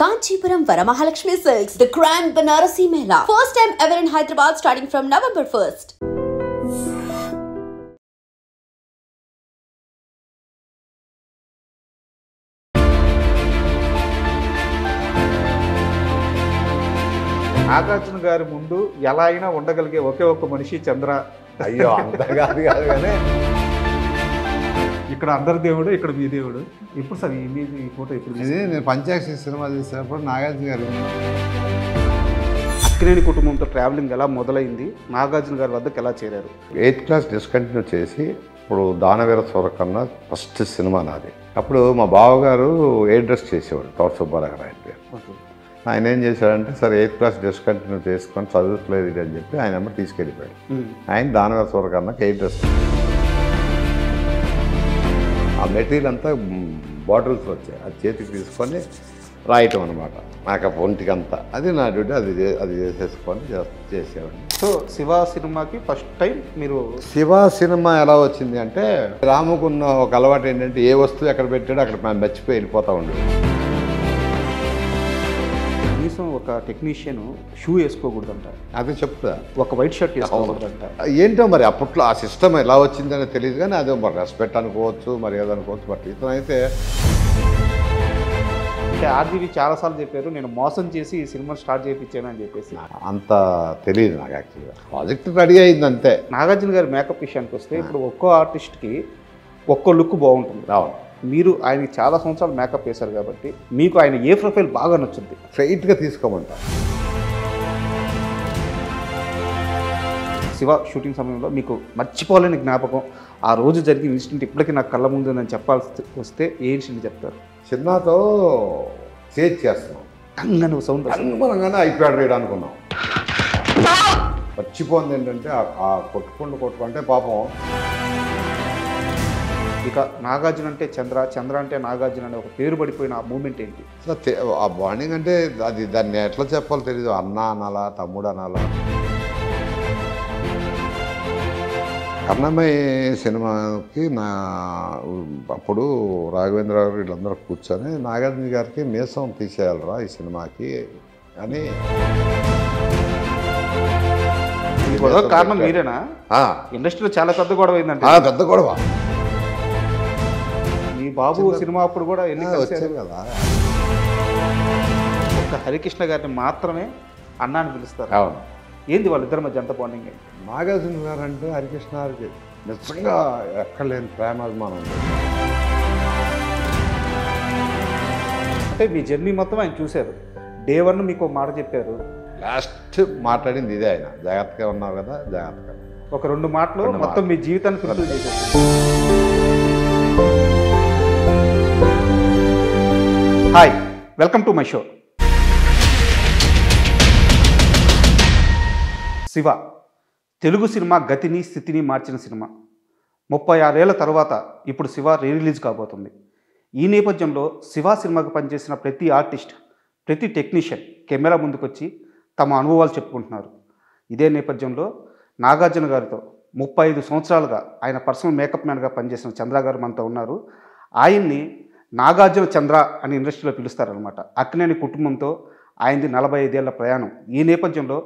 Kanchipuram Varamahalakshmi Silks, the Grand Banarasi Mela. First time ever in Hyderabad starting from November 1st. Nagarjuna గారి ముందు ఎలా అయినా ఉండగలిగే ఒకే ఒక్క మనిషి చంద్ర. అయ్యో అంత కాదు కానీ ఇక్కడ అందరి దేవుడు, ఇక్కడ మీ దేవుడు. ఇప్పుడు సార్ ఈ ఫోటో ఇప్పుడు ఇది నేను పంచాక్షి సినిమా చేసేటప్పుడు నాగార్జున గారు అక్కినేని కుటుంబంతో ట్రావెలింగ్ ఎలా మొదలైంది, నాగార్జున గారి వద్దకు ఎలా చేరారు? 8th క్లాస్ డిస్కంటిన్యూ చేసి ఇప్పుడు దానవీర సూరకర్ణ ఫస్ట్ సినిమా నాది. అప్పుడు మా బావగారు ఎయిర్ డ్రెస్ చేసేవాడు, తోట సుబ్బారావు గారు ఆయన పేరు. ఆయన ఏం చేశాడంటే సరే 8th క్లాస్ డిస్కంటిన్యూ చేసుకొని చదువుతలేదు ఇది అని చెప్పి ఆయన అమ్మ తీసుకెళ్ళిపోయాడు. ఆయన దానవీర సూరకర్ణకి ఎయిర్ డ్రెస్. ఆ మెటీరియల్ అంతా బాటిల్స్ వచ్చాయి, అది చేతికి తీసుకొని రాయటం అనమాట. నాకు ఆ ఒంటికి అంతా అది నా డ్యూటీ, అది చేసేసుకొని చేసేవాడిని. సో శివ సినిమాకి ఫస్ట్ టైం మీరు శివ సినిమా ఎలా వచ్చింది అంటే రాముకున్న ఒక అలవాటు ఏంటంటే ఏ వస్తువు ఎక్కడ పెట్టాడో అక్కడ మనం మర్చిపోయి వెళ్ళిపోతూ ఉండేది. కనీసం ఒక టెక్నీషియన్ షూ వేసుకోకూడదంట, అదే చెప్తా, ఒక వైట్ షర్ట్ వేసుకోకూడదంట. ఏంటో మరి అప్పట్లో ఆ సిస్టమ్ ఎలా వచ్చిందని తెలియదు కానీ అదే మరి రెస్పెక్ట్ అనుకోవచ్చు, మరి ఏదనుకోవచ్చు. బట్ ఇతనైతే అంటే ఆర్జీవి చాలాసార్లు చెప్పారు నేను మోసం చేసి ఈ సినిమా స్టార్ట్ చేయించాను అని చెప్పేసి. అంత తెలియదు నాకు యాక్చువల్గా. ప్రాజెక్ట్ రెడీ అయింది అంతే. నాగార్జున గారి మేకప్ విషయానికి వస్తే ఇప్పుడు ఒక్కో ఆర్టిస్ట్కి ఒక్కో లుక్ బాగుంటుంది. అవును, మీరు ఆయనకి చాలా సంవత్సరాలు మేకప్ వేశారు కాబట్టి మీకు ఆయన ఏ ప్రొఫైల్ బాగా నచ్చుద్ది? స్ట్రైట్గా తీసుకోమంటా. శివ షూటింగ్ సమయంలో మీకు మర్చిపోలేని జ్ఞాపకం, ఆ రోజు జరిగిన ఇన్సిడెంట్ ఇప్పటికీ నాకు కళ్ళ ముందు నేను చెప్పాల్సి వస్తే ఏ ఇన్సిడెంట్ చెప్తారు? చిన్నతో చేజ్ చేస్తున్నాం, కంగను సౌండ్ అనుగుణంగానే అయిపోయాడు రేడు అనుకున్నాం. మర్చిపోయింది ఏంటంటే ఆ కొట్టుకుంటే పాపం. ఇక నాగార్జున అంటే చంద్ర, చంద్ర అంటే నాగార్జున అనే ఒక పేరు పడిపోయిన ఆ మూమెంట్ ఏంటి? ఆ బాండింగ్ అంటే అది దాన్ని ఎట్లా చెప్పాలో తెలీదు. అన్న అనాలా, తమ్ముడు అనాలా. కన్నమయ్య సినిమాకి అప్పుడు రాఘవేంద్ర గారు వీళ్ళందరూ కూర్చొని నాగార్జున గారికి మీసం తీసేయాలరా ఈ సినిమాకి అని. గొడవ కారణం మీరేనా? ఇండస్ట్రీలో చాలా పెద్ద గొడవ అయిందంటే. పెద్ద గొడవ. మీ బాబు సినిమా అప్పుడు కూడా వచ్చారు కదా. ఒక హరికృష్ణ గారిని మాత్రమే అన్న అని పిలుస్తారు. అవును. ఏంది వాళ్ళిద్దరి మధ్య అంత బాండింగ్? నాగార్జున గారు అంటే హరికృష్ణ గారికి నిజంగా ఎక్కడ లేని ప్రేమాభిమానం ఉంది. అంటే మీ జర్నీ మొత్తం ఆయన చూశారు. డే 1 మీకు ఒక మాట చెప్పారు, లాస్ట్ మాట్లాడింది ఇదే, ఆయన జాగ్రత్తగా ఉన్నావు కదా, జాగ్రత్తగా. ఒక 2 మాటలు మొత్తం మీ జీవితాన్ని ఫుల్ఫిల్ చేశారు. Hi, welcome to my show. Shiva Telugu cinema గతిని స్థితిని మార్చిన సినిమా. 36 ఏళ్ల తర్వాత ఇప్పుడు శివ రిలీజ్ కాబోతుంది. ఈ నేపథ్యంలో శివ సినిమాకి పనిచేసిన ప్రతి ఆర్టిస్ట్, ప్రతి టెక్నీషియన్ కెమెరా ముందుకొచ్చి తమ అనుభవాలు చెప్పుకుంటున్నారు. ఇదే నేపథ్యంలో నాగార్జున గారితో 35 సంవత్సరాలుగా ఆయన పర్సనల్ మేకప్ మ్యాన్గా పనిచేసిన చంద్ర గారు మనతో ఉన్నారు. ఆయన్ని నాగార్జున చంద్ర అని ఇండస్ట్రీలో పిలుస్తారనమాట. అక్కినేని కుటుంబంతో ఆయనది 45 ఏళ్ల ప్రయాణం. ఈ నేపథ్యంలో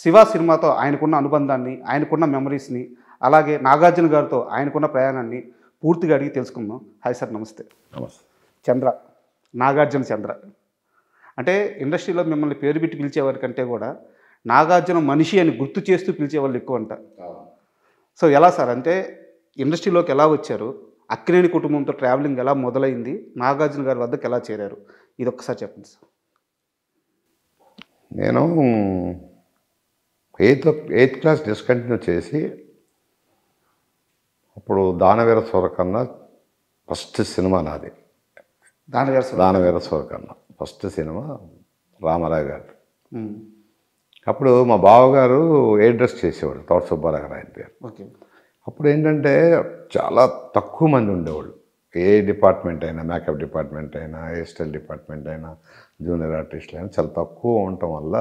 శివ సినిమాతో ఆయనకున్న అనుబంధాన్ని, ఆయనకున్న మెమరీస్ని, అలాగే నాగార్జున గారితో ఆయనకున్న ప్రయాణాన్ని పూర్తిగా అడిగి తెలుసుకుందాం. హాయ్ సార్, నమస్తే. నమస్తే. చంద్ర, నాగార్జున చంద్ర అంటే ఇండస్ట్రీలో మిమ్మల్ని పేరు పెట్టి పిలిచేవారి కంటే కూడా నాగార్జున మనిషి అని గుర్తు చేస్తూ పిలిచేవాళ్ళు ఎక్కువ అంట. సో ఎలా సార్, అంటే ఇండస్ట్రీలోకి ఎలా వచ్చారు, అక్కినేని కుటుంబంతో ట్రావెలింగ్ ఎలా మొదలైంది, నాగార్జున గారి వద్దకు ఎలా చేరారు, ఇది ఒక్కసారి చెప్పండి సార్. నేను 8th క్లాస్ డిస్కంటిన్యూ చేసి అప్పుడు దానవీర సూరకర్ణ ఫస్ట్ సినిమా నాది. దానవీర సూరకర్ణ ఫస్ట్ సినిమా రామారావు గారు. అప్పుడు మా బావగారు ఎయిర్ డ్రెస్ చేసేవాడు, తోట సుబ్బారావు గారు ఆయన పేరు. ఓకే. అప్పుడు ఏంటంటే చాలా తక్కువ మంది ఉండేవాళ్ళు. ఏ డిపార్ట్మెంట్ అయినా, మేకప్ డిపార్ట్మెంట్ అయినా, హెయిర్ స్టైల్ డిపార్ట్మెంట్ అయినా, జూనియర్ ఆర్టిస్టులు అయినా చాలా తక్కువ ఉండటం వల్ల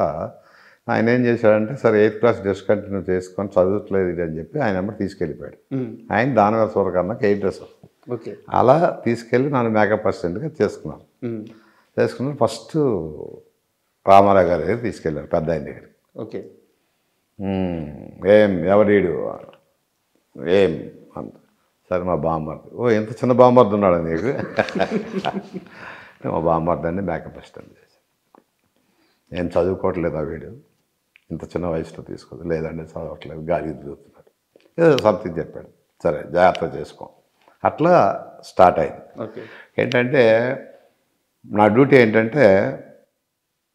ఆయన ఏం చేశాడంటే సరే 8th క్లాస్ డిస్కంటిన్యూ చేసుకొని చదువుతలేదు ఇది అని చెప్పి ఆయన అమ్మ తీసుకెళ్ళిపోయాడు. ఆయన దానవీర సూరకర్ణకి ఎయిర్ డ్రెస్. ఓకే. అలా తీసుకెళ్ళి నన్ను మేకప్ అసిస్టెంట్గా చేసుకున్నాను. చేసుకుని ఫస్ట్ రామారావు గారి దగ్గర తీసుకెళ్ళారు, పెద్ద ఆయన దగ్గరికి. ఓకే. ఏం ఎవరీడు ఏం అంత సరే మా బామ్మర్ది. ఓ ఎంత చిన్న బామ్మర్ది ఉన్నాడు నీకు? మా బామ్మర్ది అని మేకప్ అసిస్టెంట్ చేశాను. నేను చదువుకోవట్లేదా వీడు, ఇంత చిన్న వయసులో తీసుకోదు. లేదండి చదవట్లేదు, గాలి తిరుగుతున్నాడు, ఏదో సంథింగ్ చెప్పాడు. సరే జాగ్రత్త చేసుకో. అట్లా స్టార్ట్ అయింది. ఓకే. ఏంటంటే నా డ్యూటీ ఏంటంటే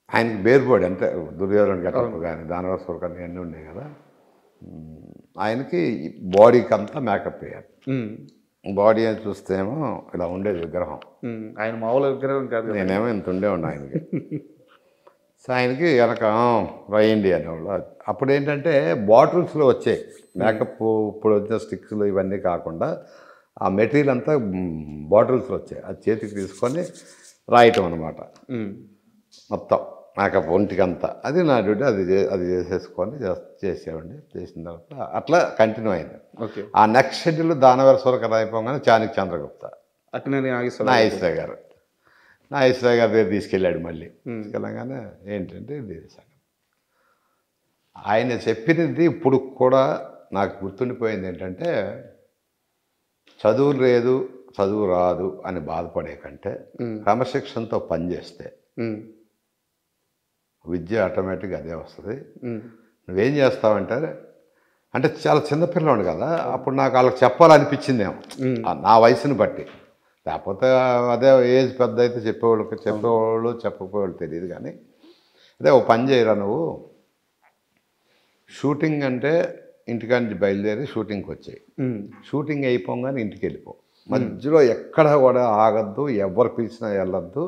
ఆయనకి బేర్బోడి అంటే దుర్యోధన గెటప్ కానీ దానవసూర్ కానీ అన్నీ ఉన్నాయి కదా, ఆయనకి బాడీకి అంతా మేకప్ వేయాలి. బాడీ అని చూస్తేమో ఇలా ఉండేది విగ్రహం. ఆయన మామూలు విగ్రహం కాదు. నేనేమో ఇంత ఉండేవాడిని ఆయనకి. సో ఆయనకి వెనక రాయండి అనేవాళ్ళు. అప్పుడు ఏంటంటే బాటిల్స్లో వచ్చాయి మేకప్, ఇప్పుడు వచ్చిన స్టిక్స్లు ఇవన్నీ కాకుండా ఆ మెటీరియల్ అంతా బాటిల్స్లో వచ్చాయి. అది చేతికి తీసుకొని రాయటం అనమాట మొత్తం మేకప్ ఒంటికి అంతా. అది నా డ్యూటీ. అది చేసేసుకొని చేసేవాడిని. చేసిన తర్వాత అట్లా కంటిన్యూ అయింది. ఓకే. ఆ నెక్స్ట్ షెడ్యూల్ దానవరసవరక అయిపోగానే చాణిక్య చంద్రగుప్త అట్లనే నాగేశ్వరరావు గారు దగ్గర తీసుకెళ్ళాడు. మళ్ళీ తీసుకెళ్ళగానే ఏంటంటే ఇది సంగతి. ఆయన చెప్పినది ఇప్పుడు కూడా నాకు గుర్తుండిపోయింది ఏంటంటే, చదువు లేదు చదువు రాదు అని బాధపడే కంటే క్రమశిక్షణతో పనిచేస్తే విద్య ఆటోమేటిక్గా అదే వస్తుంది. నువ్వేం చేస్తావంటే, అంటే చాలా చిన్నపిల్లవాడు కదా, అప్పుడు నాకు వాళ్ళకి చెప్పాలనిపించిందేమో నా వయసుని బట్టి. లేకపోతే అదే ఏజ్ పెద్ద అయితే చెప్పేవాళ్ళు చెప్పకపోయేవాళ్ళు తెలియదు. కానీ అదే ఓ పని చేయరా నువ్వు, షూటింగ్ అంటే ఇంటికాడ నుంచి బయలుదేరి షూటింగ్కి వచ్చాయి, షూటింగ్ అయిపోగానే ఇంటికి వెళ్ళిపో, మధ్యలో ఎక్కడ కూడా ఆగద్దు, ఎవరు పిలిచినా వెళ్ళొద్దు.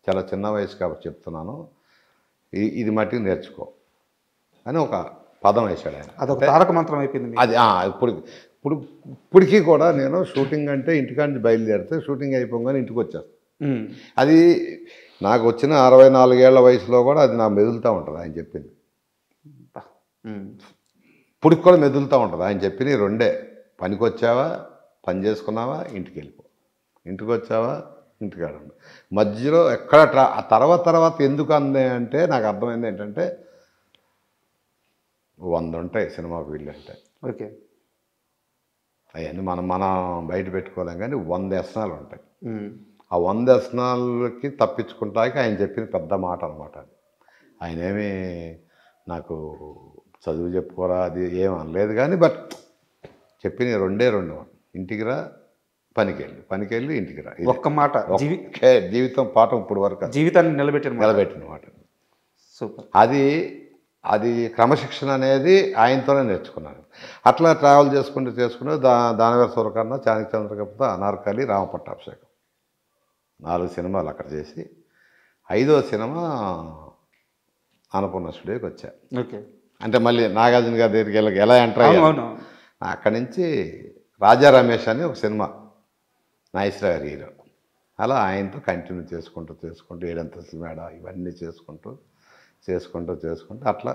చాలా చిన్న వయసు కాబట్టి చెప్తున్నాను, ఇది మట్టికి నేర్చుకో అని ఒక పదం వేశాడు ఆయన. అదొక తారక మంత్రం అయిపోయింది అది. ఇప్పటికీ కూడా నేను షూటింగ్ అంటే ఇంటికాడ నుంచి బయలుదేరితే షూటింగ్ అయిపోగానే ఇంటికి వచ్చేస్తాను. అది నాకు వచ్చిన 64 ఏళ్ల వయసులో కూడా అది నాకు మెదులుతూ ఉంటుంది ఆయన చెప్పింది. ఇప్పటికి కూడా మెదులుతూ ఉంటుంది ఆయన చెప్పినవి రెండే: పనికి వచ్చావా, పని చేసుకున్నావా, ఇంటికి వెళ్ళిపో. ఇంటికి వచ్చావా, ఇంటికాడ ఉండు. మధ్యలో ఎక్కడ ఆ తర్వాత ఎందుకు అంది అంటే నాకు అర్థమైంది ఏంటంటే, 100 ఉంటాయి సినిమా ఫీల్డ్ అంటే. ఓకే. అవన్నీ మనం బయట పెట్టుకోలేం, కానీ 100 వ్యసనాలు ఉంటాయి. ఆ 100 వ్యసనాలకి తప్పించుకుంటాకి ఆయన చెప్పిన పెద్ద మాట అనమాట అది. ఆయన ఏమి నాకు చదువు చెప్పుకోరా అది ఏం అనలేదు, కానీ బట్ చెప్పిన రెండే: ఇంటికి రా, పనికి వెళ్ళి ఇంటికి రా. ఒక్క మాట జీవితం పాఠం ఇప్పుడు వరకు జీవితాన్ని నిలబెట్టిన మాట. సూపర్. అది క్రమశిక్షణ అనేది ఆయనతోనే నేర్చుకున్నాను. అట్లా ట్రావెల్ చేసుకుంటూ దానవర సూరకర్ణ, చాణక్య చంద్రగుప్త, అనార్కలి, రామపట్టాభిషేకం 4 సినిమాలు అక్కడ చేసి 5వ సినిమా అన్నపూర్ణ స్టూడియోకి వచ్చా. ఓకే. అంటే మళ్ళీ నాగార్జున గారి దగ్గరికి ఎలా ఎంటర్ అయ్యాను. అక్కడి నుంచి రాజా రమేష్ అని ఒక సినిమా, నాగేశ్వరరావు గారి హీరో. అలా ఆయనతో కంటిన్యూ చేసుకుంటూ 7 అంతస్తుల మేడ ఇవన్నీ చేసుకుంటూ అట్లా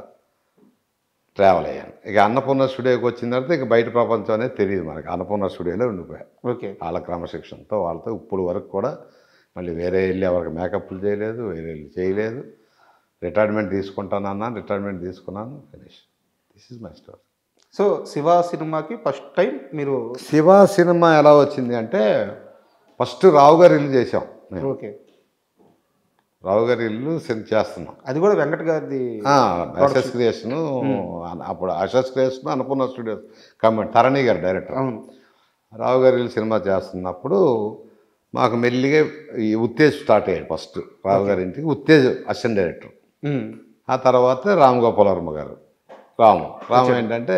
ట్రావెల్ అయ్యాను. ఇక అన్నపూర్ణ స్టూడియోకి వచ్చిన తర్వాత ఇక బయట ప్రపంచం అనేది తెలియదు మనకి. అన్నపూర్ణ స్టూడియోలో ఉండిపోయాను. ఓకే. వాళ్ళ క్రమశిక్షణతో వాళ్ళతో ఇప్పుడు వరకు కూడా మళ్ళీ వేరే వెళ్ళి ఎవరికి మేకప్లు చేయలేదు, వేరే వెళ్ళి చేయలేదు. రిటైర్మెంట్ రిటైర్మెంట్ తీసుకున్నాను, finish. This is my story. So Shiva సినిమాకి ఫస్ట్ టైం మీరు శివ సినిమా ఎలా వచ్చింది అంటే, ఫస్ట్ రావు గారి ఇల్లు చేసాం. ఓకే. రావు గారి ఇల్లు చేస్తున్నాం. అది కూడా వెంకట గారిది అసెస్ క్రియేషను. అప్పుడు అసెస్ క్రియేషన్ అన్నపూర్ణ స్టూడియోస్ తరణి గారు డైరెక్టర్. అవును. రావు గారి ఇల్లు సినిమా చేస్తున్నప్పుడు మాకు మెల్లిగా ఈ ఉత్తేజ్ స్టార్ట్ అయ్యాడు. ఫస్ట్ రావు గారి ఇంటికి ఉత్తేజ్ అసిస్టెంట్ డైరెక్టర్. ఆ తర్వాత రామ్ గోపాల్ వర్మ గారు. రాము ఏంటంటే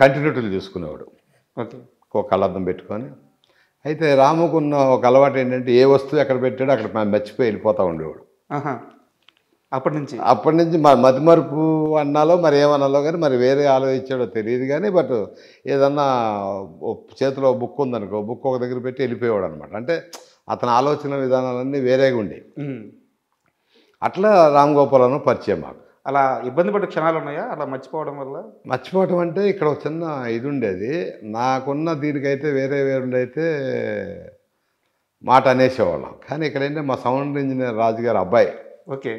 కంటిన్యూటీలు చూసుకునేవాడు. ఓకే. ఒక కళ్ళద్దం పెట్టుకొని. అయితే రాముకున్న ఒక అలవాటు ఏంటంటే, ఏ వస్తువు ఎక్కడ పెట్టాడో అక్కడ మర్చిపోయి వెళ్ళిపోతూ ఉండేవాడు. అప్పటి నుంచి మతిమరుపు అన్నాలో మరి ఏమన్నాలో కానీ, మరి వేరే ఆలోచించాడో తెలియదు కానీ, బట్ ఏదన్నా చేతిలో బుక్ ఉందనుకో, బుక్ ఒక దగ్గర పెట్టి వెళ్ళిపోయేవాడు అనమాట. అంటే అతని ఆలోచన విధానాలన్నీ వేరేగా ఉండేవి. అట్లా రామ్ గోపాలను పరిచయం మాకు. అలా ఇబ్బంది పడే క్షణాలు ఉన్నాయా అలా మర్చిపోవడం వల్ల? మర్చిపోవడం అంటే ఇక్కడ ఒక చిన్న ఇది ఉండేది. నాకున్న దీనికైతే వేరే ఉండైతే మాట అనేసేవాళ్ళం. కానీ ఇక్కడ ఏంటంటే మా సౌండ్ ఇంజనీర్ రాజుగారు అబ్బాయి, ఓకే.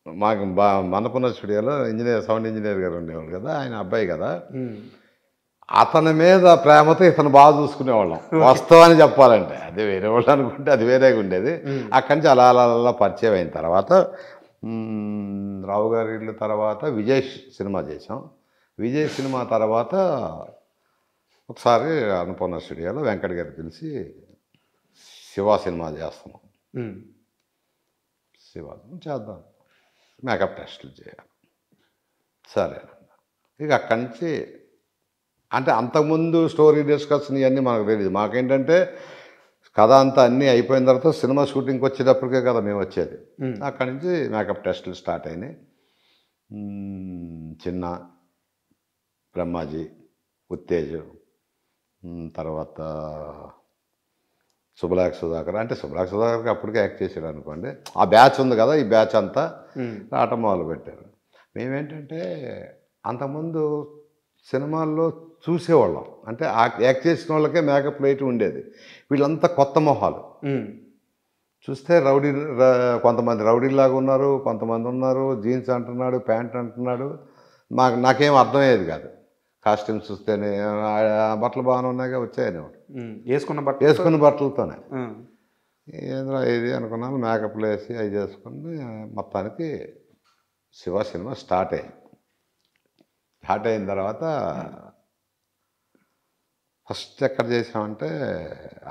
మాకు మన్నపున్న స్టూడియోలో సౌండ్ ఇంజనీర్ గారు ఉండేవాళ్ళు కదా, ఆయన అబ్బాయి కదా, అతని మీద ప్రేమతో ఇతను బాగా చూసుకునేవాళ్ళం. వాస్తవాన్ని చెప్పాలంటే అది వేరే వాళ్ళు అనుకుంటే అది వేరేగా ఉండేది. అక్కడి నుంచి అలా అలా అలా పరిచయం అయిన తర్వాత రావు గారి ఇల్లు తర్వాత విజయ్ సినిమా చేసాం. విజయ్ సినిమా తర్వాత ఒకసారి అన్నపూర్ణ స్టూడియోలో వెంకట్ గారు పిలిచి శివ సినిమా చేస్తున్నాం, శివ చేద్దాం, మేకప్ టెస్టులు చేయాలి, సరే. ఇక అక్కడి నుంచి అంటే అంతకుముందు స్టోరీ డిస్కషన్ ఇవన్నీ మనకు తెలియదు. మాకేంటంటే కథ అంతా అన్నీ అయిపోయిన తర్వాత సినిమా షూటింగ్కి వచ్చేటప్పటికే కదా మేము వచ్చేది. అక్కడి నుంచి మేకప్ టెస్టులు స్టార్ట్ అయినాయి. చిన్న, బ్రహ్మాజీ, ఉత్తేజ్, తర్వాత శుభలాక్ సుధాకర్. అంటే శుభలాక్ సుధాకర్కి అప్పటికే యాక్ట్ చేశాడు అనుకోండి. ఆ బ్యాచ్ ఉంది కదా, ఈ బ్యాచ్ అంతా రావటం మొదలు పెట్టారు. మేమేంటంటే అంతకుముందు సినిమాల్లో చూసేవాళ్ళం, అంటే యాక్ట్ చేసిన వాళ్ళకే మేకప్ లైట్ ఉండేది. వీళ్ళంతా కొత్త మొహాలు చూస్తే కొంతమంది రౌడీలాగా ఉన్నారు, కొంతమంది ఉన్నారు జీన్స్ అంటున్నాడు, ప్యాంట్ అంటున్నాడు. నాకేం అర్థమయ్యేది కాదు. కాస్ట్యూమ్స్ చూస్తేనే బట్టలు బాగానే ఉన్నాయిగా వచ్చాయనేవాడు, వేసుకున్న బట్టలతోనే. ఏంద్రా ఇది అనుకున్నాను. మేకప్లు వేసి అవి చేసుకుని మొత్తానికి శివ సినిమా స్టార్ట్ అయింది. స్టార్ట్ అయిన తర్వాత ఫస్ట్ ఎక్కడ చేసామంటే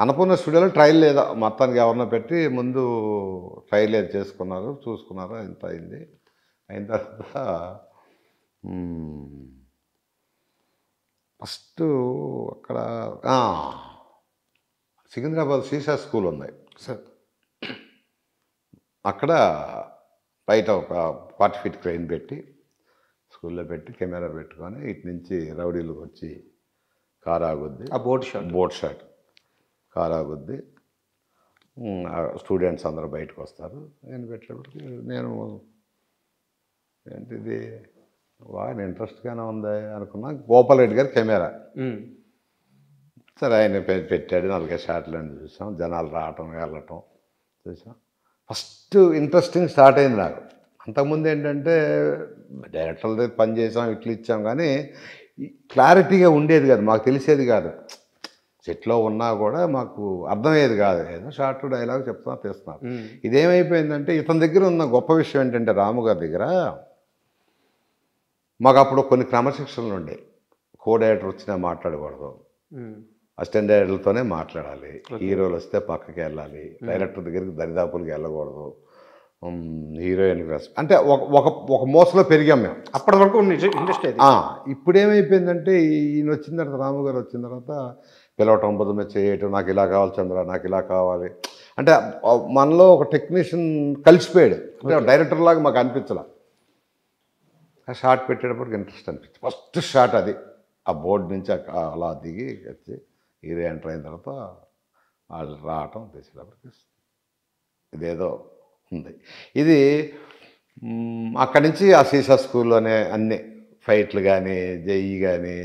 అన్నపూర్ణ స్టూడియోలో ట్రయల్ లేదా మొత్తానికి ఎవరినో పెట్టి ముందు ట్రయల్ ఏది చేసుకున్నారు, చూసుకున్నారు, ఇంత అయింది. అయిన తర్వాత ఫస్ట్ అక్కడ సికింద్రాబాద్ సీసా స్కూల్ ఉంది సార్. అక్కడ బయట ఒక 40 feet క్రెయిన్ పెట్టి స్కూల్లో పెట్టి కెమెరా పెట్టుకొని ఇటు నుంచి రౌడీలు వచ్చి కారు ఆగుద్ది, ఆ బోట్ షాట్ కారు ఆగుద్ది, స్టూడెంట్స్ అందరూ బయటకు వస్తారు. నేను పెట్టేటప్పటికి నేను ఏంటిది బాగా ఇంట్రెస్ట్గానే ఉంది అనుకున్నా. గోపాల్ రెడ్డి గారి కెమెరా సరే ఆయన పెట్టాడు. 4 షాట్లు అని చూసాం, జనాలు రావటం వెళ్ళటం చూసాం. ఫస్ట్ ఇంట్రెస్టింగ్ స్టార్ట్ అయింది నాకు. అంతకుముందు ఏంటంటే డైరెక్టర్ల దగ్గర పని చేసాం, ఇట్లు ఇచ్చాం, కానీ క్లారిటీగా ఉండేది కాదు, మాకు తెలిసేది కాదు. సెట్లో ఉన్నా కూడా మాకు అర్థమయ్యేది కాదు. ఏదో షార్ట్ డైలాగ్ చెప్తున్నా తీస్తున్నారు. ఇదేమైపోయిందంటే ఇతని దగ్గర ఉన్న గొప్ప విషయం ఏంటంటే రాము గారి దగ్గర మాకు అప్పుడు కొన్ని క్రమశిక్షణలు ఉండే. కో డైరెక్టర్ వచ్చినా మాట్లాడకూడదు, అసిస్టెంట్ డైరెక్టర్లతోనే మాట్లాడాలి, హీరోలు వస్తే పక్కకి వెళ్ళాలి, డైరెక్టర్ దగ్గరికి దరిదాపులకి వెళ్ళకూడదు, హీరోయిన్ అంటే ఒక మోసలో పెరిగాం మేము అప్పటి వరకు ఇండస్ట్రీ. ఇప్పుడు ఏమైపోయిందంటే ఈయన వచ్చిన తర్వాత, రాము గారు వచ్చిన తర్వాత పిలవటం, బుధమే చేయటం, నాకు ఇలా కావాలి చంద్ర, నాకు ఇలా కావాలి అంటే మనలో ఒక టెక్నీషియన్ కలిసిపోయాడు. అంటే డైరెక్టర్ లాగా మాకు అనిపించలే. ఆ షార్ట్ పెట్టేటప్పటికి ఇంట్రెస్ట్ అనిపించింది. ఫస్ట్ షాట్ అది. ఆ బోర్డు నుంచి అలా దిగి వచ్చి హీరో ఎంటర్ అయిన తర్వాత వాళ్ళు రావటం తీసేటప్పటికి ఇదేదో ఉంది. ఇది అక్కడి నుంచి ఆ సీసా స్కూల్లోనే అన్ని ఫైట్లు కానీ, జెయ్యి కానీ,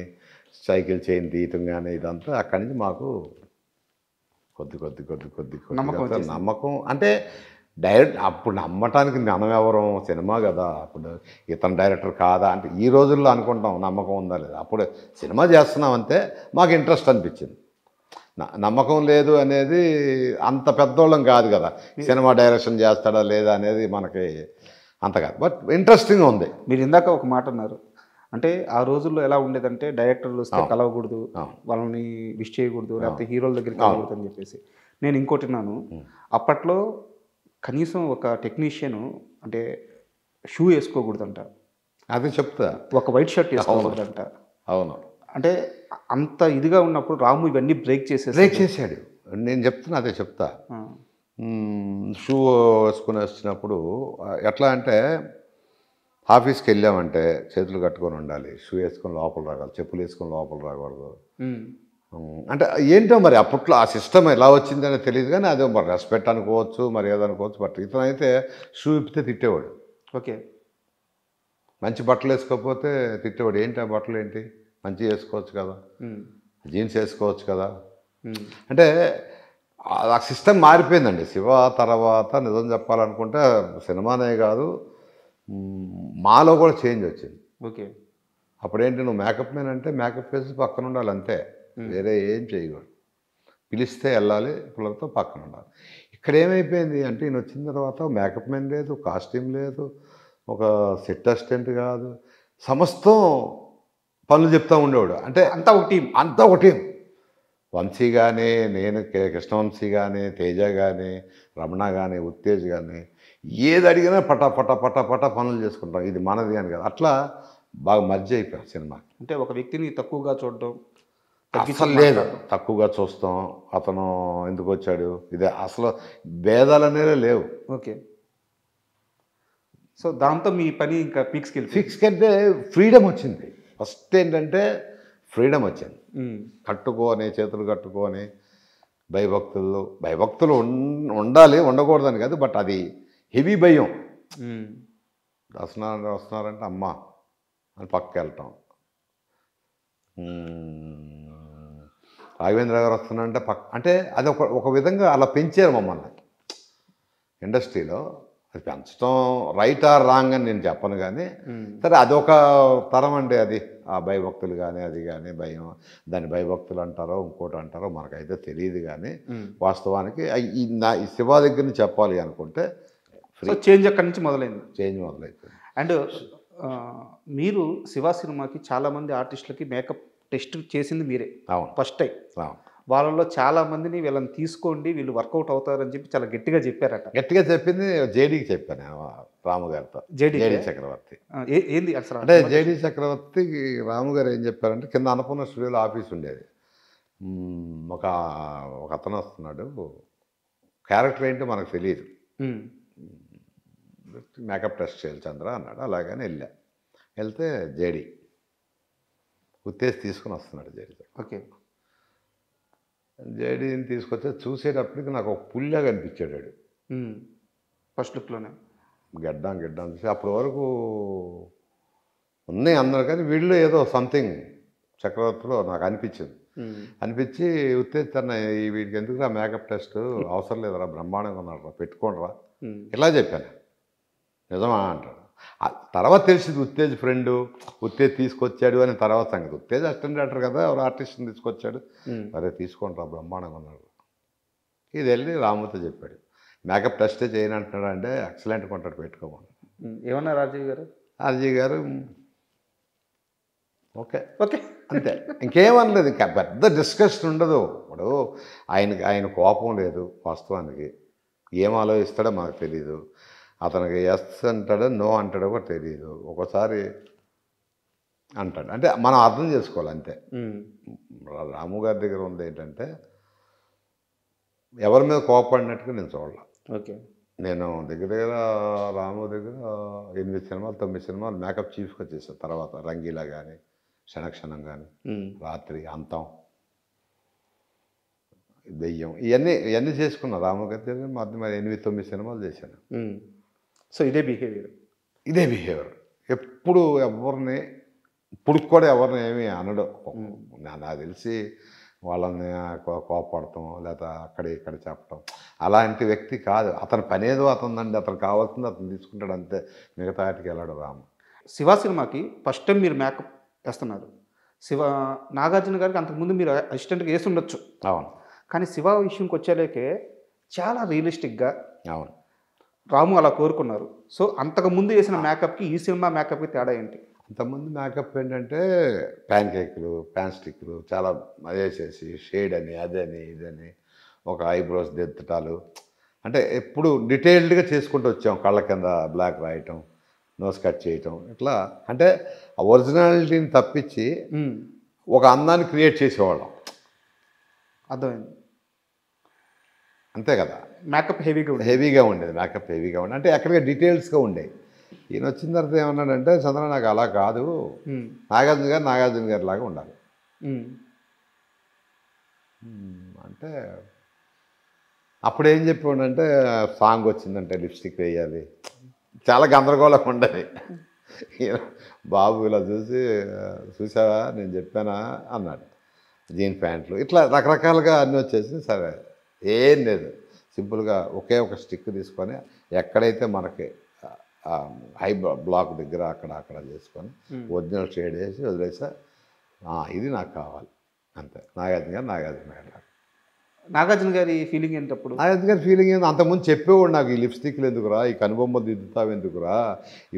సైకిల్ చైన్ తీయటం కానీ ఇదంతా అక్కడి నుంచి మాకు కొద్ది నమ్మకం. అంటే డైరెక్ట్ అప్పుడు నమ్మటానికి మనం ఎవరు, సినిమా కదా, అప్పుడు ఇతను డైరెక్టర్ కాదా అంటే ఈ రోజుల్లో అనుకుంటాం నమ్మకం ఉందా లేదా. అప్పుడు సినిమా చేస్తున్నాం అంతే, మాకు ఇంట్రెస్ట్ అనిపించింది. నమ్మకం లేదు అనేది అంత పెద్దోళ్ళం కాదు కదా, సినిమా డైరెక్షన్ చేస్తాడా లేదా అనేది మనకి అంత కాదు, బట్ ఇంట్రెస్టింగ్గా ఉంది. మీరు ఇందాక ఒక మాట అన్నారు, అంటే ఆ రోజుల్లో ఎలా ఉండేదంటే డైరెక్టర్లు వస్తే కలవకూడదు, వాళ్ళని విష్ చేయకూడదు, లేకపోతే హీరోల దగ్గరికి వెళ్ళకూడదు అని చెప్పేసి. నేను ఇంకోటి నాను, అప్పట్లో కనీసం ఒక టెక్నీషియన్ అంటే షూ వేసుకోకూడదంట, అది చెప్తా, ఒక వైట్ షర్ట్ వేసుకోకూడదంట. అవును, అంటే అంత ఇదిగా ఉన్నప్పుడు రాము ఇవన్నీ బ్రేక్ చేశాడు. నేను చెప్తున్నా, అదే చెప్తా. షూ వేసుకుని వచ్చినప్పుడు ఎట్లా అంటే ఆఫీస్కి వెళ్ళామంటే చేతులు కట్టుకొని ఉండాలి, షూ వేసుకొని లోపల రాగాలి, చెప్పులు వేసుకొని లోపల రాకూడదు. అంటే ఏంటో మరి అప్పట్లో ఆ సిస్టమ్ ఎలా వచ్చిందని తెలియదు, కానీ అదే మరి రెస్పెక్ట్ అనుకోవచ్చు, మరి ఏదనుకోవచ్చు. బట్ ఇతను అయితే షూ ఇప్పితే తిట్టేవాడు. ఓకే, మంచి బట్టలు వేసుకోకపోతే తిట్టేవాడు. ఏంటి ఆ బట్టలు ఏంటి, మంచిగా వేసుకోవచ్చు కదా, జీన్స్ వేసుకోవచ్చు కదా. అంటే ఆ సిస్టమ్ మారిపోయిందండి. శివ తర్వాత నిజం చెప్పాలనుకుంటే సినిమానే కాదు, మాలో కూడా చేంజ్ వచ్చింది. ఓకే. అప్పుడేంటి, నువ్వు మేకప్ మ్యాన్ అంటే మేకప్ వేసి పక్కన ఉండాలి అంతే, వేరే ఏం చేయకూడదు. పిలిస్తే వెళ్ళాలి, పిల్లలతో పక్కన ఉండాలి. ఇక్కడ ఏమైపోయింది అంటే, ఈయన వచ్చిన తర్వాత మేకప్ మ్యాన్ లేదు, కాస్ట్యూమ్ లేదు, ఒక సెట్ అసిస్టెంట్ కాదు, సమస్తం పనులు చెప్తూ ఉండేవాడు. అంటే అంతా ఒక టీం. అంతా ఒక టీం. వంశీ కానీ, నేను కృష్ణవంశీ కానీ, తేజ కానీ, రమణ కానీ, ఉత్తేజ్ కానీ, ఏది అడిగినా పటా పటా పటా పటా పనులు చేసుకుంటాం. ఇది మనది అని కదా, అట్లా బాగా మర్జీ అయిపోయాం సినిమా. అంటే ఒక వ్యక్తిని తక్కువగా చూడడం అసలు లేదు, తక్కువగా చూస్తాం, అతను ఎందుకు వచ్చాడు, ఇదే అసలు భేదాలు అనేవి లేవు. ఓకే. సో దాంతో మీ పని ఇంకా ఫిక్స్ కంటే ఫ్రీడమ్ వచ్చింది. ఫస్ట్ ఏంటంటే ఫ్రీడమ్ వచ్చింది. కట్టుకొని, చేతులు కట్టుకొని, భయభక్తులు ఉండాలి, ఉండకూడదని కాదు, బట్ అది హెవీ భయం. వస్తున్నారంటే అమ్మ అని పక్కకి వెళ్తాం. రాఘవేంద్ర గారు వస్తున్నారంటే అంటే అది ఒక విధంగా అలా పెంచారు మమ్మల్ని ఇండస్ట్రీలో. అది పెంచడం రైట్ ఆర్ రాంగ్ అని నేను చెప్పను, కానీ సరే అదొక తరం అండి. అది ఆ భయభక్తులు కానీ, అది కానీ భయం, దాన్ని భయభక్తులు అంటారో ఇంకోటి అంటారో మనకైతే తెలియదు. కానీ వాస్తవానికి ఈ శివ దగ్గర నుంచి చెప్పాలి అనుకుంటే చేంజ్ అక్కడి నుంచి మొదలైంది. చేంజ్ మొదలైంది. అండ్ మీరు శివ సినిమాకి చాలామంది ఆర్టిస్టులకి మేకప్ టెస్ట్ చేసింది మీరే. అవును, ఫస్ట్ టైం. అవును. వాళ్ళలో చాలామందిని వీళ్ళని తీసుకోండి, వీళ్ళు వర్కౌట్ అవుతారని చెప్పి చాలా గట్టిగా చెప్పారట. గట్టిగా చెప్పింది జేడీకి చెప్పాను నేను, రాము గారితో. జేడీ చక్రవర్తి ఏంది అసలు అంటే, జేడీ చక్రవర్తి రాము గారు ఏం చెప్పారంటే, కింద అన్నపూర్ణ స్టూడియోలో ఆఫీస్ ఉండేది. ఒక అతను వస్తున్నాడు, క్యారెక్టర్ ఏంటో మనకు తెలియదు, మేకప్ టెస్ట్ చేయాలి చంద్ర అన్నాడు. అలాగని వెళ్తే జేడీ ఉత్తేజ్ తీసుకుని వస్తున్నాడు. ఓకే. జేడీని తీసుకొచ్చే చూసేటప్పటికి నాకు ఒక పుల్లా కనిపించాడు. ఫస్ట్ లుక్లోనే గడ్డం చూసి అప్పటి వరకు ఉన్నాయి అన్నారు, కానీ వీళ్ళు ఏదో సంథింగ్ చక్రవర్తిలో నాకు అనిపించి ఉత్తేజ్ తన వీడికి ఎందుకురా మేకప్ టెస్ట్, అవసరం లేదురా, బ్రహ్మాండంగా ఉన్నాడు, పెట్టుకోండిరా ఇలా చెప్పాను. నిజమా అంటాడు. తర్వాత తెలిసింది ఉత్తేజ్ ఫ్రెండు, ఉత్తేజ్ తీసుకొచ్చాడు అని తర్వాత సంగతి. ఉత్తేజ్ అసిస్టెంట్ డైరెక్టర్ కదా, ఎవరు ఆర్టిస్ట్ని తీసుకొచ్చాడు, అరే తీసుకోండి రా, బ్రహ్మాండంగా ఉన్నాడు. ఇది వెళ్ళి రాముతో చెప్పాడు, మేకప్ టెస్టే చేయను అంటున్నాడు. అంటే ఎక్సలెంట్గా ఉంటాడు, పెట్టుకోమని. ఏమన్నా రాజీవ్ గారు ఓకే ఓకే అంతే, ఇంకేమనలేదు. ఇంకా పెద్ద డిస్కషన్ ఉండదు. ఇప్పుడు ఆయన కోపం లేదు, వాస్తవానికి ఏం ఆలోచిస్తాడో మనకు తెలీదు. అతనికి ఎస్ అంటాడో నో అంటాడో కూడా తెలియదు. ఒకసారి అంటాడు, అంటే మనం అర్థం చేసుకోవాలి అంతే. రాము గారి దగ్గర ఉంది ఏంటంటే, ఎవరి మీద కోపడినట్టుగా నేను చూడాలి. ఓకే. నేను దగ్గర రాము దగ్గర 8 సినిమాలు 9 సినిమాలు మేకప్ చీఫ్గా చేశాను. తర్వాత రంగీలా కానీ, క్షణక్షణం కానీ, రాత్రి, అంతం, దెయ్యం, ఇవన్నీ చేసుకున్నా. రాము గారి దగ్గర మధ్య 8-9 సినిమాలు చేశాను. సో ఇదే బిహేవియర్ ఎప్పుడు ఇప్పుడు కూడా ఎవరిని ఏమీ అనడం. నాకు తెలిసి వాళ్ళని కోపడటం లేదా ఇక్కడ చెప్పటం అలాంటి వ్యక్తి కాదు. అతని పనేదో అతనిదండి, అతను కావాల్సింది అతను తీసుకుంటాడు అంతే, మిగతా వాటికి వెళ్ళాడు రాము. శివ సినిమాకి ఫస్ట్ టైం మీరు మేకప్ వేస్తున్నారు. నాగార్జున గారికి అంతకుముందు మీరు అసిస్టెంట్గా వేసి ఉండొచ్చు. అవును. కానీ శివ విషయంకి వచ్చేలేకే చాలా రియలిస్టిక్గా, అవును, రాము అలా కోరుకున్నారు. సో అంతకుముందు వేసిన మేకప్కి ఈ సినిమా మేకప్కి తేడా ఏంటి? అంతకుముందు మేకప్ ఏంటంటే ప్యాన్ కేకులు, ప్యాన్ స్టిక్లు చాలా వేసేసి షేడ్ అని అదని ఇదని ఒక ఐబ్రోస్ దిద్దటాలు, అంటే ఎప్పుడు డీటెయిల్డ్గా చేసుకుంటూ వచ్చాం. కళ్ళ కింద బ్లాక్ రాయటం, నోస్ కట్ చేయటం, ఇట్లా అంటే ఆ ఒరిజినాలిటీని తప్పించి ఒక అందాన్ని క్రియేట్ చేసేవాళ్ళం. అర్థమైంది. అంతే కదా. మేకప్ హెవీగా ఉండేది. మేకప్ హెవీగా ఉండేది, అంటే ఎక్కడికి డీటెయిల్స్గా ఉండేవి. ఈయన వచ్చిన తర్వాత ఏమన్నాడంటే, చంద్ర నాకు అలా కాదు, నాగార్జున గారి లాగా ఉండాలి అంటే, అప్పుడు ఏం చెప్పాడంటే, సాంగ్ వచ్చిందంటే లిప్స్టిక్ వేయాలి, చాలా గందరగోళంగా ఉండేది. బాబు ఇలా చూసావా నేను చెప్పానా అన్నాడు. జీన్ ప్యాంట్లు ఇట్లా రకరకాలుగా అన్నీ వచ్చేసి, సరే ఏం లేదు. సింపుల్గా ఒకే ఒక స్టిక్ తీసుకొని ఎక్కడైతే మనకి హై బ్లాక్ దగ్గర అక్కడ చేసుకొని ఒరిజినల్ షేడ్ వేసి వదిలేసా. ఇది నాకు కావాలి అంతే. నాగార్జున గారి ఫీలింగ్ ఏంటప్పుడు? నాగార్జున గారి ఫీలింగ్ ఏంటి, అంతకుముందు చెప్పేవాడు నాకు, ఈ లిప్స్టిక్లు ఎందుకురా, ఈ కనుబొమ్మ దిద్దుతావు ఎందుకురా,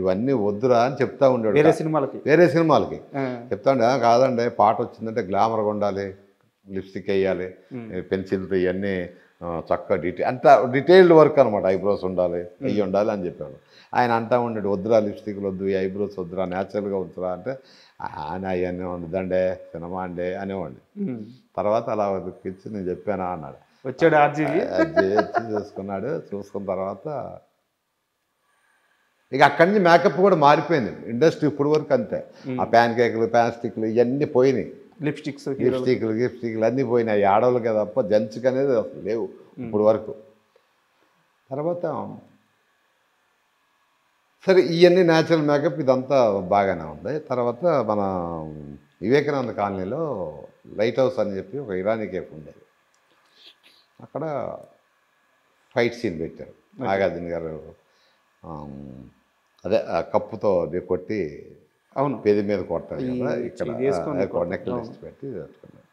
ఇవన్నీ వద్దురా అని చెప్తా ఉండేవాడు. వేరే సినిమాలకి చెప్తా ఉండే. కాదండి, పాట వచ్చిందంటే గ్లామర్గా ఉండాలి, లిప్స్టిక్ వేయాలి, పెన్సిల్తో ఇవన్నీ చక్కగా డీటెయిల్డ్ వర్క్ అనమాట, ఐబ్రోస్ ఉండాలి, అవి ఉండాలి అని చెప్పాడు. ఆయన అంటా ఉండేది, వద్దురా లిప్స్టిక్లు వద్దు, ఈ ఐబ్రోస్ వద్దురా, న్యాచురల్గా వద్దురా అంటే అవన్నీ ఉండదండే సినిమా అండే అనేవాడిని. తర్వాత అలా ఇచ్చి నేను చెప్పానా అన్నాడు. వచ్చాడు ఆర్జీవి చూసుకున్నాడు. చూసుకున్న తర్వాత ఇక అక్కడి నుంచి మేకప్ కూడా మారిపోయింది. ఇండస్ట్రీ ఇప్పుడు వరకు అంతే. ఆ ప్యాన్ కేకులు, ప్యాన్ స్టిక్లు ఇవన్నీ పోయినాయి. లిప్స్టిక్లు అన్నీ పోయినాయి. ఆడవాళ్ళకే తప్ప జెంట్స్కి అనేది అసలు లేవు ఇప్పుడు వరకు. తర్వాత సరే ఇవన్నీ న్యాచురల్ మేకప్ ఇదంతా బాగానే ఉంది. తర్వాత మన వివేకానంద కాలనీలో లైట్ హౌస్ అని చెప్పి ఒక ఇరానీ కేఫ్ ఉండేది. అక్కడ ఫైట్ సీన్ పెట్టారు. నాగార్జున గారు అదే కప్పుతో కొట్టి పేద మీద కొట్టారు కదా, ఇక్కడ నెక్లెస్ పెట్టి పెట్టుకున్నాడు.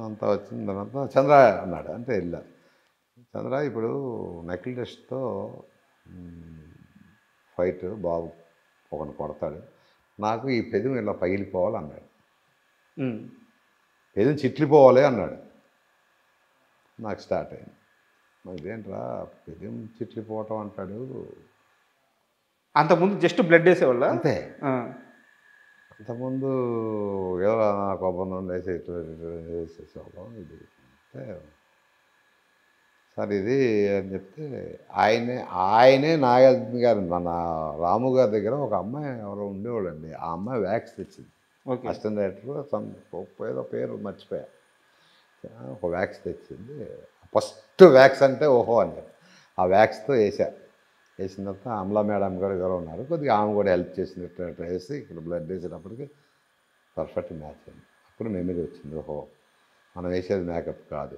అంతా వచ్చిన తర్వాత చంద్ర అన్నాడు. అంటే వెళ్ళా, చంద్ర ఇప్పుడు నెక్లెస్తో ఫైట్ బాబు ఒకటి కొడతాడు, నాకు ఈ పెదం ఇలా పగిలిపోవాలన్నాడు, పెదం చిట్లిపోవాలి అన్నాడు. నాకు స్టార్ట్ అయింది, ఇదేంట్రా పెదం చిట్లిపోవటం అంటాడు. అంతకుముందు జస్ట్ బ్లడ్ వేసేవాళ్ళ అంతే. అంతకుముందు ఏదో నాకు ఒప్పందం వేసేసేవాళ్ళం. ఇది అంటే సార్ ఇది అని చెప్తే ఆయనే నాగార్జున గారు మన రాము గారి దగ్గర ఒక అమ్మాయి ఎవరో ఉండేవాళ్ళండి. ఆ అమ్మాయి వ్యాక్స్ తెచ్చింది. అసిస్టెంట్ డైరెక్టర్ ఏదో పేరు మర్చిపోయా. ఒక వ్యాక్స్ తెచ్చింది. ఫస్ట్ వ్యాక్స్ అంటే ఓహో అని ఆ వ్యాక్స్తో వేసిన తర్వాత అమలా మేడం గారు ఎవరో ఉన్నారు, కొద్దిగా ఆమె కూడా హెల్ప్ చేసినట్టు వేసి ఇక్కడ బ్లడ్ వేసేటప్పటికి పర్ఫెక్ట్ మ్యాచ్ అయింది. అప్పుడు మెమరీ వచ్చింది, ఓహో మనం వేసేది మేకప్ కాదు,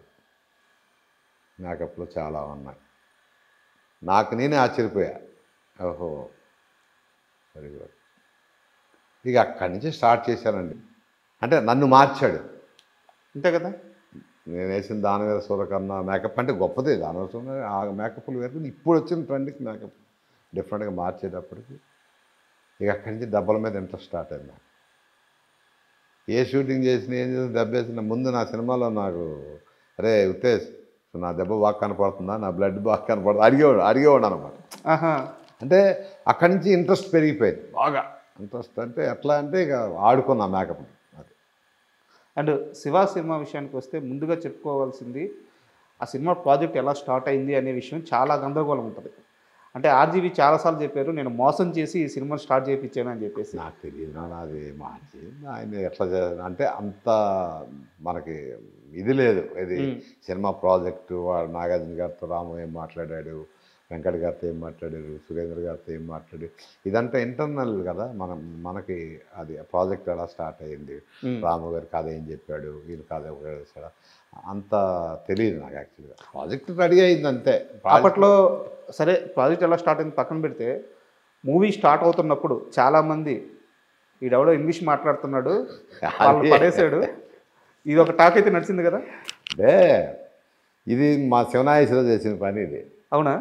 మేకప్లో చాలా ఉన్నాయి. నాకు నేనే ఆశ్చర్యపోయా, ఓహో వెరీ గుడ్. ఇక అక్కడి నుంచి స్టార్ట్ చేశానండి. అంటే నన్ను మార్చాడు అంతే కదా. నేను వేసిన దానవీర సూరకర్ణ మేకప్ అంటే గొప్పదే, దానవీర సూర ఆ మేకప్లు వేరు. ఇప్పుడు వచ్చిన ట్రెండ్కి మేకప్ డిఫరెంట్గా మార్చేటప్పటికి ఇక అక్కడి నుంచి దెబ్బల మీద ఇంట్రెస్ట్ స్టార్ట్ అయింది నాకు. ఏ షూటింగ్ చేసినా ఏం చేసిన దెబ్బ వేసిన ముందు నా సినిమాలో నాకు అరే ఉత్తేజ్ నా దెబ్బ బాగా కనపడుతుందా, నా బ్లడ్ బాగా కనపడుతుందా అడిగేవాడు అనమాట. అంటే అక్కడి నుంచి ఇంట్రెస్ట్ పెరిగిపోయింది బాగా. ఇంట్రెస్ట్ అంటే ఎట్లా అంటే ఇక ఆడుకున్నా మేకప్. అది అండ్ శివ సినిమా విషయానికి వస్తే ముందుగా చెప్పుకోవాల్సింది ఆ సినిమా ప్రాజెక్ట్ ఎలా స్టార్ట్ అయింది అనే విషయం చాలా గందరగోళం ఉంటుంది. అంటే ఆర్జీవి చాలాసార్లు చెప్పారు, నేను మోసం చేసి ఈ సినిమాని స్టార్ట్ చేయించాను అని చెప్పేసి. నాకు తెలియదు నాది మార్చి ఆయన ఎట్లా అంటే అంత మనకి ఇది లేదు. ఇది సినిమా ప్రాజెక్టు వాడు నాగార్జున గారితో రాము ఏం మాట్లాడాడు, వెంకట్ గారితో ఏం మాట్లాడారు, సురేంద్ర గారితో ఏం మాట్లాడారు, ఇదంతా ఇంటర్నల్ కదా. మనకి అది ప్రాజెక్ట్ ఎలా స్టార్ట్ అయ్యింది, రాము గారి కథ ఏం చెప్పాడు, వీళ్ళ కథ చేశాడు, అంత తెలియదు నాకు. యాక్చువల్గా ప్రాజెక్ట్ రెడీ అయింది అంతే. అప్పట్లో సరే ప్రాజెక్ట్ ఎలా స్టార్ట్ అయింది పక్కన పెడితే, మూవీ స్టార్ట్ అవుతున్నప్పుడు చాలామంది ఈడెవడో ఇంగ్లీష్ మాట్లాడుతున్నాడు వాళ్ళు పడేశాడు, ఇది ఒక టాక్ అయితే నడిచింది కదా. అంటే ఇది మా శివనాగేశ్వరరావు చేసిన పని ఇది. అవునా?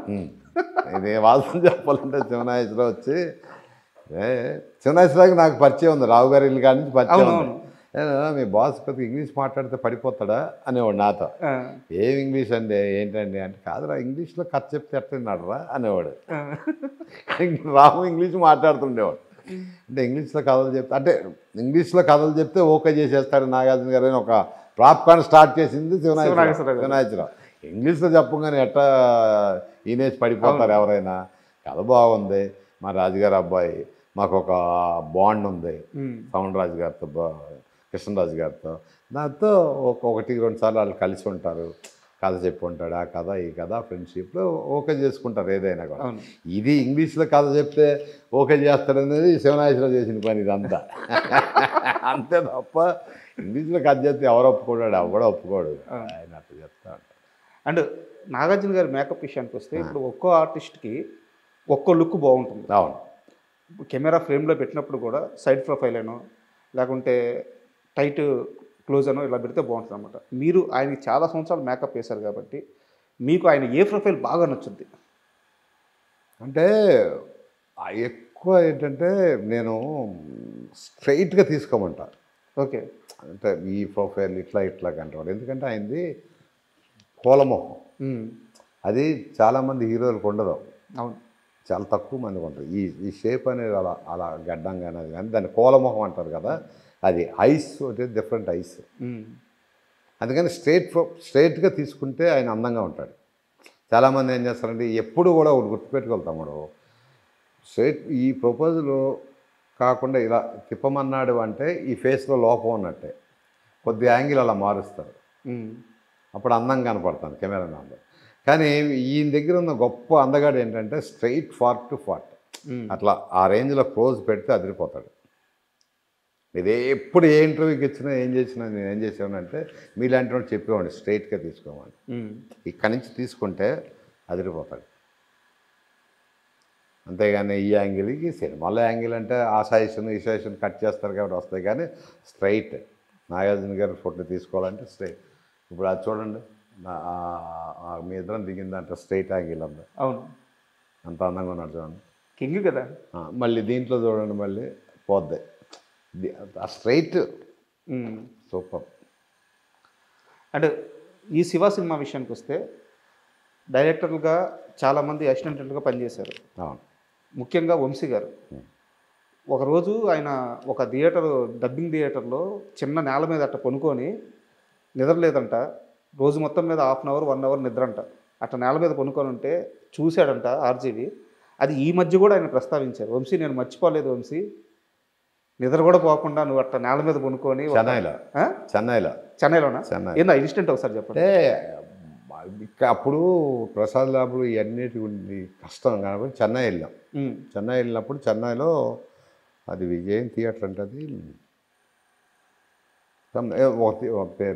ఇది వాస్తవం చెప్పాలంటే శివనాగేశ్వరరావు వచ్చి శివనాగేశ్వరరావుకి నాకు పరిచయం ఉంది, రావు గారి ఇల్లు కాడి నుంచి పరిచయం ఉంది. మీ బాస్ కొద్దిగా ఇంగ్లీష్ మాట్లాడితే పడిపోతాడా అనేవాడు నాతో. ఏం ఇంగ్లీష్ అండి ఏంటండి అంటే, కాదురా ఇంగ్లీష్లో కథ చెప్తే ఎట్లన్నాడురా అనేవాడు. రాము ఇంగ్లీష్ మాట్లాడుతుండేవాడు. అంటే ఇంగ్లీష్లో కథలు చెప్తే అంటే ఇంగ్లీష్లో కథలు చెప్తే ఓకే చేసేస్తాడు నాగార్జున గారు అని ఒక ప్రాప్కాన్ స్టార్ట్ చేసింది శివనాగేశ్వరరావు. ఇంగ్లీష్లో చెప్పగానే ఎట్టా ఈనేజ్ పడిపోతారు ఎవరైనా. కథ బాగుంది, మా రాజుగారి అబ్బాయి, మాకు ఒక బాండ్ ఉంది పవన్ రాజు గారితో, కృష్ణరాజు గారితో, దాంతో ఒకటి రెండు సార్లు వాళ్ళు కలిసి ఉంటారు, కథ చెప్పి ఉంటాడు, ఆ కథ ఈ కథ ఫ్రెండ్షిప్లో ఓకే చేసుకుంటారు ఏదైనా కూడా. ఇది ఇంగ్లీష్లో కథ చెప్తే ఓకే చేస్తాడనేది శివనాగేశ్వరరావు చేసిన పని ఇదంతా. అంతే తప్ప ఇంగ్లీష్లో కథ చెప్తే ఎవరు ఒప్పుకోడాడు, ఎవడో ఒప్పుకోడు. ఆయన అట్లా చెప్తా ఉంటాడు. అండ్ నాగార్జున గారి మేకప్ విషయానికి వస్తే ఇప్పుడు ఒక్కో ఆర్టిస్ట్కి ఒక్కో లుక్ బాగుంటుంది. అవును. కెమెరా ఫ్రేమ్లో పెట్టినప్పుడు కూడా సైడ్ ప్రొఫైల్ అనో లేకుంటే టైట్ క్లోజ్ అనో ఇలా పెడితే బాగుంటుంది అనమాట. మీరు ఆయనకి చాలా సంవత్సరాలు మేకప్ వేశారు కాబట్టి మీకు ఆయన ఏ ప్రొఫైల్ బాగా నచ్చుద్ది? అంటే ఎక్కువ ఏంటంటే నేను స్ట్రైట్గా తీసుకోమంటా. ఓకే. అంటే ఈ ప్రొఫైల్ ఇట్లా ఇట్లా కంటాడు. ఎందుకంటే ఆయనది కోలమొహం. అది చాలామంది హీరోలకు ఉండదు. అవును, చాలా తక్కువ మందికి ఉంటుంది. ఈ షేప్ అనేది అలా అలా గడ్డం కానీ అది కానీ దాన్ని కోలమొహం అంటారు కదా. అది ఐస్ ఒకటి డిఫరెంట్ ఐస్. అందుకని స్ట్రైట్గా తీసుకుంటే ఆయన అందంగా ఉంటాడు. చాలామంది ఏం చేస్తారంటే ఎప్పుడు కూడా ఒకటి గుర్తుపెట్టుకెళ్తాము, స్ట్రైట్ ఈ ప్రపోజల్ కాకుండా ఇలా తిప్పమన్నాడు అంటే ఈ ఫేస్లో లోపం ఉన్నట్టే. కొద్ది యాంగిల్ అలా మారుస్తారు, అప్పుడు అందంగా కనపడతాను కెమెరా మ్యాన్లో. కానీ ఈయన దగ్గర ఉన్న గొప్ప అందగాడు ఏంటంటే స్ట్రైట్ ఫార్ట్ టు ఫార్ట్. అట్లా ఆ రేంజ్లో క్లోజ్ పెడితే అదిరిపోతాడు. ఇదే ఎప్పుడు ఏ ఇంటర్వ్యూకి ఇచ్చినా ఏం చేసినా నేను ఏం చేసానంటే మీలాంటి వాడు చెప్పేవాడిని స్ట్రైట్గా తీసుకోమని. ఇక్కడి నుంచి తీసుకుంటే అదిరిపోతాడు. అంతేగాని ఈ యాంగిల్కి సినిమాలో యాంగిల్ అంటే ఆ సైజును ఈ సైజును కట్ చేస్తారు కాబట్టి వస్తాయి. కానీ స్ట్రైట్ నాగార్జున గారి ఫోటో తీసుకోవాలంటే స్ట్రైట్. ఇప్పుడు అది చూడండి, మీ ఇద్దరం దిగిందంటే స్ట్రైట్ యాంగిల్ అంతా. అవును, అంత అందంగా ఉన్నాడు చూడండి, కింగ్ కదా. మళ్ళీ దీంట్లో చూడండి మళ్ళీ పోద్ది ఆ స్ట్రైట్. సూపర్. అంటే ఈ శివ సినిమా విషయానికి వస్తే డైరెక్టర్లుగా చాలామంది అసిస్టెంట్లుగా పనిచేశారు. అవును. ముఖ్యంగా వంశీ గారు. ఒకరోజు ఆయన ఒక డబ్బింగ్ థియేటర్లో చిన్న నేల మీద అట్ట కొనుక్కొని నిద్రలేదంట. రోజు మొత్తం మీద 1/2 అవర్ 1 అవర్ నిద్ర అంట. అట్లా నేల మీద కొనుక్కొని ఉంటే చూశాడంట ఆర్జీవి. అది ఈ మధ్య కూడా ఆయన ప్రస్తావించారు. వంశీ, నేను మర్చిపోలేదు వంశీ, నిద్ర కూడా పోకుండా నువ్వు అట్లా నేల మీద కొనుక్కొని. చెన్నైలోనా? ఏందా ఇన్సిడెంట్ ఒకసారి చెప్పండి. అప్పుడు ప్రసాద్ ల్యాబ్లు ఇవన్నిటి కష్టం కాబట్టి చెన్నై వెళ్ళాం. చెన్నై వెళ్ళినప్పుడు చెన్నైలో అది విజయం థియేటర్ అంటే అది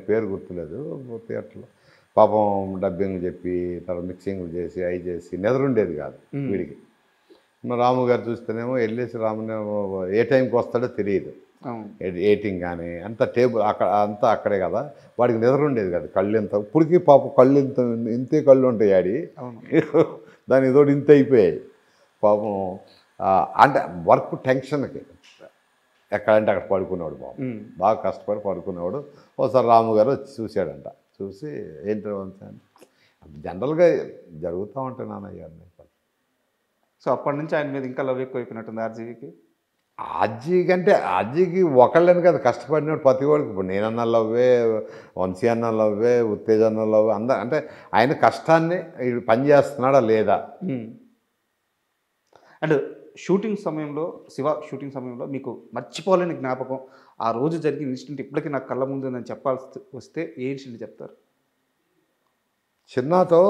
పేరు గుర్తులేదు. థియేటర్లో పాపం డబ్బింగ్ చెప్పి తర్వాత మిక్సింగ్లు చేసి అవి చేసి నిద్ర ఉండేది కాదు వీడికి. రాము గారు చూస్తేనేమో వెళ్ళేసి రామునే ఏ టైంకి వస్తాడో తెలియదు. ఎయిటింగ్ కానీ అంత టేబుల్ అంతా అక్కడే కదా. వాడికి నిద్ర ఉండేది కదా. కళ్ళు ఎంత ఇప్పటికీ పాపం కళ్ళు ఇంతే కళ్ళు ఉంటాయి ఆడి. దాని తోడు ఇంత అయిపోయాయి పాపం. అంటే వర్క్ టెన్షన్కి ఎక్కడంటే అక్కడ పడుకునేవాడు బాబు. బాగా కష్టపడి పడుకునేవాడు. ఒకసారి రాము గారు వచ్చి చూశాడంట. చూసి ఏంటో జనరల్గా జరుగుతూ ఉంటాయి నాన్నయ్య అన్నీ. సో అప్పటి నుంచి ఆయన మీద ఇంకా లవ్ ఎక్కువ అయిపోయినట్టుంది ఆర్జీవికి. ఆర్జీకి ఒకళ్ళని కదా కష్టపడినాడు ప్రతి వాడికి. ఇప్పుడు నేనన్నా లవ్వే, వంశీ అన్న లవ్వే, ఉత్తేజ్ అన్న లవ్వే. అంటే ఆయన కష్టాన్ని పని చేస్తున్నాడా లేదా. అండ్ షూటింగ్ సమయంలో శివ షూటింగ్ సమయంలో మీకు మర్చిపోలేని జ్ఞాపకం, ఆ రోజు జరిగిన ఇన్సిడెంట్ ఇప్పటికీ నాకు కళ్ళ ముందు నేను చెప్పాల్సి వస్తే ఏ ఇన్సిడెంట్ చెప్తారు? చిన్నతో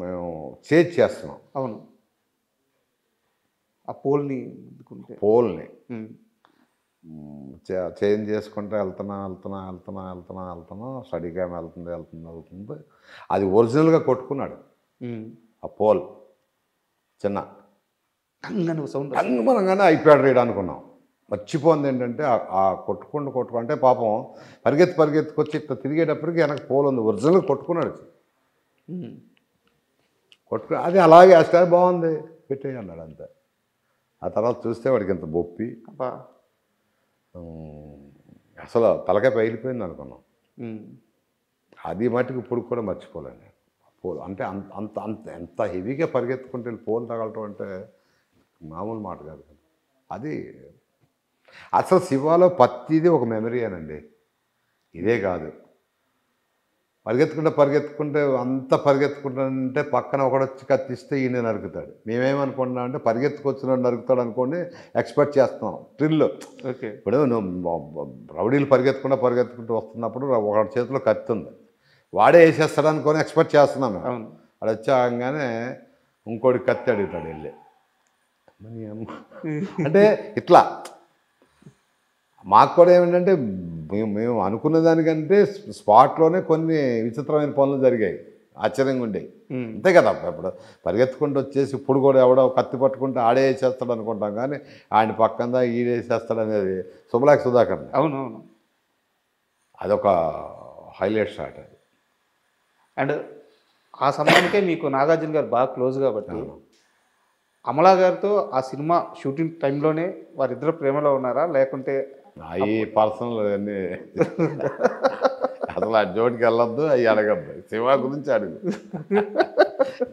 మేము చేస్తున్నాం. అవును, ఆ పోల్ని చేంజ్ చేసుకుంటే వెళ్తున్నా స్టడీ క్యామ్ వెళ్తుంది. అది ఒరిజినల్గా కొట్టుకున్నాడు ఆ పోల్. చిన్న మనగానే అయిపోయాడు రీడ్ అనుకున్నాం. మర్చిపోయింది ఏంటంటే ఆ కొట్టుకుంటూ అంటే పాపం పరిగెత్తుకొచ్చి ఇట్లా తిరిగేటప్పటికి వెనక పోల్ ఉంది. ఒరిజినల్గా కొట్టుకున్నాడు. అది అలాగే ఆ స్టైల్ బాగుంది పెట్టేయి అన్నాడు అంతే. ఆ తర్వాత చూస్తే వాడికి ఇంత బొప్పి అసలు తలకాయ పగిలిపోయింది అనుకున్నాం. అది మటుకు ఇప్పుడు కూడా మర్చిపోలేండి. పోల్ అంటే అంత ఎంత హెవీగా పరిగెత్తుకుంటే పోల్ తగలటం అంటే మామూలు మాట కాదు. అది అసలు శివాలో ప్రతిదీ ఒక మెమరీ అనండి. ఇదే కాదు, పరిగెత్తుకుంటే అంత పరిగెత్తుకుంటుంటే పక్కన ఒకడొచ్చి కత్తిస్తే ఈయన నరుకుతాడు. మేమేమనుకుంటున్నామంటే పరిగెత్తుకొచ్చినాడు నరుకుతాడు అనుకోండి ఎక్స్పెక్ట్ చేస్తున్నాం థ్రిల్. ఓకే. ఇప్పుడు నువ్వు రౌడీలు పరిగెత్తుకుంటూ వస్తున్నప్పుడు ఒకటి చేతిలో కత్తి ఉంది, వాడే వేసేస్తాడు అనుకొని ఎక్స్పెక్ట్ చేస్తున్నాం. వాడు వచ్చాగానే ఇంకోటి కత్తి అడుగుతాడు వెళ్ళి. అంటే ఇట్లా మాకు కూడా ఏమిటంటే మేము అనుకున్న దానికంటే స్పాట్లోనే కొన్ని విచిత్రమైన పనులు జరిగాయి, ఆశ్చర్యంగా ఉండేవి. అంతే కదా, ఇప్పుడు పరిగెత్తుకుంటూ వచ్చేసి ఇప్పుడు కూడా ఎవడో కత్తి పట్టుకుంటే ఆడే వేసేస్తాడు అనుకుంటాం, కానీ ఆయన పక్కన ఈడేసేస్తాడు అనేది శుభలాక్ సుధాకర్. అవునవును, అదొక హైలైట్ షాట్ అది. అండ్ ఆ సమయానికే మీకు నాగార్జున గారు బాగా క్లోజ్ కాబట్టి అమలా గారితో ఆ సినిమా షూటింగ్ టైంలోనే వారిద్దరు ప్రేమలో ఉన్నారా, లేకుంటే అవి పర్సనల్ అన్నీ అసలు ఆ జోటికి వెళ్ళొద్దు, అవి అడగద్దు. శివ గురించి అడుగు,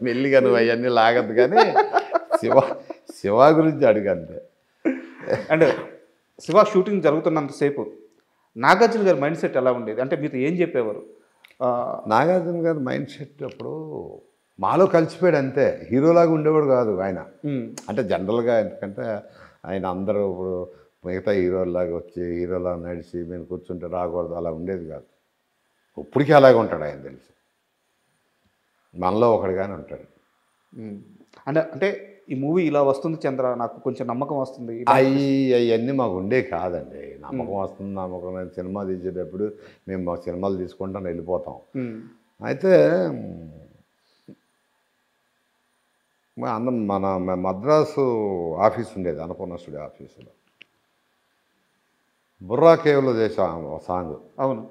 మెల్లిగా నువ్వు అవన్నీ లాగద్దు, కానీ శివ గురించి అడుగు అంతే. అండ్ శివ షూటింగ్ జరుగుతున్నంతసేపు నాగార్జున గారి మైండ్ సెట్ ఎలా ఉండేది, అంటే మీరు ఏం చెప్పేవారు? నాగార్జున గారి మైండ్ సెట్ అప్పుడు మాలో కలిసిపోయాడు అంతే, హీరోలాగా ఉండేవాడు కాదు ఆయన. అంటే జనరల్గా ఎందుకంటే ఆయన అందరూ ఇప్పుడు మిగతా హీరోలాగా వచ్చి హీరోలా నడిచి మేము కూర్చుంటే రాకూడదు అలా ఉండేది కాదు. ఇప్పటికీ అలాగే ఉంటాడు ఆయన, తెలుసు, మనలో ఒకడుగానే ఉంటాడు. అంటే ఈ మూవీ ఇలా వస్తుంది చంద్ర, నాకు కొంచెం నమ్మకం వస్తుంది, అవన్నీ మాకు ఉండే కాదండి. నమ్మకం వస్తుంది, నమ్మకం సినిమా తీసేటప్పుడు మేము సినిమాలు తీసుకుంటాం వెళ్ళిపోతాం. అయితే మన మద్రాసు ఆఫీస్ ఉండేది, అన్నపూర్ణ స్టూడియో ఆఫీసులో. బుర్రా కేవ్లో చేసాం సాంగ్. అవును,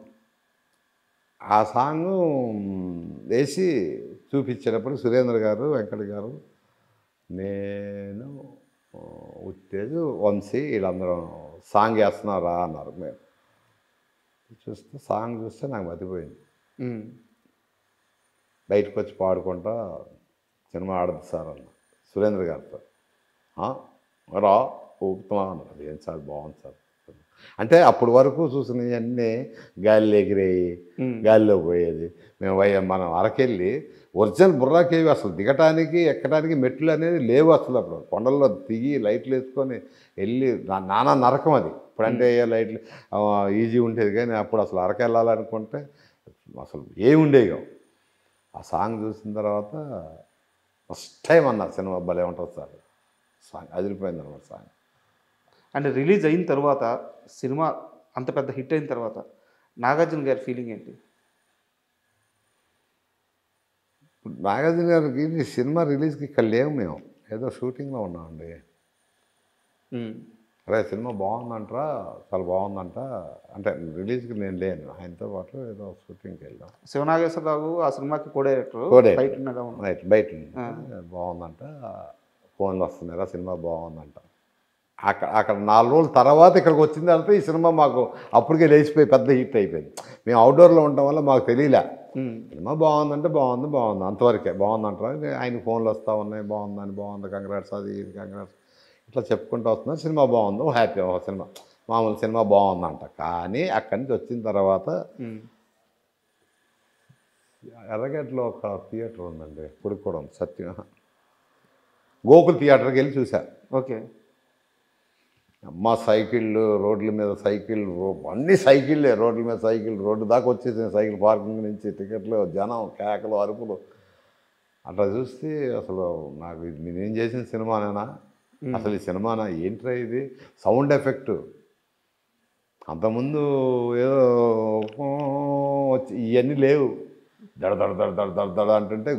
ఆ సాంగ్ వేసి చూపించేటప్పుడు సురేంద్ర గారు, వెంకట గారు, నేను, ఉత్తేజు, వంశీ వీళ్ళందరూ సాంగ్ వేస్తున్నారా అన్నారు. మేము చూస్తే సాంగ్ చూస్తే నాకు మతిపోయింది. బయటకు వచ్చి పాడుకుంటా సినిమా ఆడదు సార్ అన్న సురేంద్ర గారితో. రా ఊపుతున్నా అన్నారు. అది ఏం సార్, బాగుంది సార్ అంటే. అప్పటి వరకు చూసినవన్నీ గాలిలో ఎగిరేయి, గాలిలో పోయేది. మేము మనం అరకెళ్ళి ఒరిజినల్ బుర్రా కేవి అసలు దిగటానికి ఎక్కడానికి మెట్లు అనేది లేవు అసలు. అప్పుడు కొండల్లో దిగి లైట్లు వేసుకొని వెళ్ళి నానా నరకం అది. ఇప్పుడంటే లైట్లు ఈజీ ఉండేది, కానీ అప్పుడు అసలు అరకు వెళ్ళాలనుకుంటే అసలు ఏమి ఉండేవి. ఆ సాంగ్ చూసిన తర్వాత ఫస్ట్ టైం అన్నారు సినిమా భలే ఉంటుంది సార్, సాంగ్ అదిరిపోయింది అన్నమాట సాంగ్. అండ్ రిలీజ్ అయిన తర్వాత సినిమా అంత పెద్ద హిట్ అయిన తర్వాత నాగార్జున గారి ఫీలింగ్ ఏంటి? నాగార్జున గారికి సినిమా రిలీజ్కి ఇక్కడ లేవు, మేము ఏదో షూటింగ్లో ఉన్నామండి. అరే సినిమా బాగుందంటరా, చాలా బాగుందంట అంటే రిలీజ్కి నేను లేను, ఆయనతో పాటు ఏదో షూటింగ్కి వెళ్ళాం. శివనాగేశ్వరరావు ఆ సినిమాకి డైరెక్టర్ బయట బాగుందంట, ఫోన్లు వస్తున్నారా సినిమా బాగుందంట. అక్కడ 4 రోజుల తర్వాత ఇక్కడికి వచ్చిన తర్వాత ఈ సినిమా మాకు అప్పటికే లేచిపోయి పెద్ద హిట్ అయిపోయింది. మేము అవుట్డోర్లో ఉండటం వల్ల మాకు తెలియలే. సినిమా బాగుందంటే బాగుంది అంతవరకే. బాగుందంటారా, ఆయన ఫోన్లు వస్తూ ఉన్నాయి, బాగుంది కంగ్రాట్స్, అది ఇది కంగ్రాట్స్ ఇట్లా చెప్పుకుంటూ వస్తున్నారు. సినిమా బాగుంది, హ్యాపీ, సినిమా మామూలు సినిమా బాగుందంట. కానీ అక్కడి నుంచి వచ్చిన తర్వాత ఎర్రగడ్డలో ఒక థియేటర్ ఉందండి, ఇప్పుడు కూడా ఉంది, సత్యం గోకుల్ థియేటర్కి వెళ్ళి చూసా. ఓకే, అమ్మ సైకిళ్ళు, రోడ్ల మీద సైకిల్, అన్ని సైకిళ్ళే, రోడ్ల మీద సైకిల్, రోడ్డు దాకా వచ్చేసిన సైకిల్ పార్కింగ్ నుంచి టికెట్లు, జనం, కేకలు, అరుపులు. అట్లా చూస్తే అసలు నాకు ఇది నేనేం చేసిన సినిమానేనా, అసలు ఈ సినిమానా ఏంట్రా ఇది, సౌండ్ ఎఫెక్ట్. అంతకుముందు ఏదో ఇవన్నీ లేవు, దడ దడ దడ దడ దడ దడ అంటుంటే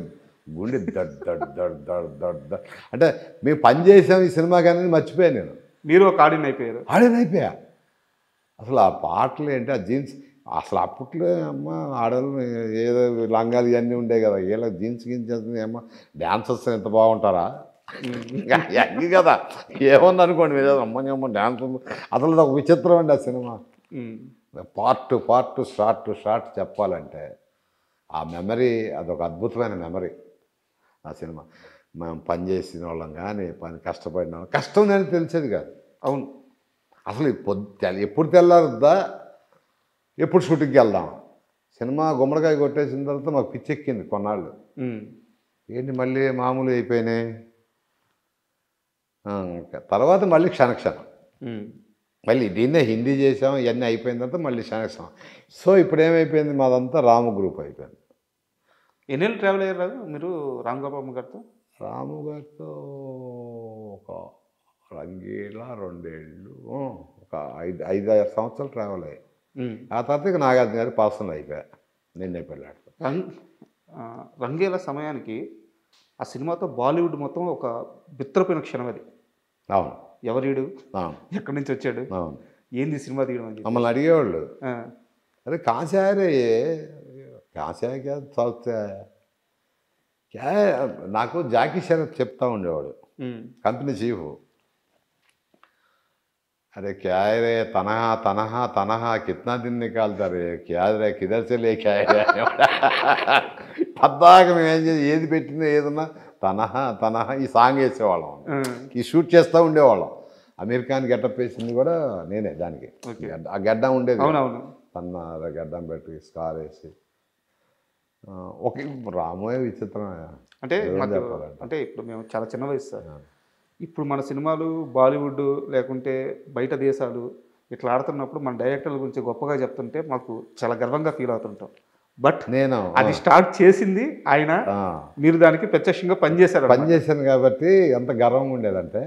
గుండె దడ్ దడ్ దడ్ దడ్ దడ్ దడ్ అంటే మేము పని చేసాం ఈ సినిమాకి అనేది మర్చిపోయాను నేను. మీరు ఒక ఆడియన్ అయిపోయా. అసలు ఆ పాటలు ఏంటి, ఆ జీన్స్ అసలు అప్పట్లో అమ్మ ఆడవాళ్ళు ఏదో లంగాలు ఇవన్నీ ఉండేవి కదా, ఇలా జీన్స్ గించేస్తుంది అమ్మ, డ్యాన్సర్స్ ఎంత బాగుంటారా అన్నీ కదా, ఏముంది అనుకోండి మీరు అమ్మ డ్యాన్స్ అసలు ఒక విచిత్రం అండి ఆ సినిమా. పార్ట్ షార్ట్ చెప్పాలంటే ఆ మెమరీ అదొక అద్భుతమైన మెమరీ ఆ సినిమా. మేము పని చేసిన వాళ్ళం కానీ కష్టపడిన వాళ్ళం, కష్టం అని తెలిసేది కాదు. అవును, అసలు ఎప్పుడు తెల్లారుద్దా, ఎప్పుడు షూటింగ్కి వెళ్దాం. సినిమా గుమ్మడికాయ కొట్టేసిన తర్వాత మాకు పిచ్చెక్కింది కొన్నాళ్ళు. ఏంటి మళ్ళీ మామూలు అయిపోయినాయి. తర్వాత మళ్ళీ క్షణక్షణం, మళ్ళీ దీన్నే హిందీ చేసాం, ఇవన్నీ అయిపోయిన తర్వాత మళ్ళీ క్షణక్షణం. సో ఇప్పుడు ఏమైపోయింది, మాదంతా రాము గ్రూప్ అయిపోయింది. ఎన్నేళ్ళు ట్రావెల్ అయ్యారు మీరు రామ్ గోపాల్ గారితో? రాము గారితో ఒక రంగీలా 2 ఏళ్ళు, ఒక 5-6 సంవత్సరాలు ట్రావెల్ అయ్యాయి. ఆ తర్వాత ఇక నాగార్జున గారు పర్సనల్ అయిపోయా, నిన్నే పెళ్ళాడు. రంగేల సమయానికి ఆ సినిమాతో బాలీవుడ్ మొత్తం ఒక బిత్రపోయిన క్షణం అది. అవును, ఎవరీడు, అవును, ఎక్కడి నుంచి వచ్చాడు, అవును. ఏంది సినిమా తీయడం అని చెప్పి. మమ్మల్ని అడిగేవాళ్ళు, ఆ, అరే కాశారే కాశా క్యా చల్తా క్యా. నాకు జాకీ షరఫ్ చెప్తా ఉండేవాడు, కంపెనీ చీఫ్, अरे क्या है रे तनहा तनहा तनहा कितना दिन निकालता रे क्या रे किधर से लेके आए रे పద్దాక మేము ఏం చేసి ఏది పెట్టినా ఏదన్నా తనహా తనహా ఈ సాంగ్ వేసేవాళ్ళం, ఈ షూట్ చేస్తూ ఉండేవాళ్ళం. అమీర్ ఖాన్ గెటప్ వేసింది కూడా నేనే దానికి. ఆ గడ్డం ఉండేది, తన గడ్డం పెట్టి స్కార్ వేసి ఒక రామోయే విచిత్రం అంటే అంటే ఇప్పుడు మేము చాలా చిన్న వయసు సార్. ఇప్పుడు మన సినిమాలు బాలీవుడ్ లేకుంటే బయట దేశాలు ఇట్లా ఆడుతున్నప్పుడు మన డైరెక్టర్ల గురించి గొప్పగా చెప్తుంటే మాకు చాలా గర్వంగా ఫీల్ అవుతుంటాం. బట్ నేను అది స్టార్ట్ చేసింది ఆయన, మీరు దానికి ప్రత్యక్షంగా పనిచేశాను కాబట్టి ఎంత గర్వంగా ఉండేదంటే,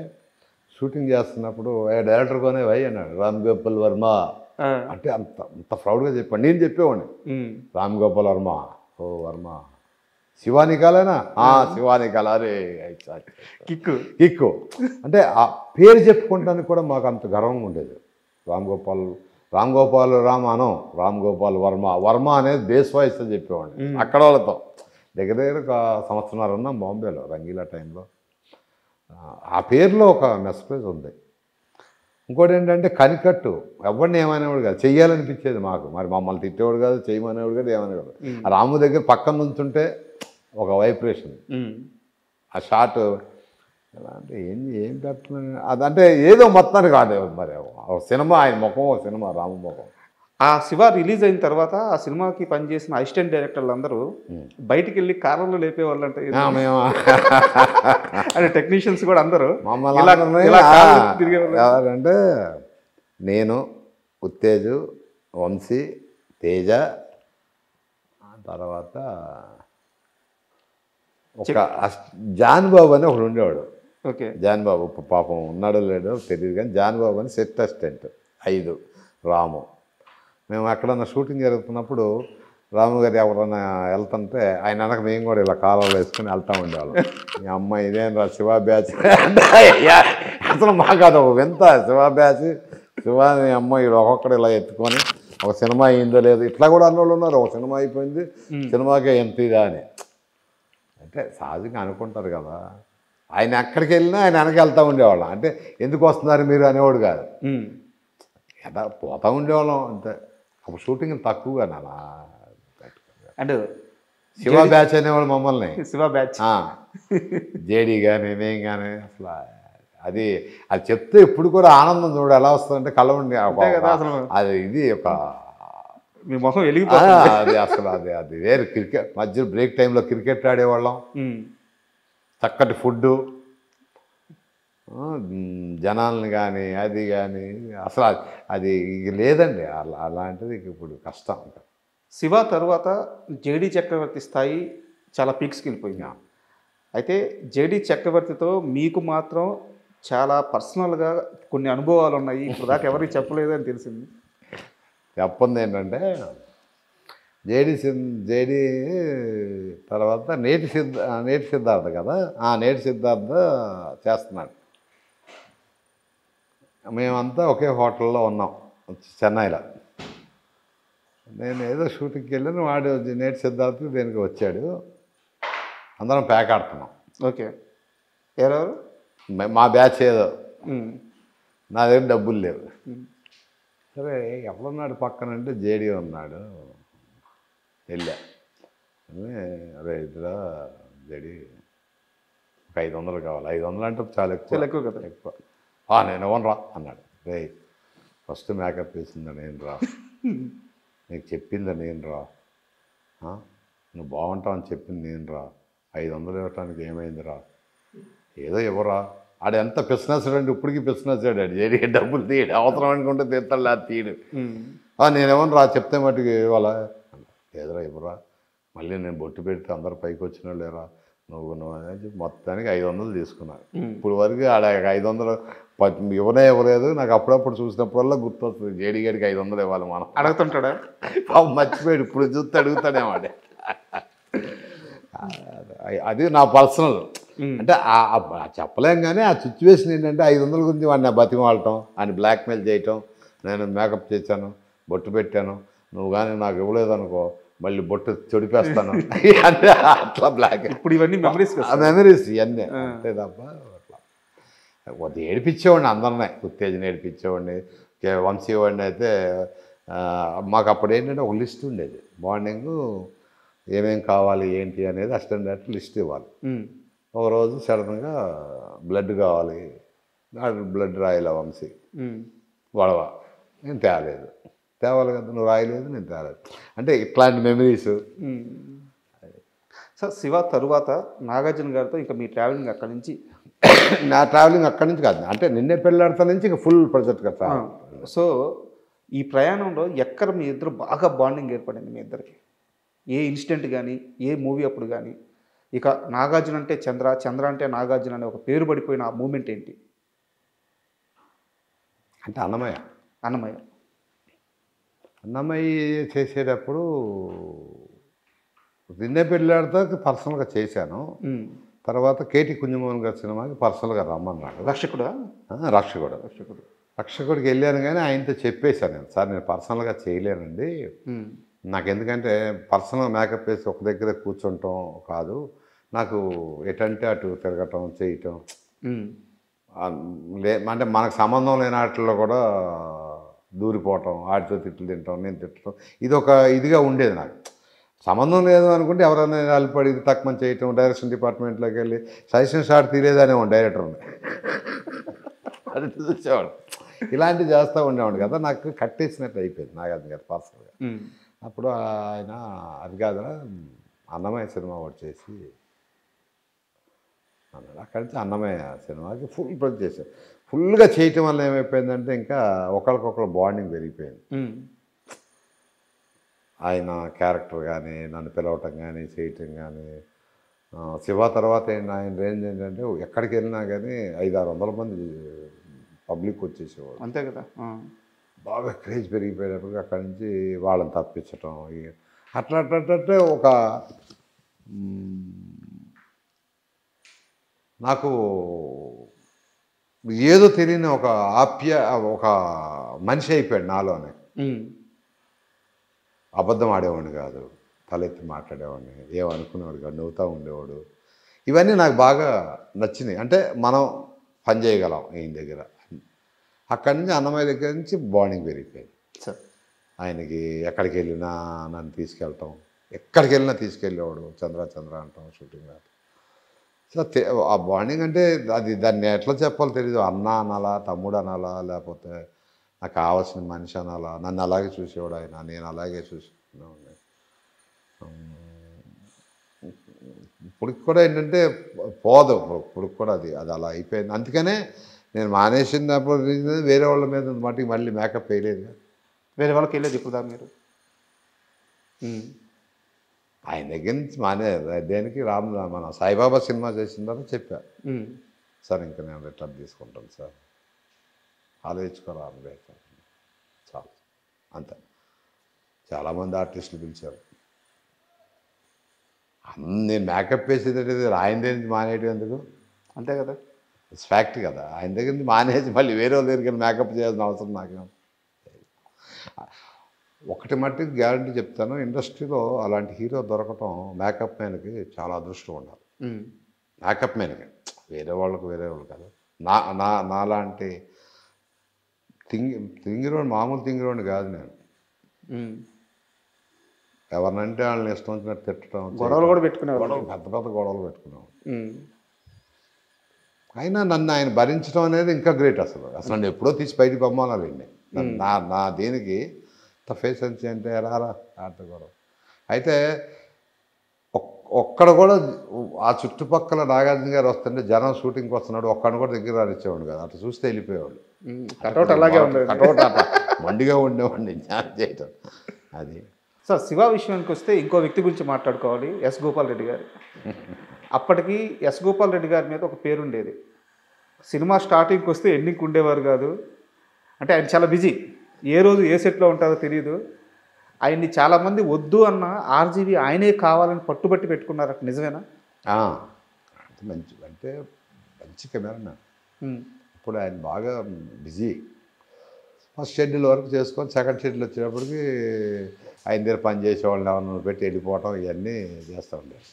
షూటింగ్ చేస్తున్నప్పుడు డైరెక్టర్ కొనే వై అన్నాడు రామ్ గోపాల్ వర్మ అంటే అంత అంత ప్రౌడ్గా చెప్పాడు. నేను చెప్పేవాడిని రామ్ గోపాల్ వర్మ, ఓ వర్మ శివా నికాలేనా, శివా నికాల, అరే కిక్కు అంటే ఆ పేరు చెప్పుకోవడానికి కూడా మాకు అంత గర్వంగా ఉండేది. రామ్ గోపాల్ అనం, రామ్ గోపాల్ వర్మ అనేది బేస్ వాయిస్ అని చెప్పేవాడిని అక్కడ వాళ్ళతో. దగ్గర ఒక సంవత్సరాలు ఉన్నాం బాంబేలో రంగీలా టైంలో. ఆ పేరులో ఒక మెసేజ్ ఉంది. ఇంకోటి ఏంటంటే కనికట్టు, ఎవరిని ఏమనేవాడు కాదు, చెయ్యాలనిపించేది మాకు. మరి మమ్మల్ని తిట్టేవాడు కాదు, చేయమనేవాడు కాదు, ఏమనేవాడు. ఆ రాము దగ్గర పక్కన నుంచుంటే ఒక వైబ్రేషన్, ఆ షాట్ ఎలా అంటే ఏం పెట్టలేదు అదంటే ఏదో మొత్తానికి కాదు. మరి సినిమా ఆయన ముఖం, సినిమా రాము ముఖం. ఆ శివ రిలీజ్ అయిన తర్వాత ఆ సినిమాకి పనిచేసిన అసిస్టెంట్ డైరెక్టర్లు అందరూ బయటికి వెళ్ళి కార్లలో లేపేవాళ్ళు అంటే టెక్నీషియన్స్ కూడా అందరూ అంటే నేను, ఉత్తేజు, వంశీ, తేజ, తర్వాత ఒక జాన్ బాబు అని ఒకడు ఉండేవాడు. ఓకే, జాన్ బాబు పాపం ఉన్నాడో లేడో తెలియదు కానీ జాన్ బాబు అని సెట్ అసిస్టెంట్. 5 రాము. మేము ఎక్కడన్నా షూటింగ్ జరుగుతున్నప్పుడు రాము గారు ఎవరన్నా వెళ్తుంటే ఆయన వెనక మేము కూడా ఇలా కాలంలో వేసుకుని వెళ్తూ ఉండేవాళ్ళం. మీ అమ్మాయి ఇదేం రా శివ బ్యాచ్ అసలు మాకు అది ఒక వింత. శివ బ్యాచ్, శివాని అమ్మాయి ఒక్కొక్కడు ఇలా ఎత్తుకొని ఒక సినిమా అయిందో లేదు ఇట్లా కూడా అన్నోళ్ళు ఉన్నారు. ఒక సినిమా అయిపోయింది, సినిమాకే ఎంత ఇదా అని. అంటే సహజంగా అనుకుంటారు కదా. ఆయన ఎక్కడికి వెళ్ళినా ఆయన వెనక వెళ్తూ ఉండేవాళ్ళం. అంటే ఎందుకు వస్తున్నారు మీరు అనేవాడు కాదు, ఎలా పోతూ ఉండేవాళ్ళం అంతే. అప్పుడు షూటింగ్ తక్కువగా నాన్న. అండ్ శివ బ్యాచ్ అనేవాళ్ళు మమ్మల్ని. శివ బ్యాచ్, జేడీ కానీ నేను కానీ అసలు అది చెప్తే ఇప్పుడు కూడా ఆనందం చూడ ఎలా వస్తుందంటే కళ్ళ ఉండి అది ఇది ఒక మీ మొహం వెలిగిపోతుంది. అది అసలు అది వేరు. క్రికెట్ మధ్య బ్రేక్ టైంలో క్రికెట్ ఆడేవాళ్ళం, చక్కటి ఫుడ్డు, జనాలను కానీ అది కానీ అసలు అది లేదండి. అలాంటిది ఇప్పుడు కష్టం. శివ తర్వాత జేడీ చక్రవర్తి స్థాయి చాలా పీక్స్కి వెళ్ళిపోయింది. అయితే జేడీ చక్రవర్తితో మీకు మాత్రం చాలా పర్సనల్గా కొన్ని అనుభవాలు ఉన్నాయి, ఇప్పుడు దాకా ఎవరికి చెప్పలేదు అని తెలిసింది. చెప్పంది ఏంటంటే జేడీ తర్వాత నేటి సిద్ధార్థ కదా, నేటి సిద్ధార్థ చేస్తున్నాడు. మేమంతా ఒకే హోటల్లో ఉన్నాం చెన్నైలో. నేను ఏదో షూటింగ్కి వెళ్ళాను, వాడు నేటి సిద్ధార్థ దేనికి వచ్చాడు, అందరం ప్యాక్ ఆడుతున్నాం. ఓకే, ఎవరెవరు? మా బ్యాచ్ ఏదో, నా దగ్గర డబ్బులు లేవు. సరే ఎవరున్నాడు పక్కన అంటే జేడీ ఉన్నాడు. వెళ్ళా, అరే ఇద్దరా జేడీ ఒక 500 కావాలి. 500 అంటే చాలా ఎక్కువ కదా. ఎక్కువ. నేను ఇవ్వను రా అన్నాడు. రే ఫస్ట్ మేకప్ వేసిందా నేను రా, నీకు చెప్పిందా నేను రా, నువ్వు బాగుంటావు అని చెప్పింది నేను రా, 500 ఇవ్వటానికి ఏమైంది రా, ఏదో ఇవ్వరా. ఆడు ఎంత పిసినసాడు అంటే ఇప్పటికీ పిసినసాడు. ఆడు జేడీ డబ్బులు తీయడు, అవసరం అనుకుంటే తీస్తాడు, లేదా తీయడు. నేనేమన్నా రా చెప్తే మటుకు ఇవ్వాలా, లేదురా ఇవ్వరా, మళ్ళీ నేను బొట్టు పెడితే అందరు పైకి వచ్చినా లేరా, నువ్వు అని చెప్పి మొత్తానికి 500 తీసుకున్నాను. ఇప్పుడు వరకు ఆడ 500 ఇవ్వలేదు. నాకు అప్పుడప్పుడు చూసినప్పుడల్లా గుర్తొస్తుంది, జేడీగాడికి 500 ఇవ్వాలి మనం. అడుగుతుంటాడా? పాపం మర్చిపోయాడు, ఇప్పుడు చూస్తే అడుగుతానేవాడే. అది నా పర్సనల్, అంటే చెప్పలేం. కానీ ఆ సిచ్యువేషన్ ఏంటంటే 500 గురించి వాడిని బతిమాలటం, ఆయన బ్లాక్మెయిల్ చేయటం, నేను మేకప్ చేశాను, బొట్టు పెట్టాను, నువ్వు కానీ నాకు ఇవ్వలేదు అనుకో మళ్ళీ బొట్టు చెడిపేస్తాను అంటే అట్లా బ్లాక్. ఇప్పుడు ఇవన్నీ మెమరీస్ ఇవన్నీ అంతే తప్ప అట్లా కొద్దిగా ఏడిపించేవాడిని అందరినీ. ఉత్తేజన ఏడిపించేవాడిని. వంశీవాడిని అయితే మాకు అప్పుడు ఏంటంటే ఒక లిస్ట్ ఉండేది. మార్నింగ్ ఏమేం కావాలి ఏంటి అనేది అసిస్టెంట్ డైరెక్టర్ లిస్ట్ ఇవ్వాలి. ఒకరోజు సడన్గా బ్లడ్ కావాలి, బ్లడ్ రాయలే వంశీ, గొడవ, నేను తేలేదు. తేవాలి కదా, నువ్వు రాయలేదు, నేను తేలేదు. అంటే ఇట్లాంటి మెమరీస్. సార్ శివ తరువాత నాగార్జున గారితో ఇంకా మీ ట్రావెలింగ్ అక్కడి నుంచి? నా ట్రావెలింగ్ అక్కడి నుంచి కాదు, అంటే నిన్నే పెళ్ళాడతా నుంచి ఇంకా ఫుల్ ప్రాజెక్ట్ కదా. సో ఈ ప్రయాణంలో ఎక్కడ మీ ఇద్దరు బాగా బాండింగ్ ఏర్పడింది మీ ఇద్దరికి? ఏ ఇన్సిడెంట్ కానీ, ఏ మూవీ అప్పుడు కానీ? ఇక నాగార్జున అంటే చంద్ర, చంద్ర అంటే నాగార్జున అనే ఒక పేరు పడిపోయిన ఆ మూమెంట్ ఏంటి? అంటే అన్నమయ్య చేసేటప్పుడు నిన్నే పెళ్ళాడితో పర్సనల్గా చేశాను. తర్వాత కేటీ కుంజమోహన్ గారి సినిమాకి పర్సనల్గా రమ్మన్నాడు. రక్షకుడికి వెళ్ళాను. కానీ ఆయనతో చెప్పేశాను నేను, సార్ నేను పర్సనల్గా చేయలేనండి, నాకు ఎందుకంటే పర్సనల్ మేకప్ వేసి ఒక దగ్గర కూర్చుంటాం కాదు, నాకు ఎటంటే అటు తిరగటం చేయటం, అంటే మనకు సంబంధం లేని వాటిల్లో కూడా దూరిపోవటం, ఆడితో తిట్లు తింటాం, నేను తిట్టడం, ఇది ఒక ఇదిగా ఉండేది నాకు. సంబంధం లేదు అనుకుంటే ఎవరైనా నిలబడి ఇది తక్కువ చేయటం, డైరెక్షన్ డిపార్ట్మెంట్లోకి వెళ్ళి సజెషన్ షాట్ తీరేదనేవాడు డైరెక్టర్ని, అది చూసేవాడు. ఇలాంటివి చేస్తూ ఉండేవాడు కదా, నాకు కట్టేసినట్టు అయిపోయింది నాగార్జున గారు పర్సనల్గా. అప్పుడు ఆయన అది కాదురా అన్నమయ్య సినిమా ఒకటి చేసి అన్నాడు. అక్కడి నుంచి అన్నమయ్య సినిమాకి ఫుల్ ప్రతి చేశారు. ఫుల్గా చేయటం వల్ల ఏమైపోయిందంటే ఇంకా ఒకరికొకరు బాండింగ్ పెరిగిపోయింది. ఆయన క్యారెక్టర్ కానీ, నన్ను పిలవటం కానీ, చేయటం కానీ. శివ తర్వాత ఆయన రేంజ్ ఏంటంటే ఎక్కడికి వెళ్ళినా కానీ 500-600 మంది పబ్లిక్ వచ్చేసేవాడు. అంతే కదా. బాగా క్రేజ్ పెరిగిపోయేటప్పుడు అక్కడి నుంచి వాళ్ళని తప్పించటం, అట్లా ఒక నాకు ఏదో తెలియని ఒక ఒక మనిషి అయిపోయాడు నాలోనే. అబద్ధం ఆడేవాడిని కాదు, తలెత్తి మాట్లాడేవాడిని, ఏమనుకునేవాడు కాదు, నవ్వుతూ ఉండేవాడు. ఇవన్నీ నాకు బాగా నచ్చినాయి. అంటే మనం పని చేయగలం ఈయన దగ్గర. అక్కడి నుంచి అన్నమయ్య దగ్గర నుంచి బాండింగ్ పెరిగిపోయింది. ఆయనకి ఎక్కడికి వెళ్ళినా నన్ను తీసుకెళ్ళటం, ఎక్కడికి వెళ్ళినా తీసుకెళ్ళేవాడు, చంద్ర అంటాం షూటింగ్. సో ఆ బాండింగ్ అంటే దాన్ని ఎట్లా చెప్పాలో తెలీదు. అన్న అనాలా, తమ్ముడు అనాలా, లేకపోతే నాకు కావాల్సిన మనిషి అనాలా. నన్ను అలాగే చూసేవాడు ఆయన, నేను అలాగే చూసుకున్నాను. ఇప్పటికి కూడా ఏంటంటే పోదు, ఇప్పటికి కూడా అది అలా అయిపోయింది. అందుకనే నేను మానేసినప్పుడు వేరే వాళ్ళ మీద మటుకు మళ్ళీ మేకప్ వేయలేదు. వేరే వాళ్ళకి వెళ్ళేది ఇప్పుడు దాకా మీరు? ఆయన దగ్గర నుంచి దేనికి మన సాయిబాబా సినిమా చేసిన తర్వాత చెప్పా, సార్ ఇంకా నేను రిటర్న్ తీసుకుంటాను సార్, ఆలోచించుకోరా చాలు అంతే. చాలామంది ఆర్టిస్టులు పిలిచారు. నేను మేకప్ వేసేది ఆయన దగ్గర నుంచి మానేయటం ఎందుకు? అంతే కదా, ఇట్స్ ఫ్యాక్ట్ కదా. ఆయన దగ్గర నుంచి మానేసి మళ్ళీ వేరే వాళ్ళ దగ్గరికి మేకప్ చేయాల్సిన అవసరం నాకేం. ఒకటి మట్టికి గ్యారంటీ చెప్తాను, ఇండస్ట్రీలో అలాంటి హీరో దొరకటం మేకప్ మ్యాన్కి చాలా అదృష్టం ఉండాలి. మేకప్ మ్యాన్కి, వేరే వాళ్ళకి కాదు. నాలాంటి తింగిరోని, మామూలు తింగిరోని కాదు నేను. ఎవరినంటే వాళ్ళని ఇష్టం వచ్చినట్టు తిట్టడం, గొడవలు కూడా పెట్టుకునేవాడు, పెద్ద గొడవలు పెట్టుకునేవాడు. అయినా నన్ను ఆయన భరించడం అనేది ఇంకా గ్రేట్. అసలు నన్ను ఎప్పుడో తీసి బయటికి పంపాలండి. నా దీనికి ఫేస్ అంటే రారా ఆట గొడవ. అయితే ఒక్కడ కూడా ఆ చుట్టుపక్కల నాగార్జున గారు వస్తుంటే జనం షూటింగ్కి వస్తున్నాడు, ఒక్కడిని కూడా దగ్గర రానిచ్చేవాడు కదా. అట్లా చూస్తే వెళ్ళిపోయేవాడు. కటౌట్ అలాగే ఉండేది, కటౌట్ అట్లా మండిగా ఉండేవాడిని జ్ఞానం చేయటం. అది సార్ శివ విషయానికి వస్తే ఇంకో వ్యక్తి గురించి మాట్లాడుకోవాలి, ఎస్ గోపాల్ రెడ్డి గారు. అప్పటికి ఎస్ గోపాల్ రెడ్డి గారి మీద ఒక పేరు ఉండేది. సినిమా స్టార్టింగ్కి వస్తే ఎండింగ్కి ఉండేవారు కాదు. అంటే ఆయన చాలా బిజీ, ఏ రోజు ఏ సెట్లో ఉంటారో తెలియదు. ఆయన్ని చాలామంది వద్దు అన్న ఆర్జీవి ఆయనే కావాలని పట్టుబట్టి పెట్టుకున్నారు. అక్కడ నిజమేనా? అంటే మంచి కెమెరా. ఇప్పుడు ఆయన బాగా బిజీ. ఫస్ట్ షెడ్యూల్ వరకు చేసుకొని సెకండ్ షెడ్యూల్ వచ్చేటప్పటికి ఆయన దగ్గర పని చేసేవాళ్ళని ఎవరిని పెట్టి వెళ్ళిపోవటం ఇవన్నీ చేస్తూ ఉండేది.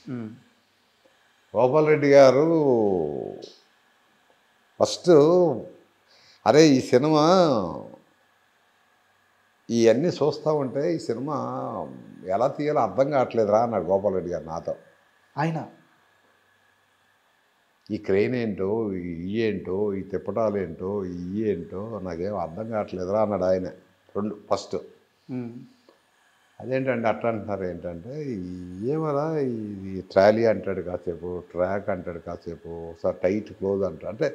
గోపాల్ రెడ్డి గారు ఫస్ట్ అరే ఈ సినిమా ఇవన్నీ చూస్తూ ఉంటే ఈ సినిమా ఎలా తీయాలో అర్థం కావట్లేదురా అన్నాడు గోపాల్ రెడ్డి గారు నాతో. ఆయన ఈ క్రెయిన్ ఏంటో, ఈ ఏంటో, ఈ తిప్పటాలు ఏంటో, ఈ ఏంటో నాకేం అర్థం కావట్లేదురా అన్నాడు ఆయన. ఫస్ట్ అదేంటండి అట్లా అంటున్నారు ఏంటంటే, ఏమరా ఈ ట్రాలీ అంటాడు కాసేపు, ట్రాక్ అంటాడు కాసేపు, ఒకసారి టైట్ క్లోజ్ అంటాడు. అంటే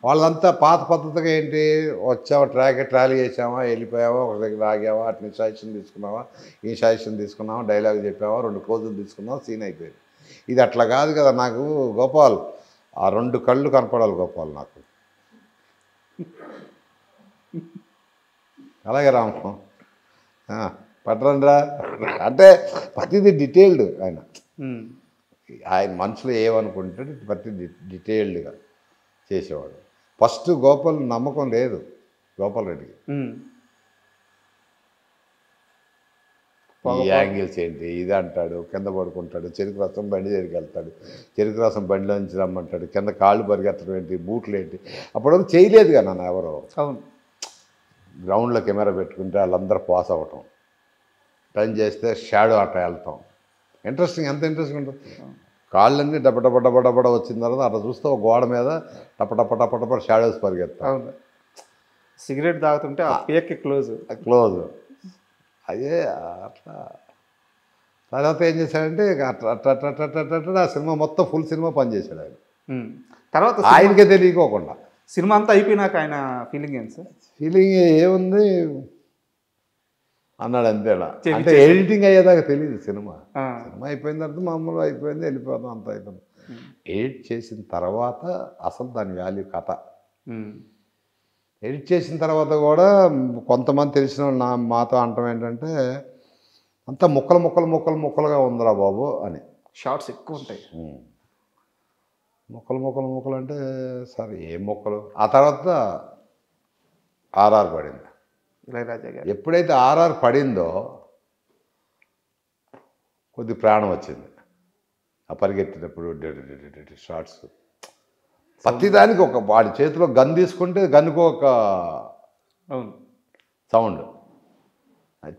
వాళ్ళంతా పాత పద్ధతిగా ఏంటి, వచ్చావా ట్రాలీ చేసావా, వెళ్ళిపోయావా, ఒక దగ్గర ఆగావా, అట్ని సజెషన్ తీసుకున్నావా, ఈ సజెషన్ తీసుకున్నావా, డైలాగ్ చెప్పావా, 2 క్లోజులు తీసుకున్నావా, సీన్ అయిపోయింది. ఇది అట్లా కాదు కదా నాకు గోపాల్, ఆ 2 కళ్ళు కనపడాలి గోపాల్ నాకు. అలాగే రాము పట్టరండ్రా అంటే ప్రతిదీ డీటెయిల్డ్. ఆయన మనసులో ఏమనుకుంటాడు ప్రతి డీటెయిల్డ్గా చేసేవాడు. ఫస్ట్ గోపాల్ నమ్మకం లేదు గోపాల్ రెడ్డికి. ఈ యాంగిల్స్ ఏంటి ఇది అంటాడు, కింద పడుకుంటాడు, చెరుకు రసం బండి దగ్గరికి వెళ్తాడు, చెరుకు రసం బండిలో నుంచి రమ్మంటాడు, కింద కాళ్ళు పరిగెత్తడం ఏంటి, బూట్లు ఏంటి. అప్పుడు చేయలేదు కదా నన్ను ఎవరో. అవును, గ్రౌండ్లో కెమెరా పెట్టుకుంటే వాళ్ళందరూ పాస్ అవ్వటం, టర్న్ చేస్తే షాడో అట్ట వెళ్తాం. ఇంట్రెస్టింగ్, ఎంత ఇంట్రెస్టింగ్ ఉంటుంది. కాళ్ళన్నీ డబ్బ వచ్చిన తర్వాత అట్లా చూస్తే ఒక గోడ మీద టప షాడోస్ పరిగెత్తాం. అవును, సిగరెట్ తాగుతుంటే ఆ పేక్కి క్లోజ్ అదే అట్లా. తర్వాత ఏం చేశాడంటే అట్లా ఆ సినిమా మొత్తం ఫుల్ సినిమా పనిచేశాడు ఆయన. తర్వాత ఆయనకే తెలియకోకుండా సినిమా అంతా అయిపోయినాక ఆయన ఫీలింగ్ ఏంటి సార్? ఫీలింగ్ ఏముంది అన్నాడు అంతేలా. అంటే ఎడిటింగ్ అయ్యేదాకా తెలియదు సినిమా. సినిమా అయిపోయిన తర్వాత మామూలుగా అయిపోయింది, వెళ్ళిపోతాం, అంత అయిపోయింది. ఎడిట్ చేసిన తర్వాత అసలు దాని వాల్యూ కథ. ఎడిట్ చేసిన తర్వాత కూడా కొంతమంది తెలిసిన వాళ్ళు మాతో అంటాం ఏంటంటే, అంతా ముక్కలుగా ఉందిరా బాబు అని. షార్ట్స్ ఎక్కువ ఉంటాయి. ముక్కలు అంటే సరే ఏం మొక్కలు. ఆ తర్వాత ఆర్ఆర్ పడింది. ఇళయరాజా గారు ఎప్పుడైతే ఆర్ఆర్ పడిందో కొద్ది ప్రాణం వచ్చింది. ఆ పరిగెత్తినప్పుడు షార్ట్స్ ప్రతిదానికి ఒక వాడి చేతిలో గన్ తీసుకుంటే గన్కు ఒక సౌండ్,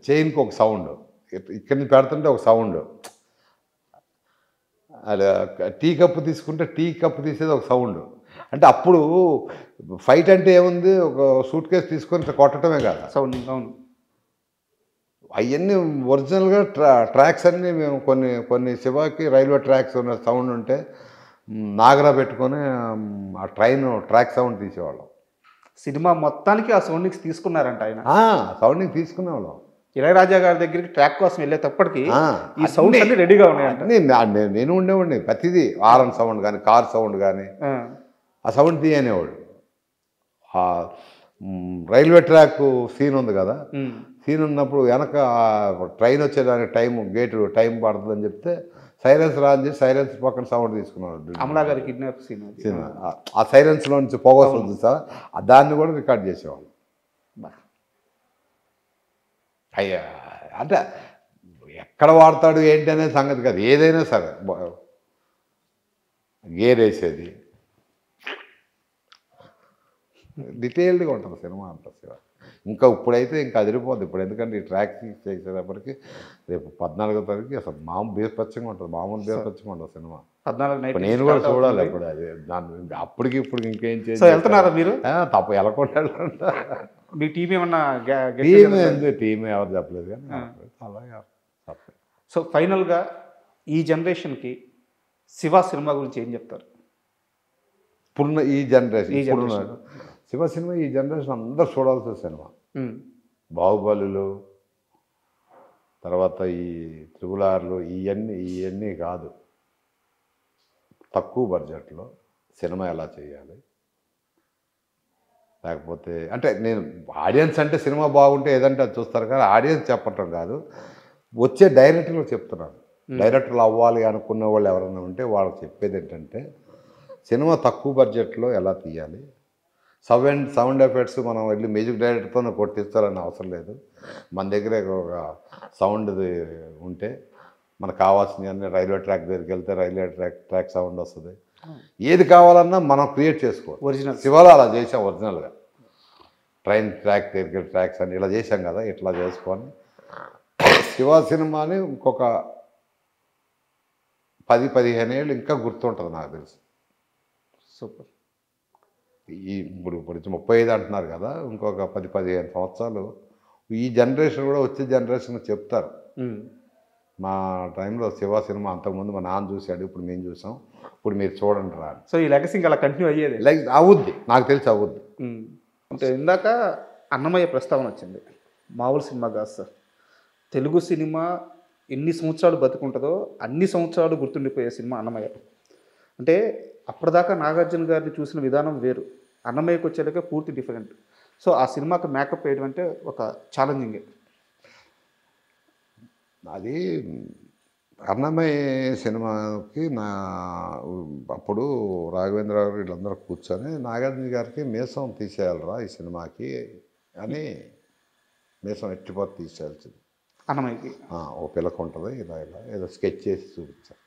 చైన్కి ఒక సౌండ్, ఇక్కడి నుంచి పెడుతుంటే ఒక సౌండ్, అలా టీ కప్పు తీసుకుంటే టీ కప్పు తీసేది ఒక సౌండ్. అంటే అప్పుడు ఫైట్ అంటే ఏముంది, ఒక సూట్ కేసు తీసుకొని కొట్టడమే కదా సౌండింగ్. అవును, అవన్నీ ఒరిజినల్గా ట్రాక్స్ అన్నీ మేము కొన్ని శివాకి రైల్వే ట్రాక్స్ ఉన్న సౌండ్ ఉంటే నాగరా పెట్టుకొని ఆ ట్రాక్ సౌండ్ తీసేవాళ్ళం. సినిమా మొత్తానికి ఆ సౌండింగ్స్ తీసుకున్నారంట ఆయన. సౌండింగ్ తీసుకునేవాళ్ళం. ఇళయరాజా గారి దగ్గరికి ట్రాక్ కోసం వెళ్ళేటప్పటికి ఈ సౌండ్స్ అన్ని రెడీగా ఉన్నాయంట. నేను ఉండేవాడిని ప్రతిదీ, హారన్ సౌండ్ కానీ, కార్ సౌండ్ కానీ, ఆ సౌండ్ తీయనేవాడు. రైల్వే ట్రాక్ సీన్ ఉంది కదా, సీన్ ఉన్నప్పుడు వెనక ట్రైన్ వచ్చేదానికి గేటు టైం పడుతుందని చెప్తే సైలెన్స్ రాని చేసి సైలెన్స్ పక్కన సౌండ్ తీసుకున్నాడు. అమలా గారి కిడ్నాప్ సీన్, ఆ సైలెన్స్లో నుంచి పొగ వస్తుంది సార్, దాన్ని కూడా రికార్డ్ చేసేవాళ్ళు. అయ్యా అంటే ఎక్కడ వాడతాడు ఏంటి అనే సంగతి కాదు, ఏదైనా సరే గేర్ వేసేది డీటెయిల్డ్గా ఉంటుంది సినిమా అంతా. ఇంకా ఇప్పుడైతే ఇంకా అదిరిపోద్ది ఇప్పుడు, ఎందుకంటే ఈ ట్రాక్ చేసేటప్పటికి రేపు 14వ తారీఖు అసలు బీభత్సంగా ఉంటుంది, మామూలు బీభత్సంగా ఉంటుంది సినిమా. 14 నేను కూడా చూడాలి ఇప్పుడు అది. దాన్ని అప్పటికి ఇప్పుడు ఇంకేం చేసి వెళ్తున్నారా మీరు? తప్ప వెళ్ళకుండా మీ టీం ఏమన్నా టీం ఎవరు చెప్పలేదు కానీ అలాగే. సో ఫైనల్గా ఈ జనరేషన్కి శివ సినిమా గురించి ఏం చెప్తారు? ఇప్పుడున్న ఈ జనరేషన్ శివ సినిమా ఈ జనరేషన్ అందరూ చూడాల్సిన సినిమా. బాహుబలులు తర్వాత ఈ త్రిబుల్ ఆర్లు ఇవన్నీ కాదు, తక్కువ బడ్జెట్లో సినిమా ఎలా చేయాలి, లేకపోతే అంటే నేను ఆడియన్స్ అంటే సినిమా బాగుంటే ఏదంటే అది చూస్తారు, కానీ ఆడియన్స్ చెప్పటం కాదు, వచ్చే డైరెక్టర్లు చెప్తున్నాను. డైరెక్టర్లు అవ్వాలి అనుకున్న వాళ్ళు ఎవరైనా ఉంటే వాళ్ళకి చెప్పేది ఏంటంటే సినిమా తక్కువ బడ్జెట్లో ఎలా తీయాలి. సౌండ్ ఎఫెక్ట్స్ మనం వెళ్ళి మ్యూజిక్ డైరెక్టర్తో కొట్టించాలని అవసరం లేదు. మన దగ్గర ఒక సౌండ్ది ఉంటే మనకు కావాల్సినవన్నీ రైల్వే ట్రాక్ దగ్గరికి వెళ్తే రైల్వే ట్రాక్ సౌండ్ వస్తుంది. ఏది కావాలన్నా మనం క్రియేట్ చేసుకోవాలి. ఒరిజినల్ శివాలో అలా చేసాం. ఒరిజినల్గా ట్రైన్ ట్రాక్ దగ్గర ట్రాక్స్ అని ఇలా చేసాం కదా, ఇట్లా చేసుకొని శివ సినిమాని ఇంకొక 10-15 ఏళ్ళు ఇంకా గుర్తుంటుంది నాకు తెలిసి. సూపర్. ఇప్పుడు 35 అంటున్నారు కదా, ఇంకొక 10-15 సంవత్సరాలు ఈ జనరేషన్ కూడా వచ్చే జనరేషన్ చెప్తారు మా టైంలో శివ సినిమా అంతకుముందు మా నాన్న చూశాడు, ఇప్పుడు మేము చూసాం, ఇప్పుడు మీరు చూడండి రా. సో ఈ లెగసీ ఇంకా అలా కంటిన్యూ అయ్యేది. లైక్ అవుద్ది, నాకు తెలిసి అవుద్ది. అంటే ఇందాక అన్నమయ్య ప్రస్తావన వచ్చింది. మామూలు సినిమా కాదు సార్. తెలుగు సినిమా ఎన్ని సంవత్సరాలు బతుకుంటుందో అన్ని సంవత్సరాలు గుర్తుండిపోయే సినిమా అన్నమయ్య. అంటే అప్పటిదాకా నాగార్జున గారిని చూసిన విధానం వేరు, అన్నమయ్యకు వచ్చేలాగా పూర్తి డిఫరెంట్. సో ఆ సినిమాకి మేకప్ వేయడం అంటే ఒక ఛాలెంజింగే. అది అన్నమయ్య సినిమాకి అప్పుడు రాఘవేంద్ర గారు వీళ్ళందరూ కూర్చొని నాగార్జున గారికి మీసం తీసేయాలరా ఈ సినిమాకి అని, మీసం ఎట్టిపోతే తీసేయాల్సింది అన్నమయ్యకి. ఒక పిల్లక ఉంటుంది ఇలా ఇలా ఏదో స్కెచ్ చేసి చూపించారు.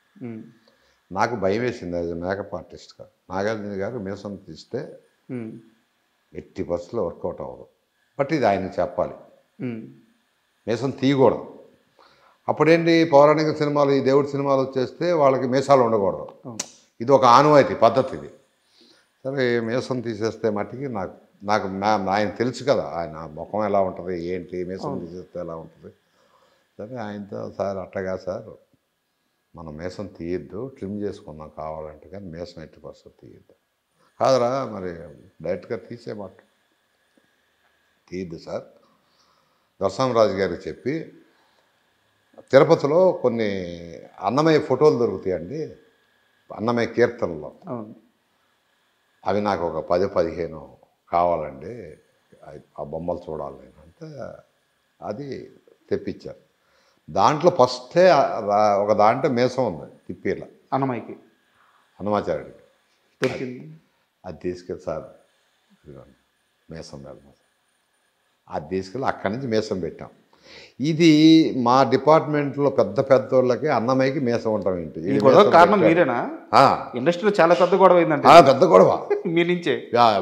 నాకు భయం వేసింది యాజ్ మేకప్ ఆర్టిస్ట్గా. నాగార్జున గారు మీసం తీస్తే ఎట్టి బస్సులో వర్కౌట్ అవ్వదు, బట్ ఇది ఆయనకు చెప్పాలి, మీసం తీయకూడదు. అప్పుడేంటి పౌరాణిక సినిమాలు ఈ దేవుడి సినిమాలు వచ్చేస్తే వాళ్ళకి మీసాలు ఉండకూడదు, ఇది ఒక ఆనవాయితీ పద్ధతి ఇది. సరే మీసం తీసేస్తే మట్టికి నాకు ఆయన తెలుసు కదా, ఆయన ముఖం ఎలా ఉంటుంది ఏంటి, మీసం తీసేస్తే ఎలా ఉంటుంది. సరే ఆయనతో సార్ అట్టగా సార్ మనం మీసం తీయద్దు, ట్రిమ్ చేసుకుందాం కావాలంటే, కానీ మీసం ఎట్టి పరిస్థితి తీయద్దు. కాదురా మరి డైరెక్ట్గా తీసేమాట, తీయద్దు సార్. దర్శనరాజు గారికి చెప్పి తిరుపతిలో కొన్ని అన్నమయ్య ఫోటోలు దొరుకుతాయండి, అన్నమయ్య కీర్తనలో, అవి నాకు ఒక 10-15 కావాలండి, ఆ బొమ్మలు చూడాలి నేను అంటే అది తెప్పించారు. దాంట్లో ఫస్టే ఒక దాంట్లో మీసం ఉంది తిప్పేలా అన్నమయ్యకి, హనుమాచార్యుడికి దొరికింది. అది తీసుకెళ్ళి సార్ మీసం వెళ్ళాం, అది తీసుకెళ్ళి అక్కడి నుంచి మీసం పెట్టాం. ఇది మా డిపార్ట్మెంట్లో పెద్ద వాళ్ళకి అన్నమయ్యకి మీసం ఉంటాం ఏంటి కారణం మీరేనా? ఇండస్ట్రీలో చాలా పెద్ద గొడవ అయిందంటే. పెద్ద గొడవ మీ నుంచే.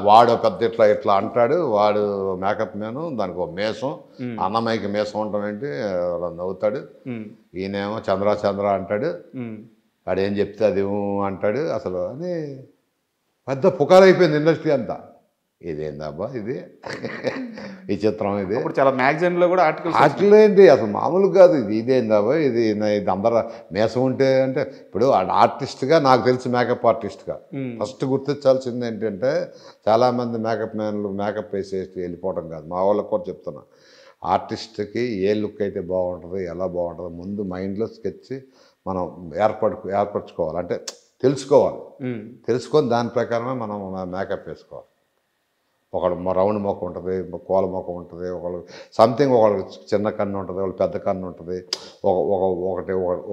వాడు పెద్ద ఇట్లా అంటాడు, వాడు మేకప్ మ్యాను, దానికి ఒక మీసం, అన్నమయ్యకి మీసం ఉంటాం ఏంటి నవ్వుతాడు. ఈయనేమో చంద్ర అంటాడు, వాడేం చెప్తే అది అంటాడు అసలు అని పెద్ద పుకారైపోయింది ఇండస్ట్రీ అంతా. ఇదేందబ్బా ఇది ఈ చిత్రం ఇది. ఇప్పుడు చాలా మ్యాగజైన్లో కూడా ఆర్టికల్ ఏంటి అసలు మామూలు కాదు, ఇదేందబ్బా ఇది అందరూ మీసం ఉంటే అంటే. ఇప్పుడు ఆర్టిస్ట్గా నాకు తెలిసి మేకప్ ఆర్టిస్ట్గా ఫస్ట్ గుర్తించాల్సింది ఏంటంటే, చాలామంది మేకప్ మ్యాన్లు మేకప్ వేసేసి వెళ్ళిపోవడం కాదు. మా వాళ్ళకి కూడా చెప్తున్నా, ఆర్టిస్ట్కి ఏ లుక్ అయితే బాగుంటుంది, ఎలా బాగుంటుందో ముందు మైండ్లో స్కెచ్ మనం ఏర్పరచుకోవాలి, అంటే తెలుసుకొని దాని ప్రకారమే మనం మేకప్ వేసుకోవాలి. ఒకడు రౌండ్ మొక్క ఉంటుంది, కోల మొక్క ఉంటుంది, ఒకళ్ళు సంథింగ్, ఒకళ్ళకి చిన్న కన్ను ఉంటుంది, ఒకళ్ళు పెద్ద కన్ను ఉంటుంది,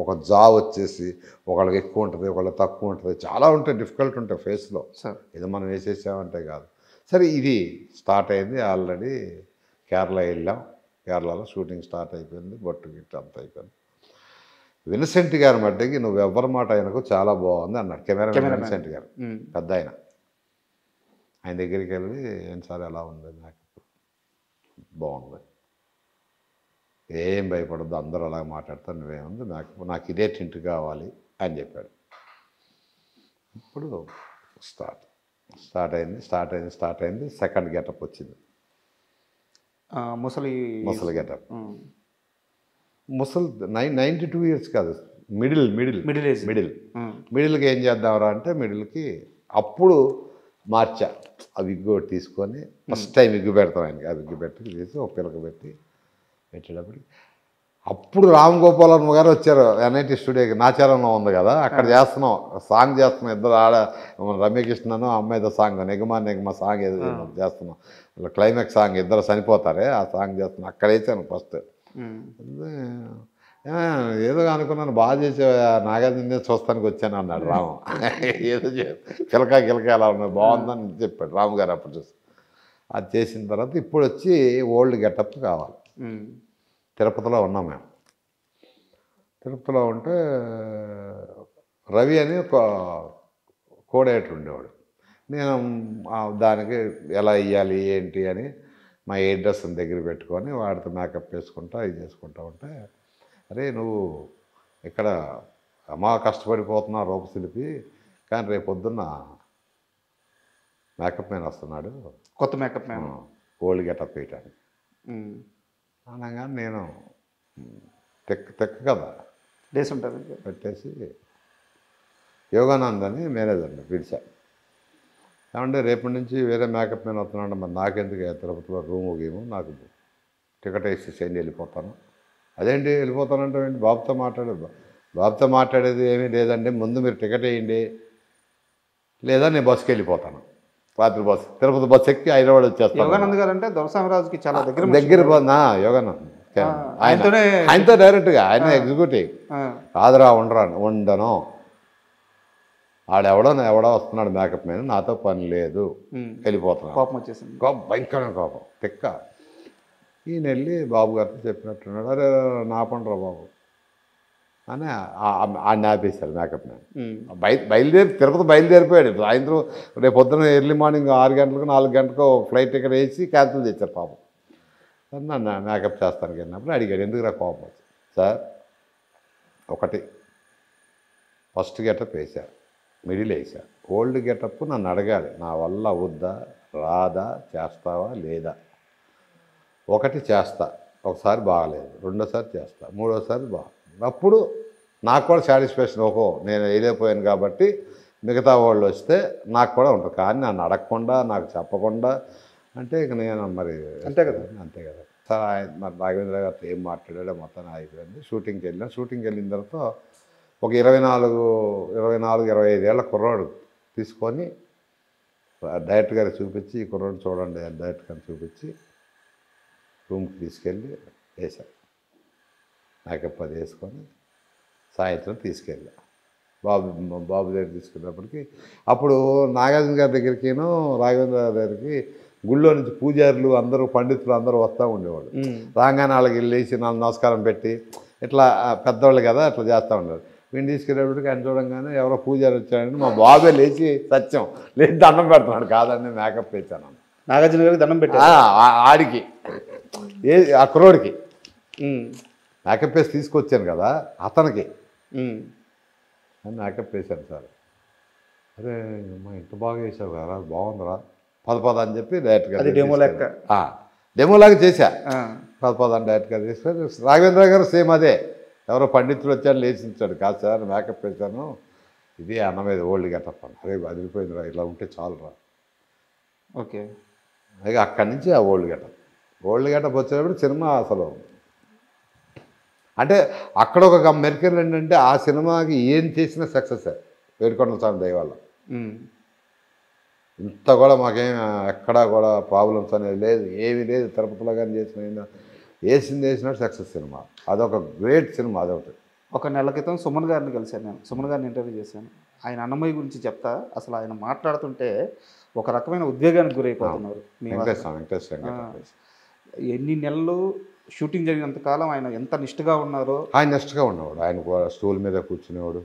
ఒక జా వచ్చేసి ఒకళ్ళకి ఎక్కువ ఉంటుంది, ఒకళ్ళకి తక్కువ ఉంటుంది, చాలా ఉంటాయి, డిఫికల్ట్ ఉంటాయి ఫేస్లో. ఇది మనం వేసేసామంటే కాదు. సరే ఇది స్టార్ట్ అయింది, ఆల్రెడీ కేరళ వెళ్ళాం, కేరళలో షూటింగ్ స్టార్ట్ అయిపోయింది, బొట్టు గిట్టు అంత అయిపోయింది. విన్సెంట్ గారి మధ్యకి నువ్వు ఎవరి మాట ఆయనకు చాలా బాగుంది అన్నాడు కెమెరా విన్సెంట్ గారు, పెద్ద ఆయన దగ్గరికి వెళ్ళి ఏం సార్ ఎలా ఉంది, నాకు బాగుంది, ఏం భయపడద్దు, అందరూ అలా మాట్లాడతారు, నువ్వేముంది, నాకు ఇదే టింట్ కావాలి అని చెప్పాడు. ఇప్పుడు స్టార్ట్ అయింది. సెకండ్ గెటప్ వచ్చింది, ముసలి గెటప్. ముసలి 92 years కాదు, మిడిల్కి ఏం చేద్దాంరా అంటే, మిడిల్కి అప్పుడు మార్చా, ఆ విగ్గు తీసుకొని ఫస్ట్ టైం విగ్గు పెడతాం ఆయనకి, ఆ విగ్గు పెట్టి తీసి ఒక పిల్లక పెట్టేటప్పటికి అప్పుడు రామ్ గోపాల్ వర్మ గారు వచ్చారు ఎన్ఐటి స్టూడియోకి, నాచారంలో ఉంది కదా, అక్కడ చేస్తున్నాం, సాంగ్ చేస్తున్నాం, ఇద్దరు రమ్యకృష్ణను అమ్మాయితో సాంగ్ నిగమ సాంగ్ ఏదో చేస్తున్నాం, క్లైమాక్స్ సాంగ్, ఇద్దరు చనిపోతారే ఆ సాంగ్ చేస్తున్నాం, అక్కడ వేసాను ఫస్ట్. ఏదో అనుకున్నాను, బాగా చేసే నాగార్జున చూస్తానికి వచ్చాను అన్నాడు రాము. ఏదో గిలక ఎలా ఉన్నది బాగుందని చెప్పాడు రాము గారు. అప్పుడు చూసి అది చేసిన తర్వాత ఇప్పుడు వచ్చి ఓల్డ్ గెటప్ కావాలి. తిరుపతిలో ఉన్నాం మేము. తిరుపతిలో ఉంటే రవి అని ఒక కోడేటర్ ఉండేవాడు. నేను దానికి ఎలా ఇవ్వాలి ఏంటి అని మా ఎయిర్ డ్రెస్ని దగ్గర పెట్టుకొని వాడితో మేకప్ వేసుకుంటా ఇది చేసుకుంటా ఉంటే, అరే నువ్వు ఇక్కడ అమ్మా కష్టపడిపోతున్నావు రూపశిల్పి, కానీ రేపు పొద్దున్న మేకప్ మ్యాన్ వస్తున్నాడు, కొత్త మేకప్ మ్యాన్ ఓల్డ్ గెటప్ వేయటానికి అనగానే నేను తెక్క కదా డేస్ ఉంటుంది పెట్టేసి యోగానంద్ అని మేనేజర్ని పిలిచా. ఏమంటే రేపటి నుంచి వేరే మేకప్ మ్యాన్ వస్తున్నాడు, మరి నాకెందుకు తిరుపతిలో రూము గేము, నాకు టికెట్ వేసి చేంజ్ వెళ్ళిపోతాను. అదేంటి వెళ్ళిపోతానంటే ఏంటి, బాబుతో మాట్లాడేది ఏమీ లేదండి, ముందు మీరు టికెట్ వేయండి, లేదా నేను బస్సుకి వెళ్ళిపోతాను, రాత్రి బస్సు, తిరుపతి బస్సు ఎక్కి హైదరాబాద్ వచ్చేస్తాను. యోగానంద్ గారు అంటే దొరసామరాజుకి చాలా దగ్గర యోగానంద్ ఆయనతో డైరెక్ట్గా, ఆయన ఎగ్జిక్యూటివ్. కాదురా ఉండను, ఎవడో వస్తున్నాడు మేకప్ మీద, నాతో పని లేదు, వెళ్ళిపోతున్నాను. కోపం వచ్చేసింది, భయంకరమైన కోపం తెక్క. ఈయన వెళ్ళి బాబు గారితో చెప్పినట్టున్నాడు, అరే నా పండురా బాబు అని ఆయన ఆపేశారు మేకప్ మ్యాన్. తిరుపతి బయలుదేరిపోయాడు. సాయంత్రం రేపు పొద్దున ఎర్లీ మార్నింగ్ 6 గంటలకు 4 గంటలకు ఫ్లైట్ టికెట్ వేసి క్యాన్సిల్ చేశారు పాపం. నన్ను మేకప్ చేస్తానికి వెళ్ళినప్పుడు అడిగాడు, ఎందుకురా కోపం వచ్చి. సార్ ఒకటి, ఫస్ట్ గెటప్ వేసా, మిడిల్ వేసా, ఓల్డ్ గెటప్ నన్ను అడగాలి, నా వల్ల అవుద్దా రాదా, చేస్తావా లేదా. ఒకటి చేస్తా, ఒకసారి బాగలేదు, రెండోసారి చేస్తా, మూడోసారి అప్పుడు నాకు కూడా సాటిస్ఫాక్షన్, ఓహో నేను వేయలేకపోయాను కాబట్టి మిగతా వాళ్ళు వస్తే నాకు కూడా ఉంటుంది. కానీ నన్ను అడగకుండా నాకు చెప్పకుండా అంటే ఇక నేను మరి అంతే కదా సార్. మరి రాఘవేంద్ర గారితో ఏం మాట్లాడాడో మొత్తం అయిపోయింది. షూటింగ్కి వెళ్ళిన తర్వాత ఒక 24-25 ఏళ్ళ కుర్రాడు తీసుకొని డైరెక్టర్ గారికి చూపించి, ఈ కుర్రాడు చూడండి అని డైరెక్టర్ గారిని చూపించి రూమ్కి తీసుకెళ్ళి వేశారు. మేకప్ అది వేసుకొని సాయంత్రం తీసుకెళ్ళా బాబు దగ్గర తీసుకెళ్ళినప్పటికీ, అప్పుడు నాగార్జున గారి దగ్గరికిను రాఘవేంద్ర గారి దగ్గరికి గుళ్ళో నుంచి పూజారులు అందరూ పండితులు అందరూ వస్తూ ఉండేవాళ్ళు. రాగానే వాళ్ళకి వెళ్ళేసి నమస్కారం పెట్టి ఇట్లా పెద్దవాళ్ళు కదా అట్లా చేస్తూ ఉండేవారు. వీడిని తీసుకెళ్ళేప్పటికి ఆయన చూడంగానే ఎవరో పూజారి వచ్చాడని మా బాబే లేచి సత్యం లేచి దండం పెడుతున్నాడు. కాదండి మేకప్ వేసాను, నాగార్జున గారికి దండం పెట్టా, ఆడికి ఆ కుర్రోడికి మేకప్ వేసి తీసుకొచ్చాను కదా అతనికి మేకప్ వేశాను సార్. అరే అమ్మా ఇంత బాగా వేసావు కదా, బాగుందిరా, పద అని చెప్పి డైరెక్ట్గా డెమోలాగా చేశా. పద అని డైరెక్ట్గా చేశారు. రాఘవేంద్ర గారు సేమ్ అదే, ఎవరో పండితులు వచ్చారు లేచించాడు, కాదు సార్ మేకప్ వేశాను, ఇది అన్న మీద ఓల్డ్ గెటప్ అని. అరే అదిరిపోయిందిరా, ఇలా ఉంటే చాలురా. ఓకే, ఇక అక్కడి నుంచి ఆ ఓల్డ్ గెటప్ వచ్చేటప్పుడు సినిమా అసలు అంటే అక్కడ ఒక మెరికల్ ఏంటంటే ఆ సినిమాకి ఏం చేసినా సక్సెస్ వేడుకొండల స్వామి దయ వల్ల. ఇంత కూడా మాకేం ఎక్కడా కూడా ప్రాబ్లమ్స్ అనేది లేదు, ఏమీ లేదు. తిరుపతిలో కానీ వేసినట్టు సక్సెస్ సినిమా, అదొక గ్రేట్ సినిమా. అదొకటి. ఒక నెల క్రితం సుమన్ గారిని కలిశాను నేను, సుమన్ గారిని ఇంటర్వ్యూ చేశాను. ఆయన అన్నమయ్య గురించి చెప్తా, అసలు ఆయన మాట్లాడుతుంటే ఒక రకమైన ఉద్వేగానికి గురైపోతున్నారు. ఎన్ని నెలలు షూటింగ్ జరిగినంతకాలం ఆయన ఎంత నిష్ఠగా ఉన్నారో. ఆయన నిష్ఠగా ఉన్నవాడు, ఆయన స్టూల్ మీద కూర్చునేవాడు,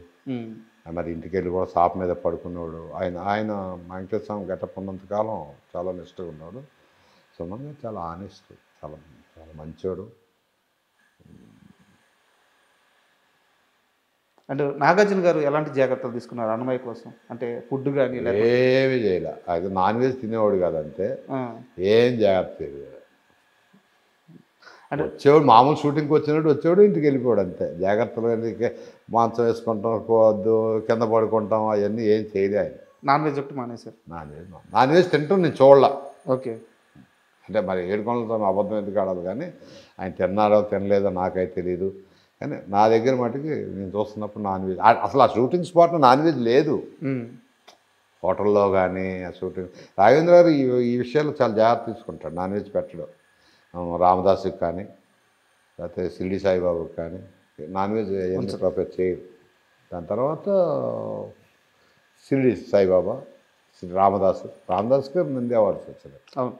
మరి ఇంటికి వెళ్ళి కూడా షాప్ మీద పడుకునేవాడు. ఆయన వెంకటేశ్వర స్వామి గెటప్ ఉన్నంతకాలం చాలా నిష్ఠగా ఉన్నాడు. సుమన్ గారు చాలా ఆనెస్ట్, చాలా మంచోడు. అంటే నాగార్జున గారు ఎలాంటి జాగ్రత్తలు తీసుకున్నారు అన్నమయ్య కోసం? అంటే ఫుడ్ కానీ ఏమీ చేయలే, అది నాన్ వెజ్ తినేవాడు కాదంటే ఏం జాగ్రత్త తెలియదు. అంటే వచ్చేవాడు మామూలు షూటింగ్కి వచ్చినట్టు వచ్చేవాడు, ఇంటికి వెళ్ళిపోయాడు అంతే. జాగ్రత్తలు మాంసం వేసుకుంటాం, వద్దు కింద పడుకుంటాం, అవన్నీ ఏం చేయలే ఆయన. నాన్ వెజ్ ఒకటి మానేశారు. నాన్ వెజ్ తింటాం నేను చూడలా. ఓకే, అంటే మరి ఏడుకొండలతో అబద్ధం ఎందుకు ఆడాలి, కానీ ఆయన తిన్నారో తినలేదో నాకైతే తెలియదు. కానీ నా దగ్గర మటుకి నేను చూస్తున్నప్పుడు నాన్ వెజ్, అసలు ఆ షూటింగ్ స్పాట్లో నాన్ వెజ్ లేదు. హోటల్లో కానీ ఆ షూటింగ్ రాఘవేంద్ర గారు ఈ విషయాల్లో చాలా జాగ్రత్త తీసుకుంటాడు. నాన్ వెజ్ పెట్టడం రామదాసుకి కానీ లేకపోతే షిరిడి సాయిబాబుకి కానీ నాన్ వెజ్ ఎంత ప్రిపేర్ చేయరు. దాని తర్వాత షిరిడి సాయిబాబా, రామదాస్కి నంది అవార్డ్స్ వచ్చాయి. అవును,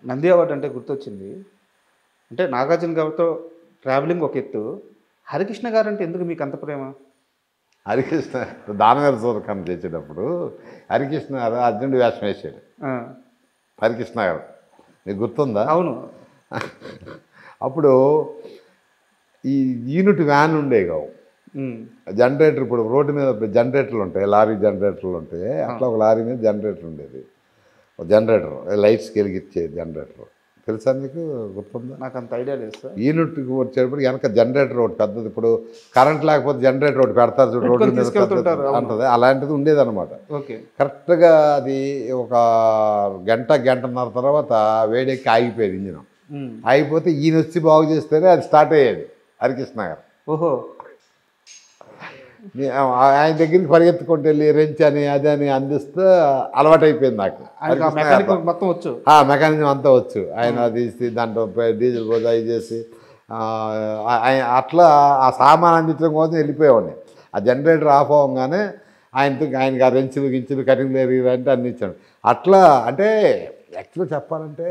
నంది అవార్డు అంటే గుర్తొచ్చింది. అంటే నాగార్జున గారితో ట్రావెలింగ్ ఒక ఎత్తు, హరికృష్ణ గారు అంటే ఎందుకు మీకు అంత ప్రేమ? హరికృష్ణ దానగారి సూరకం చేసేటప్పుడు హరికృష్ణ గారు అర్జునుడు వేషం వేసాడు. హరికృష్ణ గారు నీకు గుర్తుందా? అవును. అప్పుడు ఈ యూనిట్ వ్యాన్ ఉండే కావు, జనరేటర్. ఇప్పుడు రోడ్డు మీద జనరేటర్లు ఉంటాయి, లారీ జనరేటర్లు ఉంటాయి. అట్లా ఒక లారీ మీద జనరేటర్ ఉండేది. జనరేటర్ లైట్స్కి వెలిగించేది జనరేటర్. తెలుసా మీకు? గుర్తుందా? నాకు అంత ఐడియా లేదు సార్. యూనిట్కి వచ్చేటప్పుడు వెనక జనరేటర్ ఒకటి పెద్దది, ఇప్పుడు కరెంట్ లేకపోతే జనరేటర్ ఒకటి పెడతారు చూడు రోడ్డు మీద అంటది, అలాంటిది ఉండేదన్నమాట. కరెక్ట్గా అది ఒక గంటన్నర తర్వాత వేడెక్కి ఆగిపోయేది ఇంజిన్. ఆగిపోతే ఈయన వచ్చి బాగు చేస్తేనే అది స్టార్ట్ అయ్యేది. హరికృష్ణ గారు ఓహో ఆయన దగ్గరికి పరిగెత్తుకుంటూ వెళ్ళి రెంచ్ అని అది అని అందిస్తే అలవాటైపోయింది నాకు. మొత్తం వచ్చు, మెకానిజం అంతా వచ్చు. ఆయన తీసి దాంట్లో డీజిల్ బోజా చేసి అట్లా ఆ సామాన్ అందించడం కోసం వెళ్ళిపోయేవాడిని. ఆ జనరేటర్ ఆఫ్ అవ్వగానే ఆయనకి ఆ రెంచులు గించులు కటింగ్ లేరు అంటే అందించాడు. అట్లా అంటే యాక్చువల్గా చెప్పాలంటే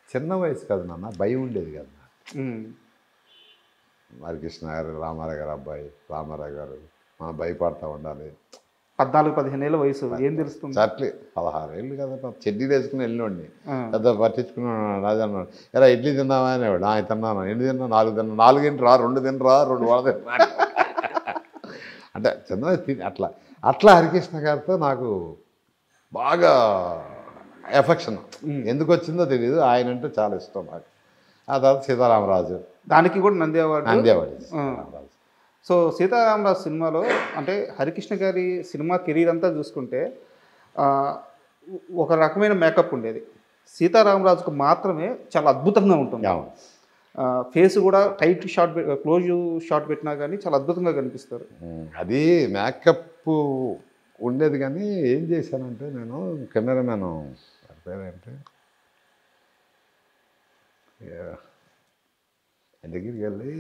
చిన్న వయసు కదా నాన్న, భయం ఉండేది కదా. హరికృష్ణ గారు రామారావు గారు అబ్బాయి, రామారావు గారు మనం భయపడతా ఉండాలి. 14-15 ఏళ్ళ వయసు, ఏం తెలుస్తుంది? అట్లే 16 ఏళ్ళు కదా, చెడ్డీలు వేసుకుని వెళ్ళినోడిని. పెద్ద పట్టించుకున్నాడు. రాజన్న ఎలా ఇడ్లీ తిన్నావా అనేవాడు. ఆయన తిన్నాను, 8 తిన్నా, 4 తిన్నా, 4 తింటరా, 2 తినరా, 2 వడదిన్నా అంటే చిన్న అట్లా అట్లా హరికృష్ణ గారితో నాకు బాగా ఎఫెక్షన్. ఎందుకు వచ్చిందో తెలియదు, ఆయన అంటే చాలా ఇష్టం నాకు. ఆ తర్వాత సీతారామరాజు, దానికి కూడా నంది అవార్డు. సీతారామరాజు. సో సీతారామరాజు సినిమాలో అంటే హరికృష్ణ గారి సినిమా కెరీర్ అంతా చూసుకుంటే ఒక రకమైన మేకప్ ఉండేది. సీతారామరాజుకు మాత్రమే చాలా అద్భుతంగా ఉంటుంది. ఫేస్ కూడా టైట్ షాట్, క్లోజ్ షాట్ పెట్టినా కానీ చాలా అద్భుతంగా కనిపిస్తారు. అది మేకప్ ఉండేది. కానీ ఏం చేశానంటే నేను కెమెరామెన్ పేరేంటే ఆయన దగ్గరికి వెళ్ళి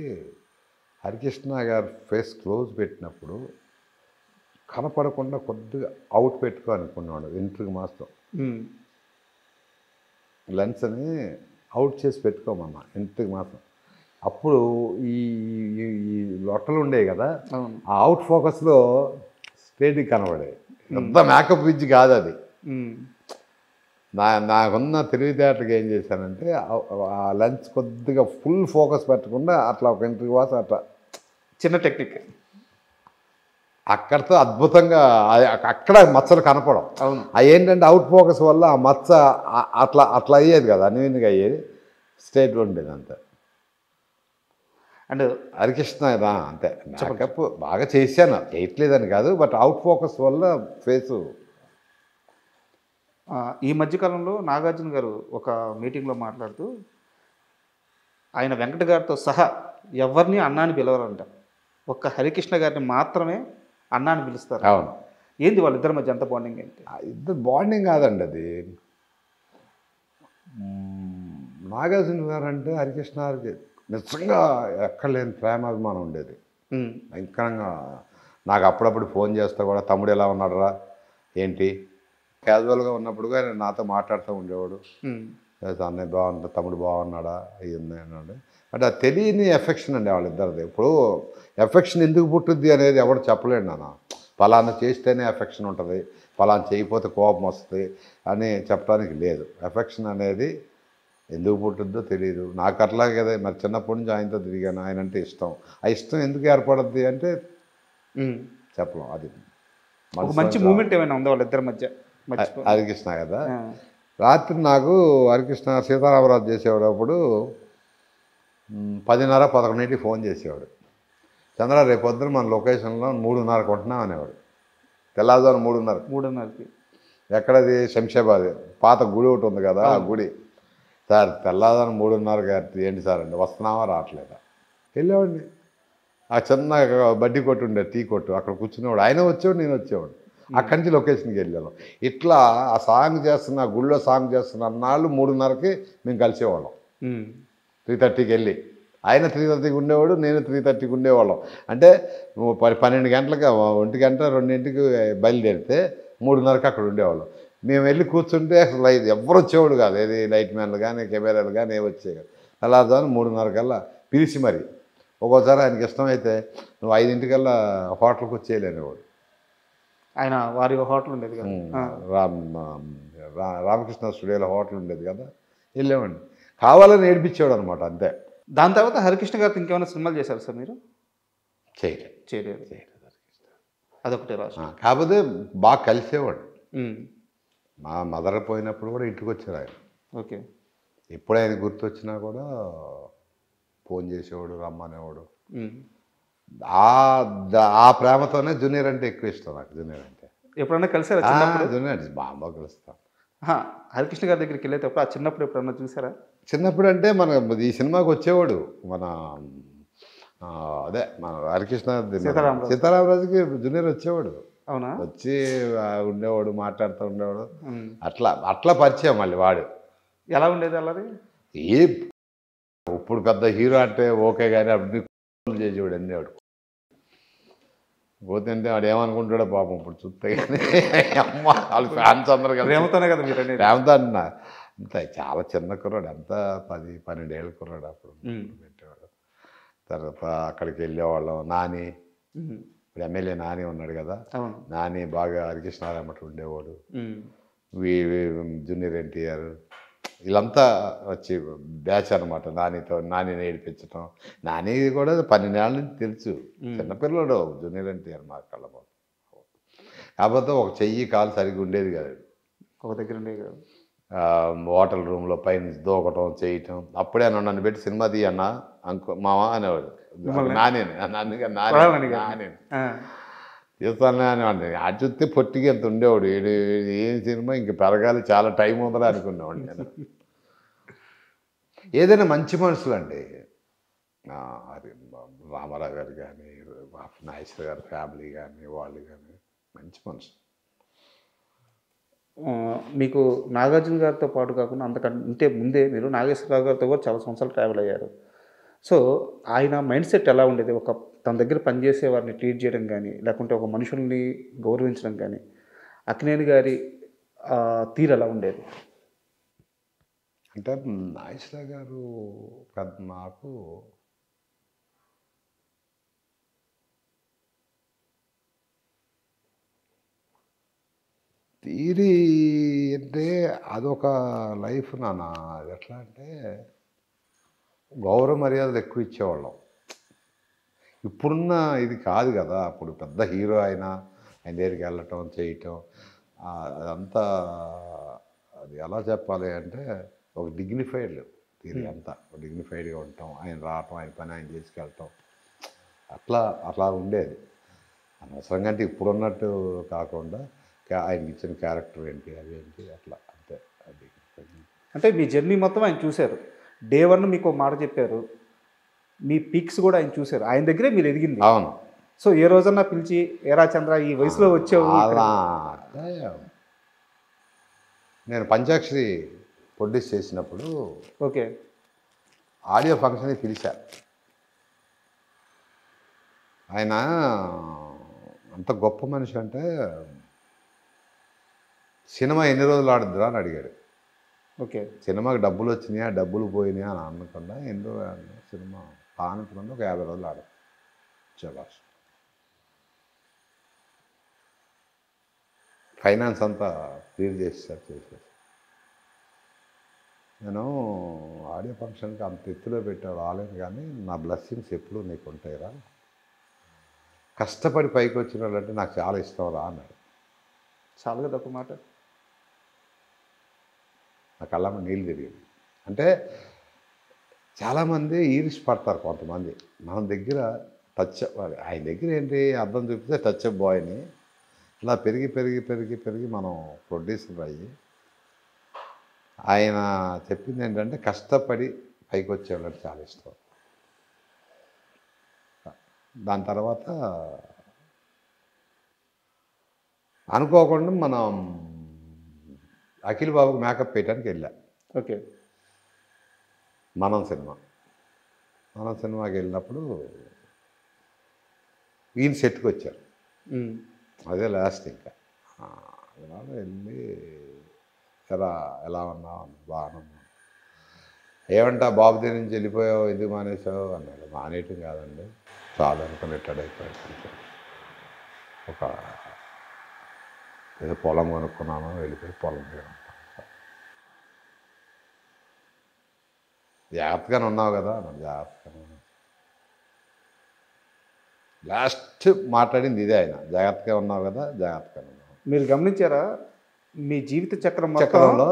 హరికృష్ణ గారు ఫేస్ క్లోజ్ పెట్టినప్పుడు కనపడకుండా కొద్దిగా అవుట్ పెట్టుకో అనుకున్నాడు. వెంట్రుకు మాత్రం లెన్స్ అని అవుట్ చేసి పెట్టుకోమన్నా, వెంట్రుకు మాత్రం. అప్పుడు ఈ లొట్టలు ఉండేవి కదా, ఆ అవుట్ ఫోకస్లో స్ట్రేట్గా కనబడేది. పెద్ద మేకప్ విజ్ కాదు అది. నాకున్న తెలివితేటగా ఏం చేశానంటే ఆ లెన్స్ కొద్దిగా ఫుల్ ఫోకస్ పెట్టకుండా అట్లా ఒక వెంట్రుకు మాత్రం అట్లా చిన్న టెక్నిక్, అక్కడితో అద్భుతంగా అక్కడ మచ్చలు కనపడం. అవి ఏంటంటే అవుట్ ఫోకస్ వల్ల ఆ మచ్చ అట్లా అట్లా అయ్యేది కదా, అన్నిగా అయ్యేది, స్ట్రేట్ ఉండేది అంతే. అండ్ హరికృష్ణ అంతే మేకప్ బాగా చేశాను, చేయట్లేదని కాదు, బట్ అవుట్ ఫోకస్ వల్ల ఫేసు. ఈ మధ్యకాలంలో నాగార్జున గారు ఒక మీటింగ్లో మాట్లాడుతూ ఆయన వెంకట గారితో సహా ఎవరిని అన్నాని పిలవరంట, ఒక్క హరికృష్ణ గారిని మాత్రమే అన్నాని పిలుస్తారు. అవును. ఏంది వాళ్ళిద్దరి మధ్య అంత బాండింగ్ ఏంటి? ఇద్దరు బాండింగ్ కాదండి అది. నాగార్జున గారు అంటే హరికృష్ణ గారికి నిజంగా ఎక్కడలేని ప్రేమాభిమానం ఉండేది. భయంకరంగా నాకు అప్పుడప్పుడు ఫోన్ చేస్తా కూడా, తమ్ముడు ఎలా ఉన్నాడురా ఏంటి, క్యాజువల్గా ఉన్నప్పుడు ఆయన నాతో మాట్లాడుతూ ఉండేవాడు. అన్నయ్య బాగుంటా, తమ్ముడు బాగున్నాడా, అయ్యింది అన్నాడు. అంటే అది తెలియని ఎఫెక్షన్ అండి వాళ్ళిద్దరిది. ఇప్పుడు ఎఫెక్షన్ ఎందుకు పుట్టుద్ది అనేది ఎవడు చెప్పలేడు నాన్న. ఫలానా చేస్తేనే ఎఫెక్షన్ ఉంటుంది, ఫలానా చేయకపోతే కోపం వస్తుంది అని చెప్పడానికి లేదు. ఎఫెక్షన్ అనేది ఎందుకు పుట్టుద్దో తెలియదు. నాకు అట్లాగే కదా, మరి చిన్నప్పటి నుంచి ఆయనతో తిరిగాను, ఆయన అంటే ఇష్టం. ఆ ఇష్టం ఎందుకు ఏర్పడుద్ది అంటే చెప్పలేం. అది మంచి మూమెంట్ ఏమైనా ఉందా వాళ్ళిద్దరి మధ్య? హరికృష్ణ కదా, రాత్రి నాకు హరికృష్ణ సీతారామరాజు చేసేవాడు 10:30-11 ఫోన్ చేసేవాడు. చంద్ర రేపు పొద్దున మన లొకేషన్లో 3:30 కొంటున్నాం అనేవాడు. తెల్లారుజాము 3:30కి. ఎక్కడది? శంషాబాద్ పాత గుడి ఒకటి ఉంది కదా, ఆ గుడి. సార్ తెల్లాదాన్ని 3:30 ఏంటి సార్ అంటే వస్తున్నావా రావట్లేదా వెళ్ళేవాడిని. ఆ చిన్న బడ్డీ కొట్టు ఉండే టీ కొట్టు అక్కడ కూర్చునేవాడు, ఆయన వచ్చేవాడు నేను వచ్చేవాడు, అక్కడి నుంచి లొకేషన్కి వెళ్ళాను. ఇట్లా ఆ సాంగ్ చేస్తున్న గుళ్ళో సాంగ్ చేస్తున్న అన్నాళ్ళు 3:30కి మేము కలిసేవాళ్ళం. 3:30కి వెళ్ళి ఆయన 3:30కి ఉండేవాడు, నేను 3:30కి ఉండేవాళ్ళం. అంటే నువ్వు 12 గంటలకు 1 గంట 2ంటికి బయలుదేరితే 3:30కి అక్కడ ఉండేవాళ్ళం. మేము వెళ్ళి కూర్చుంటే అసలు ఎవరు వచ్చేవాడు కాదు, ఏది లైట్ మ్యాన్లు కానీ కెమెరాలు కానీ ఏమి వచ్చేవి కాదు. అలా 3:30కల్లా పిలిచి మరి ఒక్కోసారి ఆయనకి ఇష్టమైతే నువ్వు 5ంటికల్లా హోటల్కి వచ్చేయలేనివాడు. ఆయన వారి హోటల్ ఉండేది కదా, రామకృష్ణ స్టూడియోలో హోటల్ ఉండేది కదా, వెళ్ళేవాడిని. కావాలని ఏడిపించేవాడు అనమాట అంతే. దాని తర్వాత హరికృష్ణ గారితో ఇంకేమైనా సినిమాలు చేశారు సార్ మీరు? చేయలేదు. అదొకటే రాష్ట్రం. కాకపోతే బాగా కలిసేవాడు. మా మదర్ పోయినప్పుడు కూడా ఇంటికి వచ్చారు ఆయన. ఓకే. ఎప్పుడు ఆయన గుర్తొచ్చినా కూడా ఫోన్ చేసేవాడు, రమ్మనేవాడు. ఆ ప్రేమతోనే జూనియర్ అంటే ఎక్కువ ఇష్టం నాకు. జూనియర్ అంటే ఎప్పుడన్నా కలిసారా? జూనియర్ బాగా కలుస్తాం. హరికృష్ణ గారి దగ్గరికి వెళ్ళేటప్పుడు ఆ చిన్నప్పుడు ఎప్పుడన్నా చూసారా? చిన్నప్పుడు అంటే మన ఈ సినిమాకి వచ్చేవాడు, మన అదే మన హరికృష్ణ సీతారామరాజుకి జూనియర్ వచ్చేవాడు. అవునా? వచ్చి ఉండేవాడు, మాట్లాడుతూ ఉండేవాడు. అట్లా పరిచయం. మళ్ళీ వాడు ఎలా ఉండేది అల్లరి? ఇప్పుడు పెద్ద హీరో అంటే ఓకే కానీ అప్పుడు చేసేవాడు అన్నేవాడు. పోతుంటే వాడు ఏమనుకుంటాడో పాపం ఇప్పుడు చూస్తే కానీ అమ్మ వాళ్ళ ఫ్యాన్స్ అందరు కదా ప్రేమతోనే కదా మీరు? ప్రేమతో అన్నా. అంత చాలా చిన్న కుర్రాడు, అంతా 10-12 ఏళ్ళ కుర్రాడు అప్పుడు పెట్టేవాడు. తర్వాత అక్కడికి వెళ్ళేవాళ్ళం. నాని, ఇప్పుడు ఎమ్మెల్యే నాని ఉన్నాడు కదా, నాని బాగా హరికృష్ణారామట ఉండేవాడు. జూనియర్ ఎన్టీఆర్ వీళ్ళంతా వచ్చి బ్యాచ్ అనమాట. నాని ఏడిపించటం. నాని కూడా 12 ఏళ్ళ నుంచి తెలుసు, చిన్నపిల్లడు జూనియర్ ఎన్టీఆర్ మా కళ్ళ. కాకపోతే ఒక చెయ్యి కాలు సరిగ్గా ఉండేది కాదు, ఒక దగ్గర ఉండేది కాదు. హోటల్ రూమ్లో పైన దూకటం చేయటం. అప్పుడే నన్ను పెట్టి సినిమా తీయన్నా మావా అనేవాడు. నాని చేస్తానే అనేవాడిని. ఆ చూస్తే పొట్టికి ఎంత ఉండేవాడు. ఏం సినిమా ఇంక పెరగాలి, చాలా టైం ఉందని అనుకునేవాడిని నేను. ఏదైనా మంచి మనుషులు అండి, రామారావు గారు కానీ, నాగేశ్వర గారి ఫ్యామిలీ కానీ, వాళ్ళు కానీ మంచి మనుషులు. మీకు నాగార్జున గారితో పాటు కాకుండా అంతకంటే ముందే మీరు నాగేశ్వరరావు గారితో కూడా చాలా సంవత్సరాలు ట్రావెల్ అయ్యారు. సో ఆయన మైండ్ సెట్ ఎలా ఉండేది? తన దగ్గర పనిచేసే వారిని ట్రీట్ చేయడం కానీ, లేకుంటే ఒక మనుషుల్ని గౌరవించడం కానీ, అక్కినేని గారి తీరు ఎలా ఉండేది? అంటే నాగేశ్వరరావు గారు నాకు తీరి అంటే అదొక లైఫ్ నాన్న. అది ఎట్లా అంటే గౌరవ మర్యాదలు ఎక్కువ ఇచ్చేవాళ్ళం. ఇప్పుడున్న ఇది కాదు కదా. అప్పుడు పెద్ద హీరో ఆయన దగ్గరికి వెళ్ళటం చేయటం అదంతా అది ఎలా చెప్పాలి అంటే ఒక డిగ్నిఫైడ్ తీరి అంతా డిగ్నిఫైడ్గా ఉండటం, ఆయన రావటం, ఆయన పని ఆయన చేసుకెళ్ళటం, అట్లా ఉండేది. అనవసరంగా అంటే ఇప్పుడున్నట్టు కాకుండా ఆయనకి ఇచ్చిన క్యారెక్టర్ ఏంటి అవి ఏంటి అట్లా అంతే. అది అంటే మీ జర్నీ మొత్తం ఆయన చూశారు. డే 1 మీకు మాట చెప్పారు, మీ పీక్స్ కూడా ఆయన చూశారు, ఆయన దగ్గరే మీరు ఎదిగింది. అవును. సో ఏ రోజన్నా పిలిచి ఏరా చంద్ర ఈ వయసులో వచ్చావు? నేను పంచాక్షరి ప్రొడ్యూస్ చేసినప్పుడు ఓకే ఆడియో ఫంక్షన్కి పిలిచారు. ఆయన అంత గొప్ప మనిషి అంటే సినిమా ఎన్ని రోజులు ఆడుద్దురా అని అడిగాడు. ఓకే. సినిమాకి డబ్బులు వచ్చినాయా డబ్బులు పోయినాయా అని అనకుండా ఎన్ని రోజులు ఆడినా సినిమా పానంటున్నా ఒక 50 రోజులు ఆడారు. చలాస్ ఫైనాన్స్ అంతా క్లియర్ చేసేసారు. నేను ఆడియో ఫంక్షన్కి అంత ఎత్తులో పెట్టావు రాలేను, కానీ నా బ్లెస్సింగ్స్ ఎప్పుడు నీకు ఉంటాయిరా, కష్టపడి పైకి వచ్చిన వాళ్ళంటే నాకు చాలా ఇష్టం రా అన్నాడు. చాలా తప్పు మాట. నా కళ్ళమ్మ నీళ్ళు తిరిగింది. అంటే చాలామంది ఈరిష్ పడతారు కొంతమంది మన దగ్గర టచ్. ఆయన దగ్గర ఏంటి అర్థం చూపిస్తే టచ్ అప్ బాయ్ని ఇలా పెరిగి పెరిగి పెరిగి పెరిగి మనం ప్రొడ్యూసర్ అయ్యి ఆయన చెప్పింది ఏంటంటే కష్టపడి పైకి వచ్చేవాళ్ళకి చాలా ఇష్టం. దాని తర్వాత అనుకోకుండా మనం అఖిల్ బాబుకి మేకప్ వేయడానికి వెళ్ళా. ఓకే. మనం సినిమాకి వెళ్ళినప్పుడు ఈయన సెట్కి వచ్చారు. అదే లాస్ట్. ఇంకా వెళ్ళి ఎలా ఉన్నావు? బాగున్నా. ఏమంటా బాబు దగ్గర నుంచి వెళ్ళిపోయావు, ఎందుకు మానేసావు అన్నాడు. మానేయటం కాదండి, చాలు అనుకుని రిటైర్డ్ అయిపోయాడు. ఒక ఏదో పొలం కొనుక్కున్నాను, వెళ్ళిపోయి పొలం ఉంటాను. జాగ్రత్తగానే ఉన్నావు కదా అన్నాడు. జాగ్రత్తగానే ఉన్నాను. లాస్ట్ మాట్లాడింది ఇదే ఆయన, జాగ్రత్తగా ఉన్నావు కదా, జాగ్రత్తగానే ఉన్నావు. మీరు గమనించారా, మీ జీవిత చక్రంలో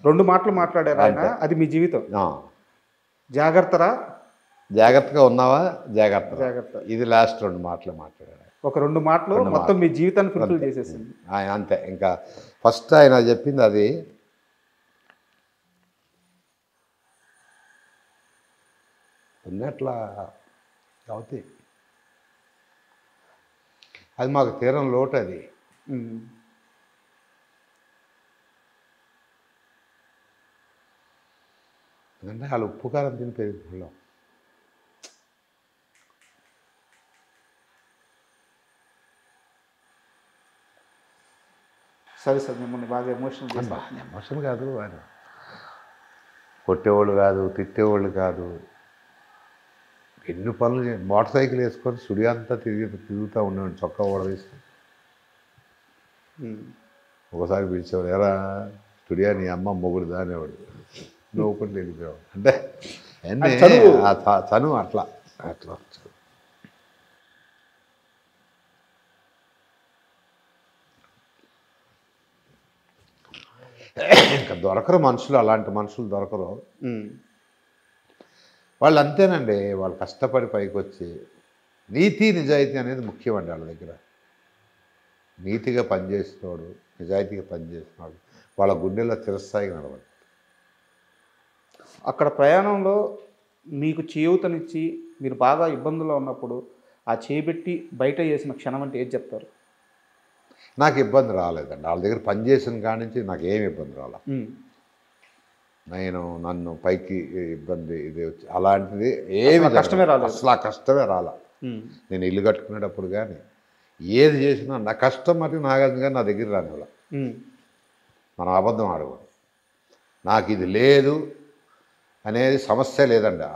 2 మాటలు మాట్లాడారు ఆయన, అది మీ జీవితం. జాగ్రత్తగా ఉన్నావా, జాగ్రత్త. ఇది లాస్ట్ 2 మాటలు మాట్లాడారు. ఒక 2 మాటలు మొత్తం మీ జీవితాన్ని ఫుల్ఫిల్ చేసేసింది ఆయన. అంతే. ఇంకా ఫస్ట్ ఆయన చెప్పింది అది. ఉన్నట్లా అవుతాయి. అది మాకు తీరం లోటు. అది ఎందుకంటే వాళ్ళు ఉప్పు కారం తిని పెరిగిపోయాం. సరే సార్, మిమ్మల్ని బాగా ఎమోషన్ కాదు, ఆయన కొట్టేవాళ్ళు కాదు, తిట్టేవాళ్ళు కాదు. ఎన్ని పనులు మోటార్ సైకిల్ వేసుకొని స్టూడియో అంతా తిరుగుతూ ఉండేవాడు, చొక్కా ఓడదీసుకొని. ఒకసారి పిలిచేవాడు, ఎరా స్టూడియో నీ అమ్మ మొగుడుదా అనేవాడు. నవ్వుకుంటూ వెళ్ళిపోయాడు. అంటే చనువు అట్లా. ఇంకా దొరకరు మనుషులు, అలాంటి మనుషులు దొరకరు. వాళ్ళు అంతేనండి, వాళ్ళు కష్టపడి పైకి వచ్చి నీతి నిజాయితీ అనేది ముఖ్యమండి వాళ్ళ దగ్గర. నీతిగా పనిచేసినవాడు, నిజాయితీగా పనిచేసినవాడు వాళ్ళ గుండెల్లో చిరస్థాయిగా నడవాలి. అక్కడ ప్రయాణంలో మీకు చేయూతనిచ్చి మీరు బాగా ఇబ్బందుల్లో ఉన్నప్పుడు ఆ చేయబెట్టి బయట చేసిన క్షణం అంటే ఏది చెప్తారు? నాకు ఇబ్బంది రాలేదండి, వాళ్ళ దగ్గర పనిచేసిన కాడి నుంచి నాకు ఏమి ఇబ్బంది రాలే. నన్ను పైకి ఇబ్బంది ఇది వచ్చి అలాంటిది ఏమి కష్టమే రాలేదు. అసలు ఆ కష్టమే రాలా. నేను ఇల్లు కట్టుకునేటప్పుడు కానీ ఏది చేసినా నా కష్టం మటుకు నాగార్జున గారు నా దగ్గర రానివ్వాల. మనం అబద్ధం ఆడకూడదు. నాకు ఇది లేదు అనేది సమస్య లేదండి.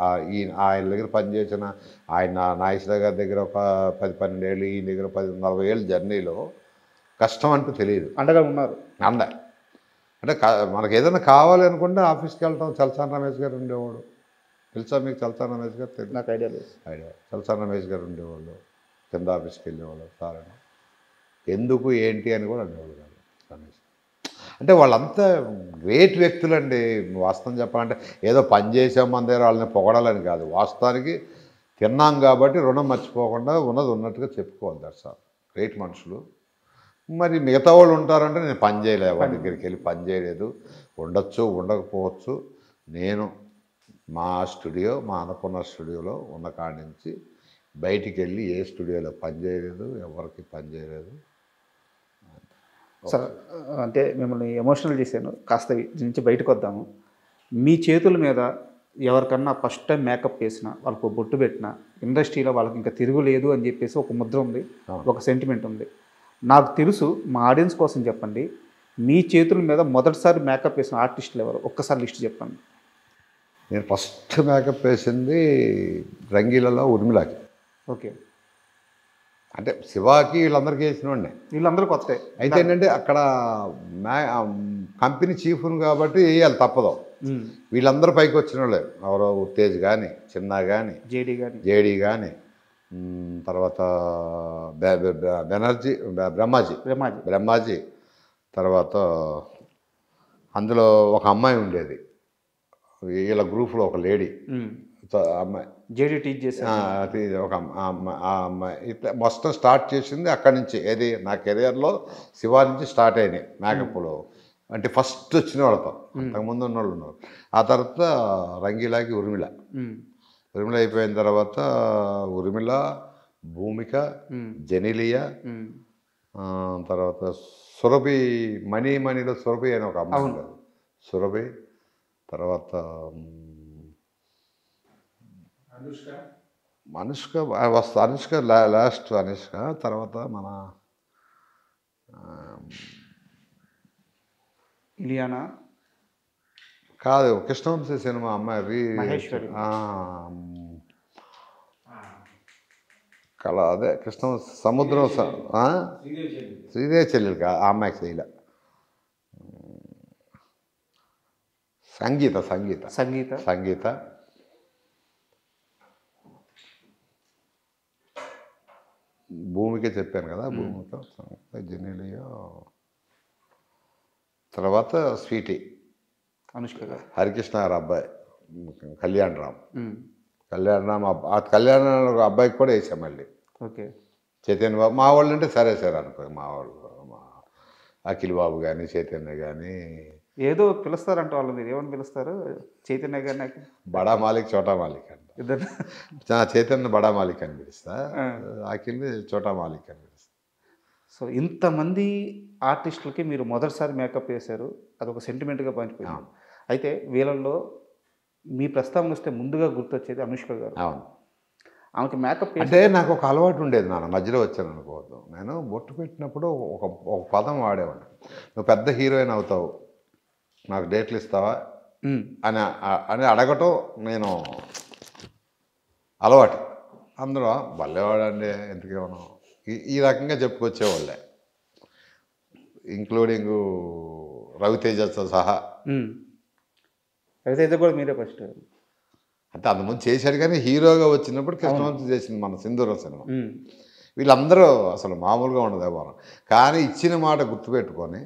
ఆయన దగ్గర పనిచేసిన ఆయన నాగేశ్వర గారి దగ్గర ఒక 10-12 ఏళ్ళు, ఈయన దగ్గర 10-40 ఏళ్ళ జర్నీలో కష్టం అంటూ తెలియదు. అండగా ఉన్నారు. అంటే మనకు ఏదైనా కావాలి అనుకుంటే ఆఫీస్కి వెళ్తాం. చల్సాని రమేష్ గారు ఉండేవాడు, తెలుసా మీకు? చల్సాని రమేష్ గారు తెలుసు? నాకు ఐడియా లేదు. చల్సాని రమేష్ గారు ఉండేవాళ్ళు, కింద ఆఫీస్కి వెళ్ళేవాళ్ళు. సార్ ఎందుకు ఏంటి అని కూడా అనేవాళ్ళు కాదు రమేష్. అంటే వాళ్ళంతా గ్రేట్ వ్యక్తులండి. వాస్తవం చెప్పాలంటే ఏదో పని చేసాం మన దగ్గర వాళ్ళని పొగడాలని కాదు, వాస్తవానికి తిన్నాం కాబట్టి రుణం మర్చిపోకుండా ఉన్నది ఉన్నట్టుగా చెప్పుకోవాలి. That's all. గ్రేట్ మనుషులు. మరి మిగతా వాళ్ళు ఉంటారంటే నేను పని చేయలేదు, వాళ్ళ దగ్గరికి వెళ్ళి పని చేయలేదు. ఉండొచ్చు, ఉండకపోవచ్చు. నేను మా స్టూడియో, మా అన్నపూర్ణ స్టూడియోలో ఉన్న కాడి నుంచి బయటికి వెళ్ళి ఏ స్టూడియోలో పని చేయలేదు, ఎవరికి పని చేయలేదు. సార్, అంటే మిమ్మల్ని ఎమోషనల్ చేశాను, కాస్త దీని నుంచి బయటకు వద్దాము. మీ చేతుల మీద ఎవరికన్నా ఫస్ట్ టైం మేకప్ వేసిన, వాళ్ళకు బొట్టు పెట్టిన, ఇండస్ట్రీలో వాళ్ళకి ఇంకా తిరుగులేదు అని చెప్పేసి ఒక ముద్ర ఉంది, ఒక సెంటిమెంట్ ఉంది. నాకు తెలుసు, మా ఆడియన్స్ కోసం చెప్పండి, మీ చేతుల మీద మొదటిసారి మేకప్ వేసిన ఆర్టిస్టులు ఎవరు? ఒక్కసారి లిస్ట్ చెప్పండి. నేను ఫస్ట్ మేకప్ వేసింది రంగీలలో ఉర్మిళకి. ఓకే. అంటే శివాకి వీళ్ళందరికీ వేసినోండి. వీళ్ళందరూ కొత్త. అయితే ఏంటంటే అక్కడ కంపెనీ చీఫ్ను కాబట్టి వేయాలి, తప్పదు. వీళ్ళందరూ పైకి వచ్చిన వాళ్ళే. ఎవరో ఉత్తేజ్ కానీ, చిన్న కానీ, జేడీ కానీ, తర్వాత బ్రహ్మాజీ, తర్వాత అందులో ఒక అమ్మాయి ఉండేది, వీళ్ళ గ్రూప్లో ఒక లేడీ అమ్మాయి, జేడీ టీచ్ చేసి ఒక అమ్మాయి. ఇట్లా మొత్తం స్టార్ట్ చేసింది అక్కడి నుంచి. ఏది నా కెరియర్లో శివ నుంచి స్టార్ట్ అయినాయి మేకప్లో. అంటే ఫస్ట్ వచ్చిన వాళ్ళతో, అంతకుముందు ఉన్న వాళ్ళు ఉన్నారు. ఆ తర్వాత రంగీలాకి ఉర్మిళ, ఉర్మిళ అయిపోయిన తర్వాత ఉర్మిళ, భూమిక, జెనిలియా, తర్వాత సురభి, మణిలో సురభి అని ఒక అమ్మాయి ఉండేది, సురభి. తర్వాత అనుష్క వస్తా, అనుష్క లాస్ట్ అనుష్క. తర్వాత మన ఇలియానా కాదు, కృష్ణవంశీ సినిమా అమ్మాయి మహేశ్వరి. కళ అదే కృష్ణ సముద్రం శ్రీదేవి చెల్లెలు కా ఆ అమ్మాయికి చేయలే. సంగీత సంగీత సంగీత సంగీత భూమికే చెప్పాను కదా, భూమిక, జెనిలియా. తర్వాత స్వీటీ, అనుష్క గారు, హరికృష్ణ గారు అబ్బాయి కళ్యాణ్ రామ్. కళ్యాణ్ రామ్ కళ్యాణ్ అబ్బాయికి కూడా వేసాం మళ్ళీ. ఓకే. చైతన్య బాబు మా వాళ్ళు అంటే సరే సరే అనుకో, మా వాళ్ళు అఖిల్ బాబు కానీ చైతన్య కానీ. ఏదో పిలుస్తారంట వాళ్ళు, మీరు ఏమని పిలుస్తారు? చైతన్య గారిని బడా మాలిక్, చోటా మాలిక్ అంట. ఇద్దరు చైతన్య బడా మాలిక్ అని పిలుస్తా, అఖిల్ చోటా మాలిక్ అని పిలుస్తా. సో ఇంతమంది ఆర్టిస్టులకి మీరు మొదటిసారి మేకప్ వేశారు, అదొక సెంటిమెంట్గా పంచిపోయింది. అయితే వీళ్ళల్లో మీ ప్రస్తావన వస్తే ముందుగా గుర్తొచ్చేది అనుష్క గారు. అవును. ఆమెకి మేకప్ అంటే నాకు ఒక అలవాటు ఉండేది, నాన్న మధ్యలో వచ్చాను అనుకోవద్దు. నేను బొట్టు పెట్టినప్పుడు ఒక పదం వాడేవాడు, నువ్వు పెద్ద హీరోయిన్ అవుతావు, నాకు డేట్లు ఇస్తావా అని అని అడగటం నేను అలవాటు. అందరూ భలేవాడండి ఎందుకేమో ఈ రకంగా చెప్పుకొచ్చేవాళ్ళే, ఇంక్లూడింగ్ రవితేజతో సహా. రవితేజ కూడా మీరే ఫస్ట్ అంటే అంతకుముందు చేశాడు, కానీ హీరోగా వచ్చినప్పుడు కృష్ణవంశీ చేసింది మన సింధూరం సినిమా. వీళ్ళందరూ అసలు మామూలుగా ఉండదు ఎవరు, కానీ ఇచ్చిన మాట గుర్తుపెట్టుకొని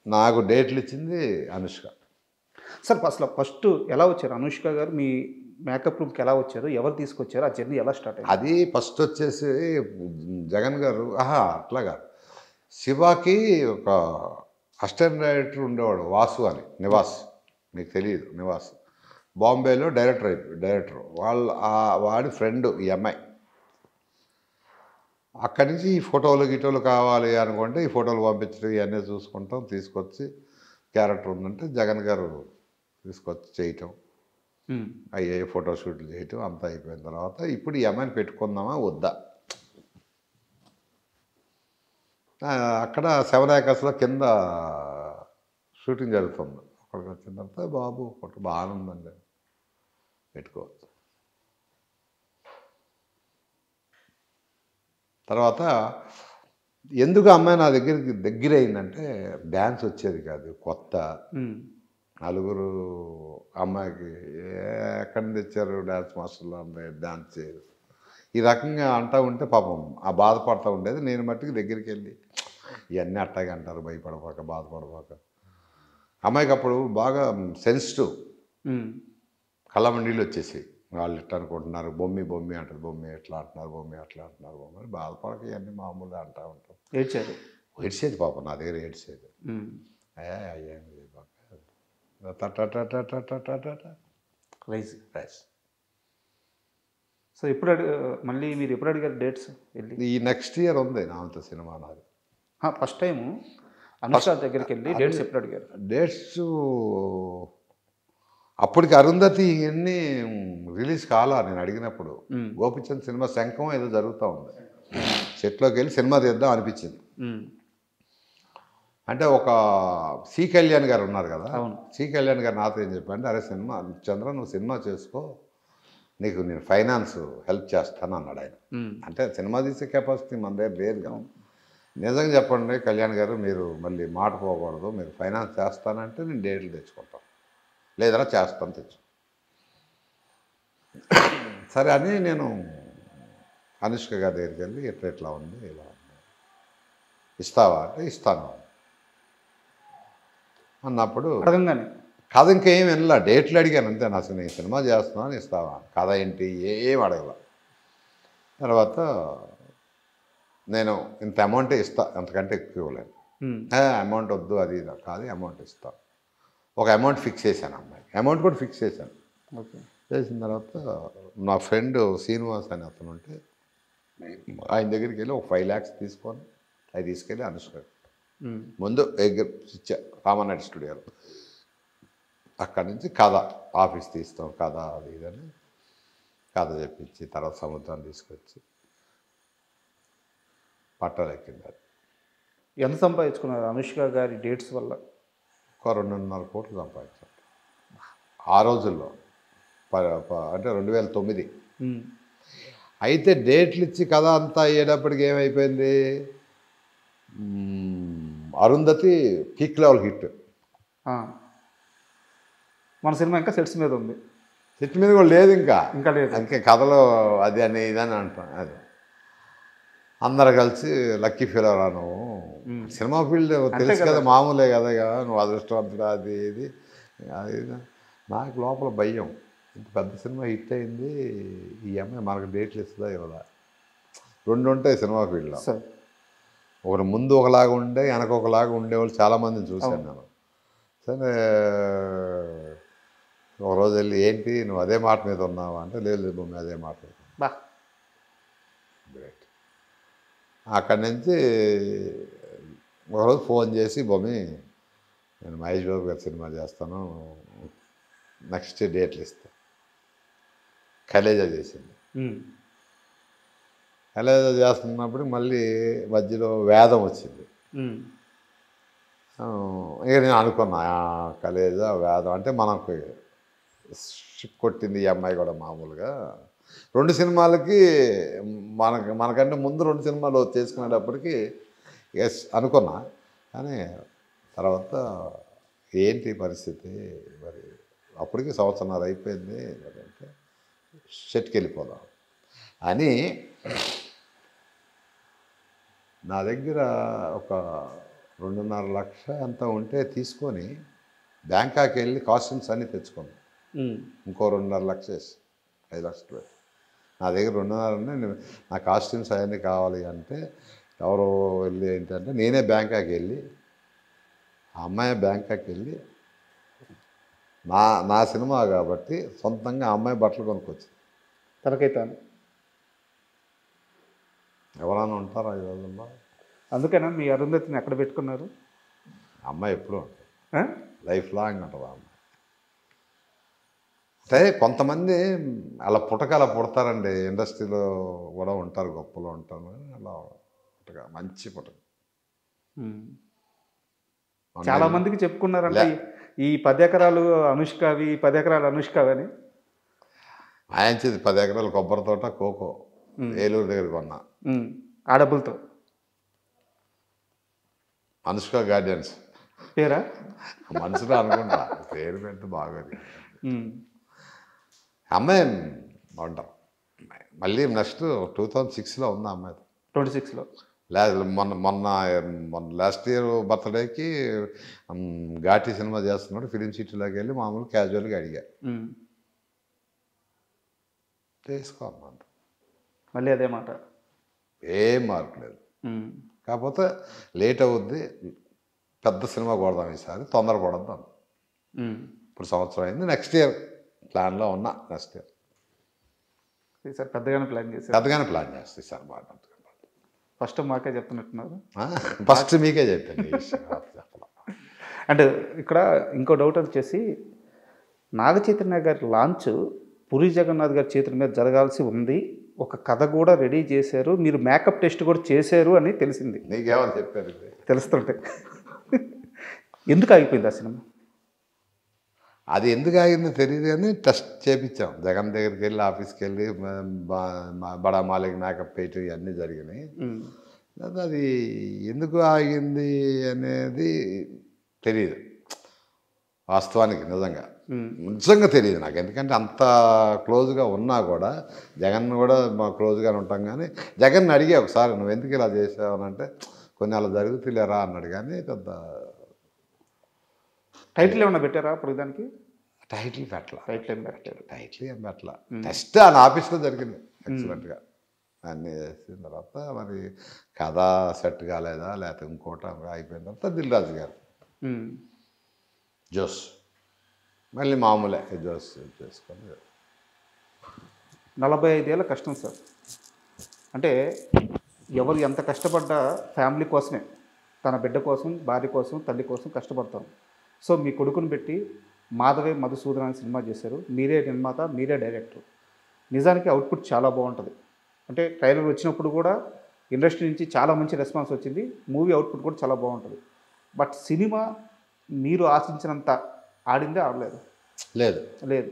నాకు డేట్లు ఇచ్చింది అనుష్క. సార్ అసలు ఫస్ట్ ఎలా వచ్చారు అనుష్క గారు మీ మేకప్ రూమ్కి? ఎలా వచ్చారు, ఎవరు తీసుకొచ్చారు, ఆ జర్నీ ఎలా స్టార్ట్ అయింది? అది ఫస్ట్ వచ్చేసి జగన్ గారు, అట్లాగా శివాకి ఒక అసిస్టెంట్ డైరెక్టర్ ఉండేవాడు, వాసు అని, నివాస్, మీకు తెలియదు, నివాస్ బాంబేలో డైరెక్టర్ వాడి ఫ్రెండ్ ఈ అమ్మాయి. అక్కడి నుంచి ఈ ఫోటోలు కావాలి అనుకుంటే ఈ ఫోటోలు పంపించడం ఇవన్నీ చూసుకుంటాం, తీసుకొచ్చి క్యారెక్టర్ ఉందంటే జగన్ గారు తీసుకొచ్చి చేయటం, అయ్యే ఫోటోషూట్లు చేయటం అంతా అయిపోయిన తర్వాత ఇప్పుడు ఈ అమ్మాయిని పెట్టుకుందామా వద్దా. అక్కడ 7 ఏకర్స్లో కింద షూటింగ్ జరుగుతుంది. అక్కడికి వచ్చిన తర్వాత బాబు ఫోటో బాగానే ఉందండి, పెట్టుకోవచ్చు. తర్వాత ఎందుకు అమ్మాయి నా దగ్గర అయిందంటే డ్యాన్స్ వచ్చేది కాదు, కొత్త నలుగురు అమ్మాయికి ఎక్కడి నుంచి తెచ్చారు డ్యాన్స్ మాస్టర్లు, అమ్మాయి డ్యాన్స్ చేయరు, ఈ రకంగా అంటూ ఉంటే పాపం ఆ బాధపడుతూ ఉండేది. నేను మట్టుకు దగ్గరికి వెళ్ళి ఇవన్నీ అట్టాగే అంటారు, భయపడబాక బాధపడబాక. అమ్మాయికి అప్పుడు బాగా సెన్సిటివ్, కళ్ళమండీలు వచ్చేసి వాళ్ళు ఎట్లా అనుకుంటున్నారు, బొమ్మి అంటారు, బొమ్మి ఎట్లా అంటున్నారు, బొమ్మి అట్లా అంటున్నారు, బొమ్మి బాధపడక ఇవన్నీ మామూలుగా అంటూ ఉంటాం. ఏడ్చేది పాపం నా దగ్గర, ఏడ్చేది. అయ్యేది రైస్. సో ఇప్పుడు మళ్ళీ మీరు ఎప్పుడు అడిగారు డేట్స్? వెళ్ళి ఈ నెక్స్ట్ ఇయర్ ఉంది నాంత సినిమా నాది. ఫస్ట్ టైము అనుష్క దగ్గరికి వెళ్ళి డేట్స్ ఎప్పుడు అడిగారు? డేట్స్ అప్పటికి అరుంధతి ఇవన్నీ రిలీజ్ కాలా నేను అడిగినప్పుడు. గోపిచంద్ సినిమా శంఖం ఏదో జరుగుతూ ఉంది, సెట్లోకి వెళ్ళి సినిమా తీద్దాం అనిపించింది. అంటే ఒక సి కళ్యాణ్ గారు ఉన్నారు కదా, సి కళ్యాణ్ గారు నాతో ఏం చెప్పండి, అరే సినిమా చంద్ర నువ్వు సినిమా చేసుకో, నీకు నేను ఫైనాన్స్ హెల్ప్ చేస్తాను అన్నాడు ఆయన. అంటే సినిమా తీసే కెపాసిటీ మన దగ్గర లేదు కదా. నిజంగా చెప్పండి కళ్యాణ్ గారు, మీరు మళ్ళీ మాట పోకూడదు, మీరు ఫైనాన్స్ చేస్తానంటే నేను డేట్లు తెచ్చుకుంటాను, లేదరా చేస్తాను తెచ్చు. సరే అని నేను అనుష్క గారి దగ్గరికి వెళ్ళి ఎట్లా ఉంది, ఇలా ఉంది, ఇస్తావా అంటే ఇస్తాను అన్నప్పుడు అడగంగానే కథ ఇంకేం వినలా, డేట్లు అడిగాను అంతే. అసలు నేను సినిమా చేస్తున్నాను ఇస్తావా, కథ ఏంటి ఏం అడగల. తర్వాత నేను ఇంత అమౌంటే ఇస్తా, అంతకంటే ఎక్కువ ఇవ్వలేను, అమౌంట్ వద్దు అది ఇది కాదు, అమౌంట్ ఇస్తాం. ఒక అమౌంట్ ఫిక్స్ చేశాను అమ్మాయికి, అమౌంట్ కూడా ఫిక్స్ చేశాను. ఓకే. చేసిన తర్వాత నా ఫ్రెండ్ శ్రీనివాస్ అని అతను ఉంటే ఆయన దగ్గరికి వెళ్ళి ఒక 5 lakhs తీసుకొని అవి తీసుకెళ్ళి అనుష్క ముందు ఇచ్చా రామనాయుడు స్టూడియోలో. అక్కడి నుంచి కథ ఆఫీస్ తీస్తాం, కథ అది ఇదని కథ చెప్పించి తర్వాత సముద్రాన్ని తీసుకొచ్చి పట్టాలు ఎక్కింది. అది ఎంత సంపాదించుకున్నారు అనుష్క గారి డేట్స్ వల్ల? ఒక 2.5 కోట్లు సంపాదించాం ఆ రోజుల్లో, అంటే 2009. అయితే డేట్లు ఇచ్చి కథ అంతా అయ్యేటప్పటికి ఏమైపోయింది, అరుంధతి పీక్ లెవెల్ హిట్. మన సినిమా ఇంకా సెట్స్ మీద ఉంది, సెట్ మీద కూడా లేదు, ఇంకా లేదు, ఇంకా కథలో అది అని ఇదని అంటాం. అది అందరు కలిసి లక్కీ ఫీలర్ నువ్వు సినిమా ఫీల్డ్ తెలుసు కదా, మామూలే కదా, నువ్వు అదృష్టవంతుడు అది ఇది అది. నాకు లోపల భయం, ఇంత పెద్ద సినిమా హిట్ అయింది, ఈ అమ్మాయి మనకు డేట్లు ఇస్తుందా ఇవ్వదా. 2 ఉంటాయి సినిమా ఫీల్డ్లో, ఒకటి ముందు ఒకలాగా ఉండే వెనక ఒకలాగా ఉండేవాళ్ళు చాలామందిని చూశాను నేను. సరే ఒకరోజు వెళ్ళి ఏంటి నువ్వు అదే మాట మీద ఉన్నావా అంటే, లేదు భూమి అదే మాట మీద. గ్రేట్. అక్కడి నుంచి ఒకరోజు ఫోన్ చేసి, భూమి నేను మహేష్ బాబు గారి సినిమా చేస్తాను, నెక్స్ట్ డేట్లు ఇస్తా. కలేజా చేసింది. కలేజా చేస్తున్నప్పుడు మళ్ళీ మధ్యలో వేదం వచ్చింది. ఇక నేను అనుకున్నా కలేజా వేదం అంటే మనకు షిప్ కొట్టింది ఈ అమ్మాయి కూడా మామూలుగా. 2 సినిమాలకి మనకంటే ముందు 2 సినిమాలు చేసుకునేటప్పటికి ఎస్ అనుకున్నా. కానీ తర్వాత ఏంటి పరిస్థితి మరి, అప్పటికి 1.5 సంవత్సరం అయిపోయింది అంటే షెట్కి వెళ్ళిపోదాం అని నా దగ్గర ఒక 2.5 లక్షలు అంతా ఉంటే తీసుకొని బ్యాంకాక్ వెళ్ళి కాస్ట్యూమ్స్ అన్నీ తెచ్చుకున్నాను. ఇంకో 2.5 లక్షలు వేసి 5 లక్షలు నా దగ్గర 2.5 ఉన్నాయి. నా కాస్ట్యూమ్స్ అవన్నీ కావాలి అంటే ఎవరో వెళ్ళి ఏంటంటే నేనే బ్యాంకాక్ వెళ్ళి, ఆ అమ్మాయి బ్యాంకాక్ వెళ్ళి నా సినిమా కాబట్టి సొంతంగా ఆ అమ్మాయి బట్టలు కొనుక్కొచ్చింది. తనకైతే ఎవరైనా ఉంటారా ఈ రోజుల్లో? అందుకేనా మీ అరుంధతిని ఎక్కడ పెట్టుకున్నారు? అమ్మాయి ఎప్పుడూ ఉంటుంది, లైఫ్ లాంగ్ ఉంటుంది అమ్మాయి. అంటే కొంతమంది అలా పుట్టకాల పుడతారండి, ఇండస్ట్రీలో కూడా ఉంటారు, గొప్పలో ఉంటారు, అలా పుట్టక మంచి పుట్టక. చాలా మందికి చెప్పుకున్నారంటే ఈ 10 ఎకరాలు అనుష్కవి, 10 ఎకరాలు అనుష్కవని. ఆయనది 10 ఎకరాలు కొబ్బరి తోట, కోకో ఏలూరు దగ్గర కొన్నా ఆ డబ్బులతో. అనుష్క గార్డెన్స్ పేరా మనసులో అనుకుంటా, పేరు పెడితే బాగోదు. అమ్మాయి బాగుంటాం. మళ్ళీ నెక్స్ట్ 2006లో ఉంది అమ్మాయి. 26లో లేదు, మొన్న లాస్ట్ ఇయర్ బర్త్డేకి ఘాటి సినిమా చేస్తున్నాడు, ఫిలిం సిటీలోకి వెళ్ళి మామూలు క్యాజువల్గా అడిగా, చేసుకోమ్మా. మళ్ళీ అదే మాట, ఏం మార్పు లేదు. కాకపోతే లేట్ అవుద్ది, పెద్ద సినిమా కొడదాం ఈసారి, తొందరపడద్దాం. ఇప్పుడు 1 సంవత్సరం అయింది, నెక్స్ట్ ఇయర్ ప్లాన్లో ఉన్నా. నెక్స్ట్ ఇయర్ ఈసారి పెద్దగానే ప్లాన్ చేసి చేస్తాను సార్. బాగా ఫస్ట్ మాకే చెప్తున్నట్టున్నారు. ఫస్ట్ మీకే చెప్పండి. అంటే ఇక్కడ ఇంకో డౌట్ వచ్చేసి, నాగ చైతన్య గారి లాంచ్ పూరి జగన్నాథ్ గారి చేతుల మీద జరగాల్సి ఉంది, ఒక కథ కూడా రెడీ చేశారు, మీరు మేకప్ టెస్ట్ కూడా చేశారు అని తెలిసింది. నీకేమని చెప్పారు? తెలుస్తుంటే ఎందుకు ఆగిపోయింది ఆ సినిమా? అది ఎందుకు ఆగిందో తెలియదు కానీ టెస్ట్ చేయించాం. జగన్ దగ్గరికి వెళ్ళి, ఆఫీస్కి వెళ్ళి బడా మాలిక్ మేకప్ వేయటం ఇవన్నీ జరిగినాయి. అది ఎందుకు ఆగింది అనేది తెలియదు వాస్తవానికి, నిజంగా తెలియదు నాకు. ఎందుకంటే అంత క్లోజ్గా ఉన్నా కూడా, జగన్ కూడా మా క్లోజ్గానే ఉంటాం. కానీ జగన్ అడిగే ఒకసారి, నువ్వు ఎందుకు ఇలా చేసావు అంటే, కొన్ని అలా జరుగుతులేరా అన్నాడు. కానీ పెద్ద టైటిల్ ఏమన్నా పెట్టారా అప్పుడు దానికి? టైటిల్ పెట్టలా. టైటిల్ ఏం పెట్టలేదు. టైటిల్ ఏం పెట్టలా. టెస్ట్ ఆయన ఆఫీస్లో జరిగింది ఎక్సలెంట్గా. అన్నీ చేసిన తర్వాత మరి కథ సెట్ కాలేదా లేకపోతే ఇంకోటి అయిపోయిన తర్వాత దిల్ రాజు గారు జోస్ మళ్ళీ మామూలే జోస్ చేసుకొని 45 ఏళ్ళ కష్టం సార్. అంటే ఎవరు ఎంత కష్టపడ్డా ఫ్యామిలీ కోసమే, తన బిడ్డ కోసం, భార్య కోసం, తల్లి కోసం కష్టపడతాం. సో మీ కొడుకుని పెట్టి మాధవే మధుసూదన్ అనే సినిమా చేశారు. మీరే నిర్మాత, మీరే డైరెక్టర్. నిజానికి అవుట్పుట్ చాలా బాగుంటుంది. అంటే ట్రైలర్ వచ్చినప్పుడు కూడా ఇండస్ట్రీ నుంచి చాలా మంచి రెస్పాన్స్ వచ్చింది. మూవీ అవుట్పుట్ కూడా చాలా బాగుంటుంది. బట్ సినిమా మీరు ఆశించినంత ఆడిందే ఆడలేదు. లేదు లేదు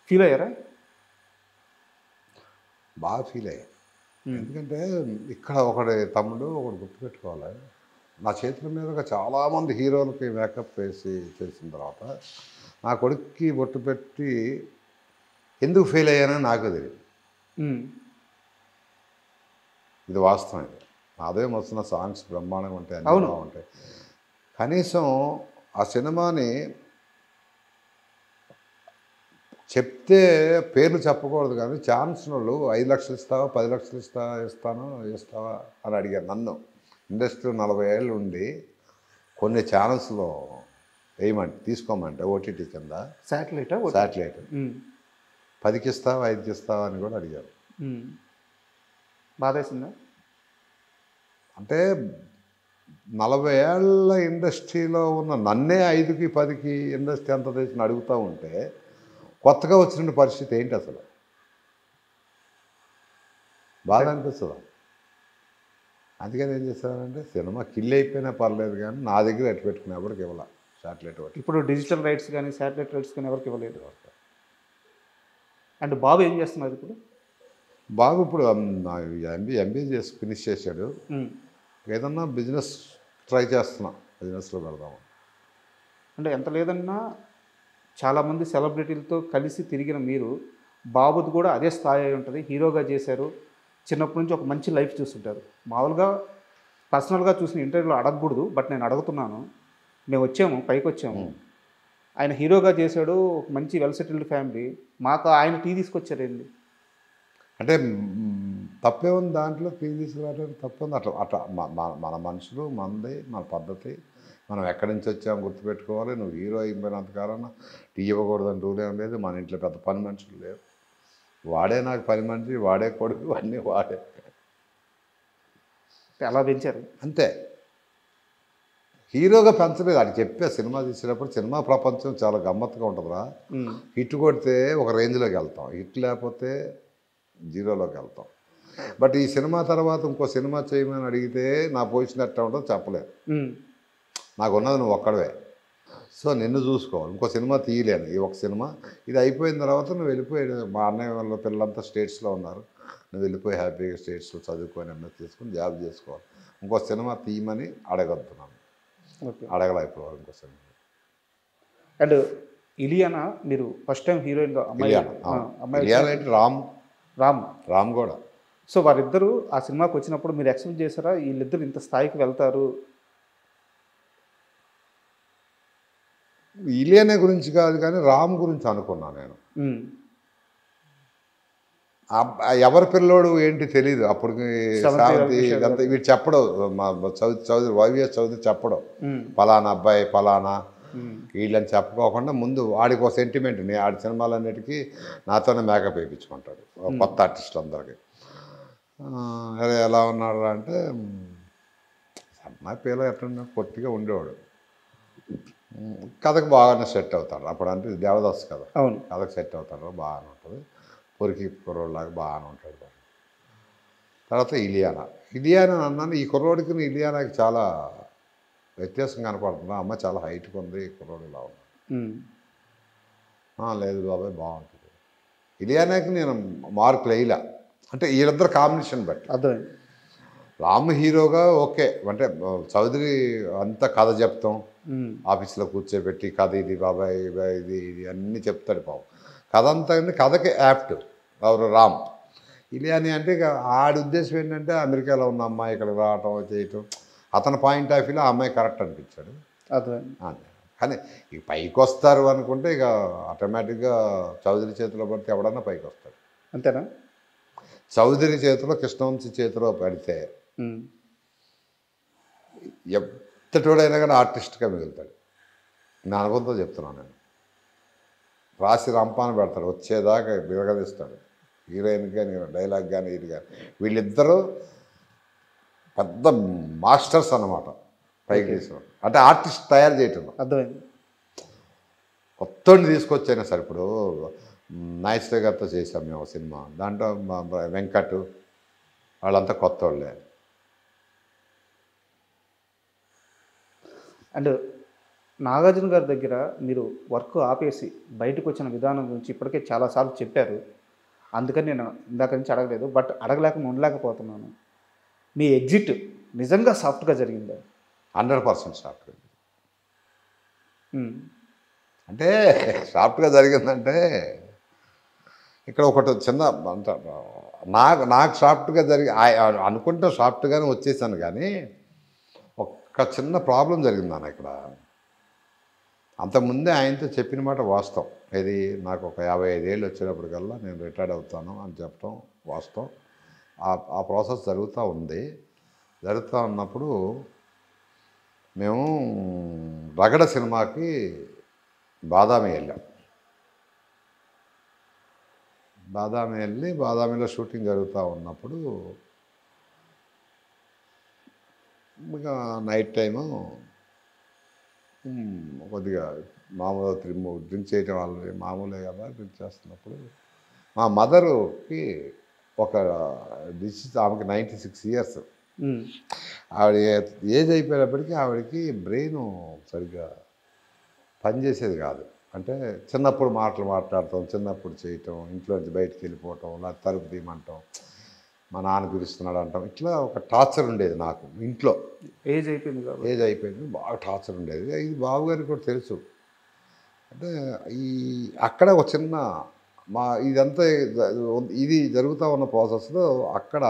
ఫీల్ అయ్యారా? బాగా ఫీల్ అయ్యా. ఎందుకంటే ఇక్కడ ఒకటి తమ్ముడు ఒకటి గుర్తుపెట్టుకోవాలి, నా చేతుల మీదుగా చాలామంది హీరోలకి మేకప్ వేసి చేసిన తర్వాత నా కొడుక్కి బొట్టు పెట్టి ఎందుకు ఫెయిల్ అయ్యానని నాకు తెలియదు. ఇది వాస్తవం. ఇది అదే వస్తున్న సాంగ్స్ బ్రహ్మాండంగా ఉంటాయి, అన్నీ బాగుంటాయి. కనీసం ఆ సినిమాని చెప్తే పేర్లు చెప్పకూడదు కానీ ఛాన్స్ వాళ్ళు 5 లక్షలు ఇస్తావా, 10 లక్షలు ఇస్తావా అని అడిగారు నన్ను. ఇండస్ట్రీ 40 ఏళ్ళు ఉండి కొన్ని ఛానల్స్లో తీసుకోమంటే ఓటీటీ కింద శాటిలైట్ 10కి ఇస్తావా 5కి ఇస్తావా అని కూడా అడిగారు. బాధేసిందా? అంటే 40 ఏళ్ళ ఇండస్ట్రీలో ఉన్న నన్నే 5కి 10కి ఇండస్ట్రీ ఎంత తెచ్చిన అడుగుతూ ఉంటే కొత్తగా వచ్చిన పరిస్థితి ఏంటి అసలు? బాధ అనిపిస్తుందా? అందుకని ఏం చేస్తానంటే సినిమా కిల్ అయిపోయినా పర్లేదు కానీ నా దగ్గర ఎట్టు పెట్టుకుని ఎవరికి ఇవ్వాల శాటిలైట్ ఒకటి. ఇప్పుడు డిజిటల్ రైట్స్ కానీ శాటిలైట్ రైట్స్ కానీ ఎవరికి ఇవ్వలేదు. అండ్ బాబు ఏం చేస్తున్నారు ఇప్పుడు? బాబు ఇప్పుడు ఎంబీఏ చేసి ఫినిష్ చేశాడు. ఏదన్నా బిజినెస్ ట్రై చేస్తున్నా, బిజినెస్లో పెడదాము. అంటే ఎంత లేదన్నా చాలామంది సెలబ్రిటీలతో కలిసి తిరిగిన మీరు, బాబుది కూడా అదే స్థాయి అయి ఉంటుంది. హీరోగా చేశారు, చిన్నప్పటి నుంచి ఒక మంచి లైఫ్ చూస్తుంటారు. మామూలుగా పర్సనల్గా చూసిన ఇంటర్వ్యూలో అడగకూడదు, బట్ నేను అడుగుతున్నాను. మేము వచ్చాము, పైకి వచ్చాము, ఆయన హీరోగా చేశాడు, ఒక మంచి వెల్ సెటిల్డ్ ఫ్యామిలీ, మాకు ఆయన టీ తీసుకొచ్చారండి. అంటే తప్పే ఉంది దాంట్లో, టీ తీసుకురావడానికి తప్పుంది. అట్లా అట్లా మన మనుషులు, మనది, మన పద్ధతి, మనం ఎక్కడి నుంచి వచ్చామో గుర్తుపెట్టుకోవాలి. నువ్వు హీరో అయిపోయినంత కారణం టీ ఇవ్వకూడదని రూల్ ఏం లేదు. మన ఇంట్లో పెద్ద పని మనుషులు లేరు. వాడే నాకు పని మనిషి, వాడే కొడుకు, అన్నీ వాడే. అలా పెంచారు అంతే. హీరోగా పెంచలేదు. అది చెప్పే సినిమా తీసేటప్పుడు సినిమా ప్రపంచం చాలా గమ్మత్తుగా ఉంటుందిరా. హిట్ కొడితే ఒక రేంజ్లోకి వెళ్తాం, హిట్ లేకపోతే జీరోలోకి వెళ్తాం. బట్ ఈ సినిమా తర్వాత ఇంకో సినిమా చేయమని అడిగితే నా పొజిషన్ ఎట్లా ఉంటుందో చెప్పలేదు. నాకు ఉన్నది నువ్వు ఒక్కడవే, సో నిన్ను చూసుకోవాలి. ఇంకో సినిమా తీయలేను. ఈ ఒక సినిమా ఇది అయిపోయిన తర్వాత నువ్వు వెళ్ళిపోయి, మా అన్నయ్య వాళ్ళ పిల్లలంతా స్టేట్స్లో ఉన్నారు, నువ్వు వెళ్ళిపోయి హ్యాపీగా స్టేట్స్లో చదువుకొని ఎంఎస్ తీసుకొని జాబ్ చేసుకోవాలి. ఇంకో సినిమా తీయమని అడగొద్దున్నాను, అడగల ఇప్పుడు ఇంకో సినిమా. అండ్ ఇలియానా మీరు ఫస్ట్ టైం హీరోయిన్గా అమ్మాయి రామ్ కూడా. సో వారిద్దరూ ఆ సినిమాకి వచ్చినప్పుడు మీరు ఎక్స్పెక్ట్ చేశారా వీళ్ళిద్దరు ఇంత స్థాయికి వెళ్తారు? ఇలియానా గురించి కాదు కానీ రామ్ గురించి అనుకున్నాను నేను. ఎవరి పిల్లోడు ఏంటి తెలీదు అప్పటికి. ఇదంతా వీడు చెప్పడం, మా చౌదరి వైవిఎస్ చౌదరి చెప్పడం పలానా అబ్బాయి పలానా వీళ్ళని చెప్పుకోకుండా ముందు వాడికి ఒక సెంటిమెంట్. ఆడి సినిమాలన్నిటికీ నాతోనే మేకప్ వేయించుకుంటాడు కొత్త ఆర్టిస్టులు అందరికీ. అరే ఎలా ఉన్నాడు అంటే అమ్మాయి పిల్ల ఎట్లా పొట్టిగా ఉండేవాడు. కథకు బాగానే సెట్ అవుతాడు. అప్పుడు అంటే దేవదాస్ కథ, కథకు సెట్ అవుతాడు, బాగానే ఉంటుంది. పొరికి కుర్రోడ్లాగా బాగానే ఉంటాడు. తర్వాత ఇలియానా అన్నాను. ఈ కుర్రోడికి ఇలియానాకి చాలా వ్యత్యాసం కనపడుతుంది. అమ్మ చాలా హైట్గా ఉంది, కుర్రోడు ఇలా ఉన్నాడు. లేదు బాబాయ్ బాగుంటుంది. ఇలియానాకి నేను మార్కులు వేయలే. అంటే వీళ్ళిద్దరు కాంబినేషన్ బట్టి అదే. రామ్ హీరోగా ఓకే, అంటే చౌదరి అంతా కథ చెప్తాం, ఆఫీస్లో కూర్చోబెట్టి కథ ఇది బాబాయ్ ఇది ఇది అన్నీ చెప్తాడు పాపం. కథ అంతా కథకి యాప్ట్ ఎవరు రామ్. ఇలియాని అంటే ఇక ఆడి ఉద్దేశం ఏంటంటే అమెరికాలో ఉన్న అమ్మాయి ఇక్కడ రావటం చేయటం, అతని పాయింట్ ఆఫ్ వ్యూలో ఆ అమ్మాయి కరెక్ట్ అనిపించాడు. అదే. కానీ ఇక పైకి వస్తారు అనుకుంటే ఇక ఆటోమేటిక్గా చౌదరి చేతిలో పడితే ఎవడన్నా పైకి వస్తాడు. అంతేనా? చౌదరి చేతిలో కృష్ణవంశీ చేతిలో పడితే ఎంతటోడైనా కానీ ఆర్టిస్ట్గా మిగులుతాడు. నా అనుభవంతో చెప్తున్నాను నేను. రాసి రంపాన పెడతాడు, వచ్చేదాకా బిరగదీస్తాడు. హీరోయిన్ కానీ డైలాగ్ కానీ ఇది కానీ వీళ్ళిద్దరూ పెద్ద మాస్టర్స్ అన్నమాట పైకి తీసుకోవడం. అంటే ఆర్టిస్ట్ తయారు చేయటం అర్థమైంది. కొత్తని తీసుకొచ్చైనా సరే ఇప్పుడు నాగేశ్వర గారితో చేసాం మేము సినిమా. దాంట్లో వెంకట్ వాళ్ళంతా కొత్త వాళ్ళే. అండ్ నాగార్జున గారి దగ్గర మీరు వర్క్ ఆపేసి బయటకు వచ్చిన విధానం గురించి ఇప్పటికే చాలాసార్లు చెప్పారు. అందుకని నేను ఇందాక నుంచి అడగలేదు, బట్ అడగలేకుండా ఉండలేకపోతున్నాను. మీ ఎగ్జిట్ నిజంగా సాఫ్ట్గా జరిగిందా? 100% సాఫ్ట్గా. అంటే సాఫ్ట్గా జరిగిందంటే ఇక్కడ ఒకటి చిన్న అంట నాకు సాఫ్ట్గా అనుకుంటే సాఫ్ట్గానే వచ్చేసాను. కానీ ఒక చిన్న ప్రాబ్లం జరిగింది అన్న ఇక్కడ. అంతకుముందే ఆయనతో చెప్పిన మాట వాస్తవం. ఇది నాకు ఒక 55 ఏళ్ళు వచ్చేటప్పటికల్లా నేను రిటైర్డ్ అవుతాను అని చెప్పడం వాస్తవం. ఆ ప్రాసెస్ జరుగుతూ ఉంది. జరుగుతూ ఉన్నప్పుడు మేము రగడ సినిమాకి బాదామి వెళ్ళాం. బాదామి వెళ్ళి బాదామిలో షూటింగ్ జరుగుతూ ఉన్నప్పుడు ఇంకా నైట్ టైము కొద్దిగా మామూలుగా డ్రింక్ చేయటం వాళ్ళు మామూలే కదా. డ్రింక్ చేస్తున్నప్పుడు మా మదరుకి ఒక డిసీజ్, ఆమెకి 96 ఇయర్స్. ఆవిడ ఏజ్ అయిపోయినప్పటికీ ఆవిడకి బ్రెయిన్ సరిగ్గా పనిచేసేది కాదు. అంటే చిన్నప్పుడు మాటలు మాట్లాడటం, చిన్నప్పుడు చేయటం, ఇంట్లోంచి బయటికి వెళ్ళిపోవటం, లేదా తలుపు తీయమంటాం, మా నాన్న పిలుస్తున్నాడు అంటాం, ఇట్లా ఒక టార్చర్ ఉండేది నాకు ఇంట్లో. ఏజ్ అయిపోయింది బాగా టార్చర్ ఉండేది. ఇది బాబుగారికి కూడా తెలుసు. అంటే అక్కడ ఒక చిన్న ఇదంతా ఇది జరుగుతూ ఉన్న ప్రాసెస్లో అక్కడ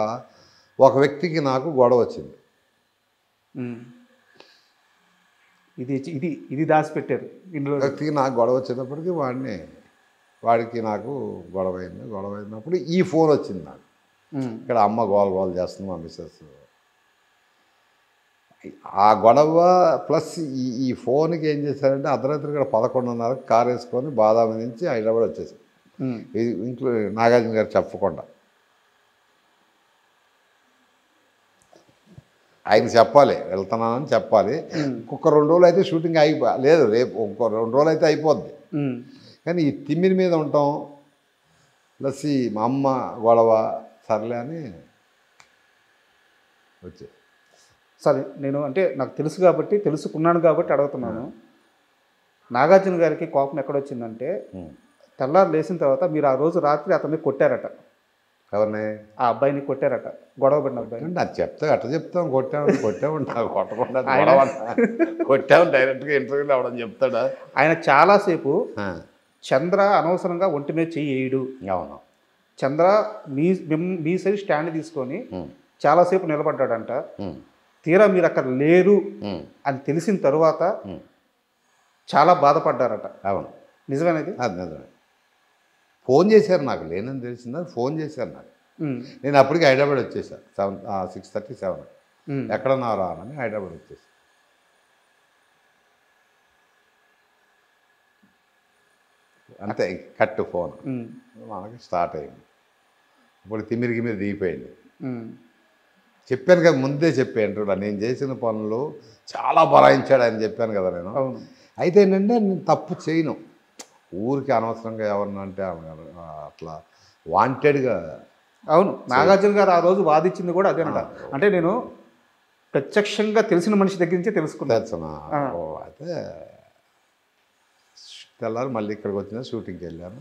ఒక వ్యక్తికి నాకు గొడవ వచ్చింది. ఇది దాచిపెట్టారు. వ్యక్తికి నాకు గొడవ వచ్చినప్పటికీ వాడికి నాకు గొడవ అయినప్పుడు ఈ ఫోన్ వచ్చింది నాకు. ఇక్కడ అమ్మ గోల చేస్తుంది, మా మిస్సెస్. ఆ గొడవ ప్లస్ ఈ ఫోన్కి ఏం చేశారంటే అర్ధరాత్రి ఇక్కడ 11:30 కారు వేసుకొని బాదామి నుంచి హైదరాబాద్ వచ్చేసాం. ఇది ఇంట్లో నాగార్జున గారు చెప్పకుండా. ఆయన చెప్పాలి వెళ్తున్నానని చెప్పాలి. ఇంకొక 2 రోజులు అయితే షూటింగ్ లేదు, రేపు ఇంకో 2 రోజులు అయితే అయిపోద్ది. కానీ ఈ తిమ్మిరి మీద ఉంటాం ప్లస్ మా అమ్మ గొడవ సర్లే అని వచ్చే. సరే, నేను అంటే నాకు తెలుసుకున్నాను కాబట్టి అడుగుతున్నాను. నాగార్జున గారికి కోపం ఎక్కడొచ్చిందంటే తెల్లారు లేచిన తర్వాత మీరు ఆ రోజు రాత్రి అతన్ని కొట్టారట. ఎవరిని? ఆ అబ్బాయిని కొట్టారట, గొడవ పడిన అబ్బాయి. అది చెప్తా అట్లా చెప్తాం. కొట్టాము కొట్టకుండా కొట్టాము డైరెక్ట్గా ఇంటర్వ్యూలో అవడం చెప్తాడా? ఆయన చాలాసేపు చంద్ర అనవసరంగా ఒంటి మీద చెయ్యి వేయడు, అవును చంద్ర మీ సైడ్ స్టాండ్ తీసుకొని చాలాసేపు నిలబడ్డాడంట. తీరా మీరు అక్కడ లేరు అని తెలిసిన తరువాత చాలా బాధపడ్డారట. అవును, నిజమేనది? అది నిజమే. ఫోన్ చేశారు నాకు, లేనని తెలిసిందా ఫోన్ చేశారు నాకు. నేను అప్పటికి హైదరాబాద్ వచ్చేసాను. 6:37 ఎక్కడన్నారా అని హైదరాబాద్ వచ్చేసాను. అంతే, కట్టు ఫోన్ మనకి స్టార్ట్ అయింది. ఇప్పుడు తిమ్మిరికి మీద దిగిపోయింది. చెప్పాను కదా, ముందే చెప్పాను నేను చేసిన పనులు చాలా బరాయించాడు అని చెప్పాను కదా నేను. అయితే ఏంటంటే నేను తప్పు చేయను, ఊరికి అనవసరంగా ఎవరన్నా అంటే అట్లా వాంటెడ్గా. అవును, నాగార్జున గారు ఆ రోజు వాదించింది కూడా అదేనట. అంటే నేను ప్రత్యక్షంగా తెలిసిన మనిషి దగ్గర నుంచే తెలుసుకున్నాను. అయితే తెల్లారు మళ్ళీ ఇక్కడికి వచ్చిన షూటింగ్కి వెళ్ళాను.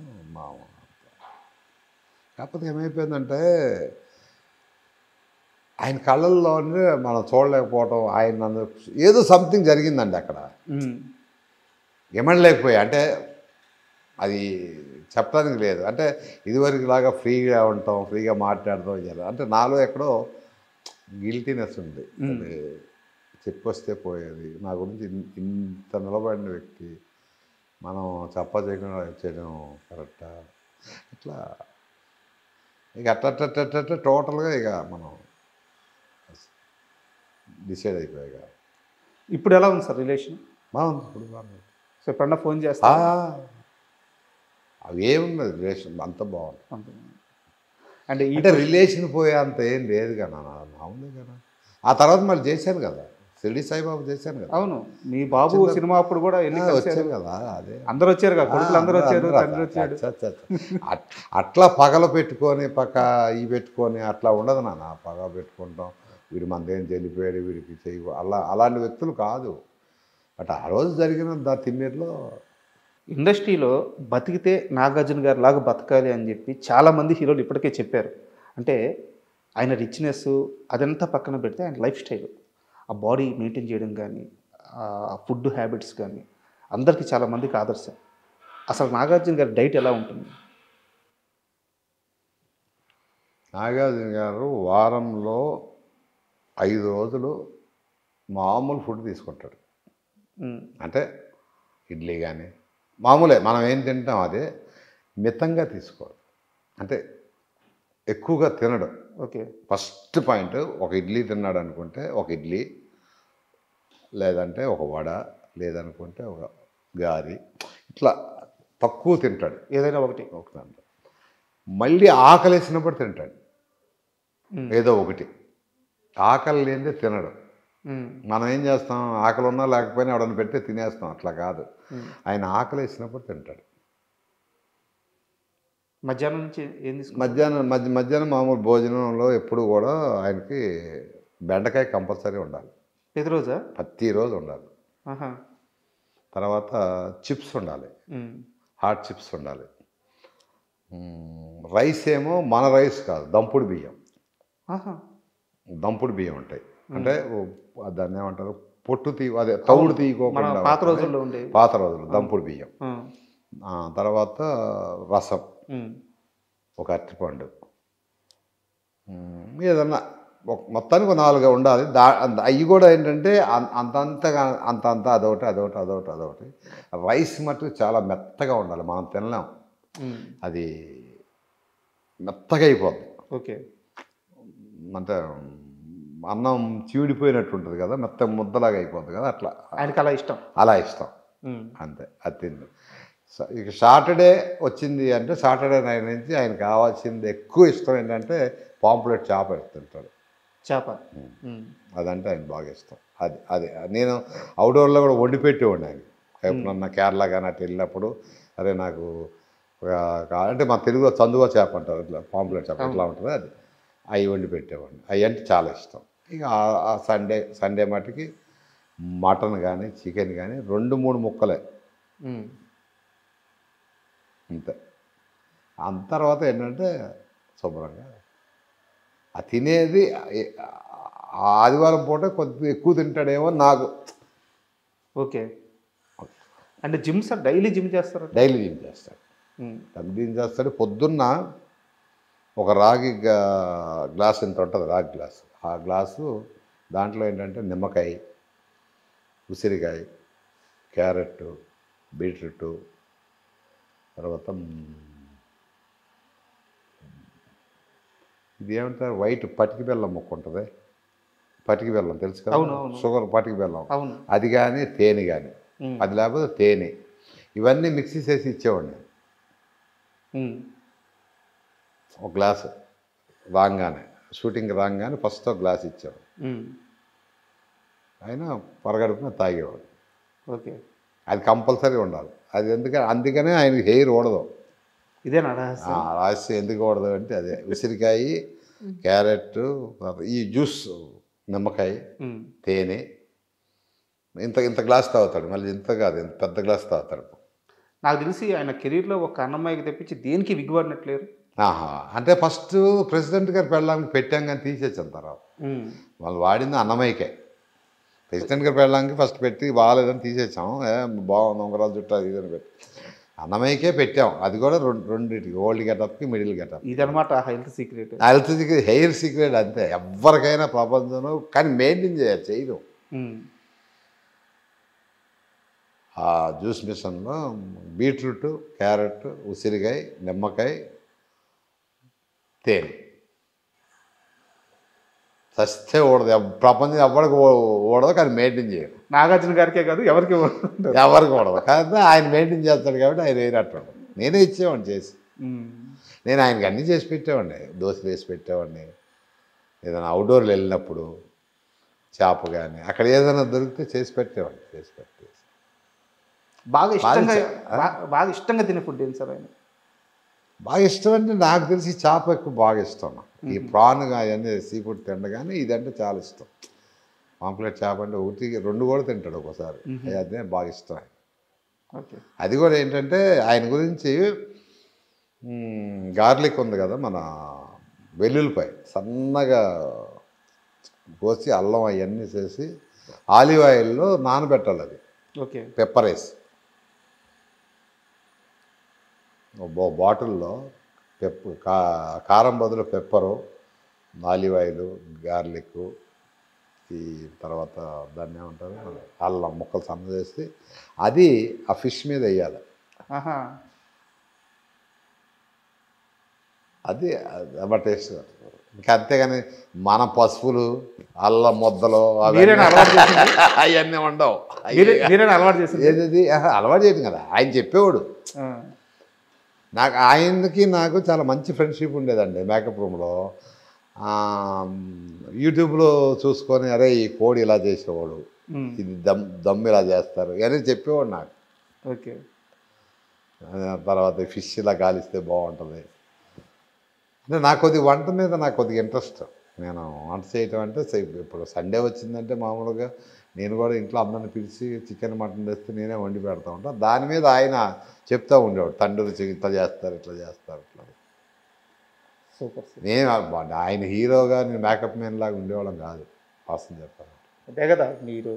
కాకపోతే ఏమైపోయిందంటే ఆయన కళ్ళల్లోనే మనం చూడలేకపోవటం, ఆయన నన్ను ఏదో సంథింగ్ జరిగిందండి అక్కడ. ఏమనలేకపోయా, అంటే అది చెప్పడానికి లేదు. అంటే ఇదివరకు లాగా ఫ్రీగా ఉంటాం, ఫ్రీగా మాట్లాడతాం చేయాలి అంటే నాలో ఎక్కడో గిల్టీనెస్ ఉంది. అది చెప్పొస్తే పోయేది. నా గురించి ఇంత నిలబడిన వ్యక్తి మనం చేయకుండా చేయడం కరెక్టా? ఇట్లా ఇక అట్లా టోటల్గా ఇక మనం డిసైడ్ అయిపోయాయి. ఇప్పుడు ఎలా ఉంది సార్ రిలేషన్? బాగుంది, ఇప్పుడు బాగుంది. సో ఎప్పుడన్నా ఫోన్ చేస్తా? అవి ఏమున్నది రిలేషన్ అంత బాగుంది. అంటే అంటే రిలేషన్ పోయే అంత ఏం లేదు కదా, మామూలే కదా. ఆ తర్వాత మళ్ళీ చేశాను కదా, షిరిడి సాయిబాబు చేశాను కదా. అవును, మీ బాబు సినిమా అప్పుడు కూడా వచ్చారు కదా. అదే అందరూ వచ్చారు కదా, కొడుకులు అందరూ వచ్చారు, తండ్రి వచ్చాడు. అట్లా పగల పెట్టుకొని పెట్టుకొని అట్లా ఉండదు నాన్న. పగ పెట్టుకుంటాం, వీడు మనదేం చెల్లిపోయాడు, వీడికి చెయ్యి, అలాంటి వ్యక్తులు కాదు. బట్ ఆ రోజు జరిగిన తిమ్మిరిలో ఇండస్ట్రీలో బతికితే నాగార్జున గారి లాగా బతకాలి అని చెప్పి చాలామంది హీరోలు ఇప్పటికే చెప్పారు. అంటే ఆయన రిచ్నెస్ అదంతా పక్కన పెడితే ఆయన లైఫ్ స్టైల్, ఆ బాడీ మెయింటైన్ చేయడం కానీ, ఆ ఫుడ్ హ్యాబిట్స్ కానీ అందరికీ చాలామందికి ఆదర్శం. అసలు నాగార్జున గారి డైట్ ఎలా ఉంటుంది? నాగార్జున గారు వారంలో 5 రోజులు మామూలు ఫుడ్ తీసుకుంటాడు. అంటే ఇడ్లీ కానీ మామూలే, మనం ఏం తింటాం అదే, మితంగా తీసుకోడు. అంటే ఎక్కువగా తినడు. Okay, first point. ఒక ఇడ్లీ తిన్నాడు అనుకుంటే ఒక ఇడ్లీ, లేదంటే ఒక వడ, లేదనుకుంటే ఒక గారి, ఇట్లా తక్కువ తింటాడు. ఏదైనా ఒకటి దాంట్లో మళ్ళీ ఆకలేసినప్పుడు తింటాడు ఏదో ఒకటి. ఆకలి లేనిదే తినడు. మనం ఏం చేస్తాం, ఆకలి ఉన్నా లేకపోయినా ఎవడన్నా పెడితే తినేస్తాం. అట్లా కాదు, ఆయన ఆకలి వేసినప్పుడు తింటాడు. మధ్యాహ్నం నుంచి ఏం తీసుకుంటారు? మధ్యాహ్నం మామూలు భోజనంలో ఎప్పుడు కూడా ఆయనకి బెండకాయ కంపల్సరీ ఉండాలి. ప్రతిరోజు ఉండాలి. తర్వాత చిప్స్ ఉండాలి, హాట్ చిప్స్ ఉండాలి. రైస్ ఏమో మన రైస్ కాదు, దంపుడు బియ్యం. దంపుడు బియ్యం ఉంటాయి, అంటే దాన్ని ఏమంటారు, అదే తౌడు తీయకోకుండా పాత రోజుల్లో దంపుడు బియ్యం. తర్వాత రసం, ఒక అరటిపండు, ఏదన్నా మొత్తానికి 4 ఉండాలి. అవి కూడా ఏంటంటే అంత అదొకటి. రైస్ మటుకు చాలా మెత్తగా ఉండాలి, మనం తినలేం, అది మెత్తగా అయిపోద్ది. ఓకే, అంటే అన్నం చీడిపోయినట్టు ఉంటుంది కదా, మెత్త ముద్దలాగా అయిపోద్ది కదా, అట్లా ఆయనకి అలా ఇష్టం అంతే. అది తింది. ఇక సాటర్డే వచ్చింది అంటే సాటర్డే నైట్ నుంచి ఆయన కావాల్సింది ఎక్కువ ఇష్టం ఏంటంటే పాంప్లెట్ చేప తింటాడు. అదంటే ఆయన బాగా ఇష్టం. అది నేను అవుట్డోర్లో కూడా వండి పెట్టేవాడిని ఆయన. ఎప్పుడన్నా కేరళ కానీ అట్లా వెళ్ళినప్పుడు, అరే నాకు అంటే మా తెలుగులో చందువ చేప అంటారు, ఇట్లా పాంప్లెట్ చేప ఎట్లా ఉంటుంది, అది అవి వండి పెట్టేవాడిని. అవి అంటే చాలా ఇష్టం. ఇక ఆ సండే మటుకి మటన్ కానీ చికెన్ కానీ 2-3 ముక్కలే అంతే. అంత తర్వాత ఏంటంటే శుభ్రంగా ఆ తినేది ఆదివారం పూట కొద్దిగా ఎక్కువ తింటాడేమో నాకు. ఓకే, అంటే జిమ్ సార్ డైలీ జిమ్ చేస్తారు? డైలీ జిమ్ చేస్తాడు. పొద్దున్న ఒక రాగి గ్లాస్ ఇంత ఉంటుంది, రాగి గ్లాసు. ఆ గ్లాసు దాంట్లో ఏంటంటే నిమ్మకాయ, ఉసిరికాయ, క్యారెట్, బీట్రూట్, తర్వాత ఇది ఏమంటారు, వైట్ పటికి బెల్లం ముక్క ఉంటుంది, పటికి బెల్లం తెలుసు కదా, షుగర్ పటికి బెల్లం, అది కానీ తేనె కానీ, అది లేకపోతే తేనె, ఇవన్నీ మిక్సీ చేసి ఇచ్చేవాడిని. ఒక గ్లాసు రాగానే, షూటింగ్ రాగానే ఫస్ట్ ఒక గ్లాస్ ఇచ్చేవాడు. ఆయన పరగడుపున తాగేవాడు. ఓకే, అది కంపల్సరీ ఉండాలి. అది అందుకనే ఆయనకి హెయిర్ ఓడదు. ఇదేనా రహస్యం? ఎందుకు ఓడదు అంటే అదే, ఉసిరికాయ, క్యారెట్, ఈ జ్యూస్, నిమ్మకాయ, తేనె, ఇంత గ్లాస్ తాగుతాడు. మళ్ళీ ఇంత కాదు, ఇంత పెద్ద గ్లాస్ తాగుతాడు. నాకు తెలిసి ఆయన కెరీర్లో ఒక అన్నమ్మాయికి తెప్పించి దేనికి విగ్గుపడినట్లేరు. అంటే ఫస్ట్ ప్రెసిడెంట్ గారు పెళ్ళడానికి పెట్టాం కానీ తీసేసాం. తర్వాత వాళ్ళు వాడింది అన్నమయ్యకే. ప్రెసిడెంట్ గారు పెళ్ళడానికి ఫస్ట్ పెట్టి బాగాలేదని తీసేసాం. బాగుంది ఉంగరాలు చుట్టూ అది ఇదని పెట్టి అన్నమయ్యకే పెట్టాం. అది కూడా రెండింటికి, ఓల్డ్ గెటప్కి, మిడిల్ గెటప్. ఇదనమాట హెల్త్ సీక్రెట్. హెయిర్ సీక్రెట్ అంతే, ఎవరికైనా ప్రపంచంలో. కానీ మెయింటైన్ చేయరు. ఆ జ్యూస్ మిషన్లో బీట్రూట్, క్యారెట్, ఉసిరికాయ, నిమ్మకాయ, తేలి చస్తే ఓడదు, ప్రపంచం ఎవరికి ఓడదు, కానీ మెయింటైన్ చేయరు. నాగార్జున గారికే కాదు ఎవరికి ఎవరికి ఓడదు, కానీ ఆయన మెయింటైన్ చేస్తాడు కాబట్టి ఆయన వేరేట్టు. నేనే ఇచ్చేవాడిని చేసి, నేను ఆయనకి అన్నీ చేసి పెట్టేవాడిని. దోశలు వేసి పెట్టేవాడిని, ఏదైనా అవుట్డోర్లు వెళ్ళినప్పుడు చేప కానీ అక్కడ ఏదైనా దొరికితే చేసి పెట్టేవాడిని. చేసి పెట్టేసి బాగా ఇష్టంగా తినే ఫుడ్ ఏంటి సార్ ఆయన? బాగా ఇష్టం అంటే నాకు తెలిసి చేప ఎక్కువ బాగా ఇష్టం. ఈ ప్రాన్గా అవన్నీ సీ ఫుడ్ తిండ, కానీ ఇదంటే చాలా ఇష్టం. పాంప్లెట్ చేప అంటే 1, 2 కూడా తింటాడు ఒకసారి. అదే బాగా ఇష్టం ఆయన. అది కూడా ఏంటంటే ఆయన గురించి గార్లిక్ ఉంది కదా, మన వెల్లుల్లిపాయ సన్నగా కోసి అల్లం అవన్నీ చేసి ఆలివ్ ఆయిల్లో నానబెట్టాలి. అది పెప్పర్ వేసి బాటిల్లో కారం బదులు పెప్పరు, ఆలివ్ ఆయిల్, గార్లిక్, ఈ తర్వాత దాన్ని ఏమంటారు అల్లం ముక్కలు సన్న చేసి అది ఆ ఫిష్ మీద వేయాలి. అది టేస్ట్. ఇంకా అంతేగాని మన పసుపులు, అల్లం ముద్దలు అవన్నీ ఉండవు. ఏది అలవాటు చేయడం కదా, ఆయన చెప్పేవాడు. నాకు చాలా మంచి ఫ్రెండ్షిప్ ఉండేదండి మేకప్ రూమ్లో. యూట్యూబ్లో చూసుకొని అరే ఈ కోడి ఇలా చేసేవాడు, ఇది దమ్ ఇలా చేస్తారు అని చెప్పేవాడు నాకు. తర్వాత ఫిష్ ఇలా కాలిస్తే బాగుంటుంది అంటే నాకు కొద్దిగా వంట మీద నాకు కొద్దిగా ఇంట్రెస్ట్. నేను వంట చేయటం అంటే ఇప్పుడు సండే వచ్చిందంటే మామూలుగా నేను కూడా ఇంట్లో అందరిని పిలిచి చికెన్ మటన్ తెస్తే నేనే వండి పెడతా ఉంటాను. దాని మీద ఆయన చెప్తూ ఉండేవాడు, తండ్రి ఇట్లా చేస్తారు ఇట్లా చేస్తారు ఇట్లా. నేను ఆయన హీరోగా నేను మేకప్ మ్యాన్ లాగా ఉండేవాళ్ళం కాదు వాస్తవం చెప్పాను. అంతే కదా, మీరు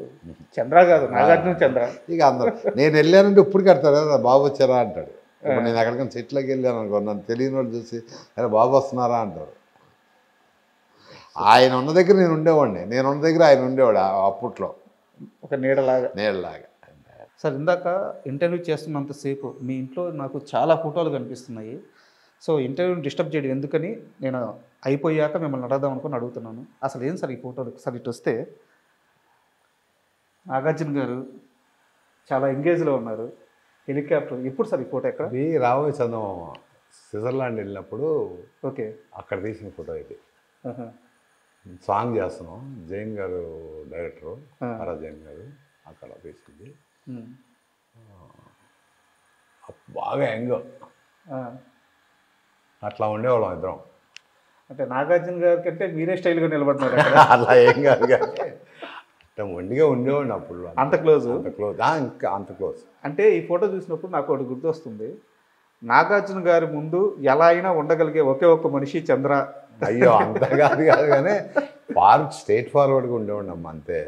చంద్ర కాదు నాగార్జున చంద్ర. ఇక అందరూ నేను వెళ్ళానంటే ఇప్పుడు కడతారు కదా బాబు వచ్చారా అంటాడు. ఇప్పుడు నేను ఎక్కడికైనా చెట్లకి వెళ్ళాను అనుకో, నన్ను తెలియని వాళ్ళు చూసి అరే బాబు వస్తున్నారా అంటారు. ఆయన ఉన్న దగ్గర నేను ఉండేవాడిని, నేను ఉన్న దగ్గర ఆయన ఉండేవాడు అప్పట్లో, ఒక నీడలాగా. సార్ ఇందాక ఇంటర్వ్యూ చేస్తున్నంతసేపు మీ ఇంట్లో నాకు చాలా ఫోటోలు కనిపిస్తున్నాయి. సో ఇంటర్వ్యూని డిస్టర్బ్ చేయడం ఎందుకని నేను అయిపోయాక మిమ్మల్ని అడగదాం అనుకుని అడుగుతున్నాను. అసలు ఏం సార్ ఈ ఫోటోలు? సార్ ఇటు వస్తే నాగార్జున గారు చాలా ఎంగేజ్లో ఉన్నారు, హెలికాప్టర్. ఎప్పుడు సార్ ఈ ఫోటో ఎక్కడ? ఇది రాబోయే చందమామ స్విట్జర్లాండ్ వెళ్ళినప్పుడు అక్కడ తీసిన ఫోటో ఇది. సాంగ్ చేస్తున్నాం, జైన్ గారు డైరెక్టరు, ఆరా జైన్ గారు అక్కడ తీసింది. బాగా యంగ్, అట్లా ఉండేవాళ్ళం ఇద్దరం. అంటే నాగార్జున గారి కంటే మీరే స్టైల్గా నిలబడినారు. అలా ఏం కాదు కానీ మొండిగా ఉండేవాడిని అప్పుడు. అంత క్లోజ్? ఇంకా అంత క్లోజ్. అంటే ఈ ఫోటో చూసినప్పుడు నాకు ఒకటి గుర్తొస్తుంది, నాగార్జున గారి ముందు ఎలా అయినా ఉండగలిగే ఒకే ఒక్క మనిషి చంద్ర. అయ్యో అంత కాదు కానీ స్ట్రైట్ ఫార్వర్డ్గా ఉండేవాడిని అమ్మ, అంతే.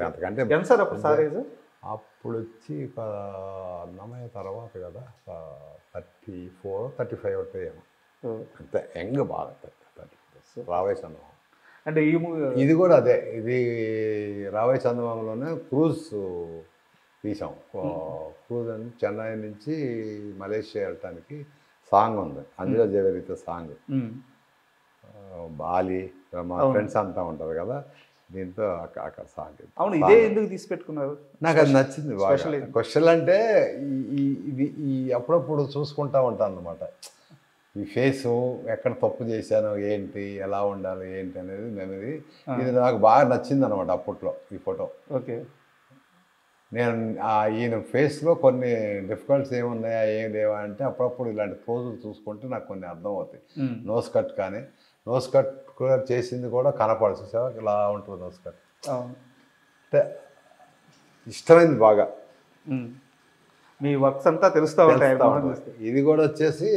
అంతకంటే ఎంత సార్ అప్పుడు సార్ ఏజ్? అప్పుడు వచ్చి అన్నమయ్య తర్వాత కదా 34, 35 అవుతాయేమో, అంతే. యంగ్ బాగా రాబోయే చందమామ. అంటే ఈ మూవీ ఇది కూడా అదే, ఇది రాబోయే చందమామలోనే క్రూజ్ తీసాం. క్రూజ్ అని చెన్నై నుంచి మలేషియా వెళ్ళటానికి సాంగ్ ఉంది, అంజలా జవేరితో సాంగ్. బాలి మా ఫ్రెండ్స్ అంతా ఉంటారు కదా, దీంతో అక్కడ సాంగ్. అవును, ఇదే ఎందుకు తీసి పెట్టుకున్నారు? నాకు అది నచ్చింది బాగా. క్వశ్చన్ అంటే ఈ అప్పుడప్పుడు చూసుకుంటా ఉంటాను అన్నమాట, ఈ ఫేసు ఎక్కడ తప్పు చేశాను, ఏంటి, ఎలా ఉండాలి, ఏంటి అనేది మెమరీ. ఇది నాకు బాగా నచ్చింది అనమాట అప్పట్లో ఈ ఫోటో. ఓకే. నేను ఈయన ఫేస్లో కొన్ని డిఫికల్ట్స్ ఏమున్నాయా ఏం లేవా అంటే అప్పుడప్పుడు ఇలాంటి పోజులు చూసుకుంటే నాకు కొన్ని అర్థం అవుతాయి. నోస్ కట్ కానీ, నోస్ కట్ కూడా చేసింది కూడా కనపడదు, చూసావా ఇలా ఉంటుంది నోస్ కట్. అంటే ఇష్టమైంది బాగా. మీ వర్క్స్ అంతా తెలుస్తూ ఉంటాయి. ఇది కూడా వచ్చేసి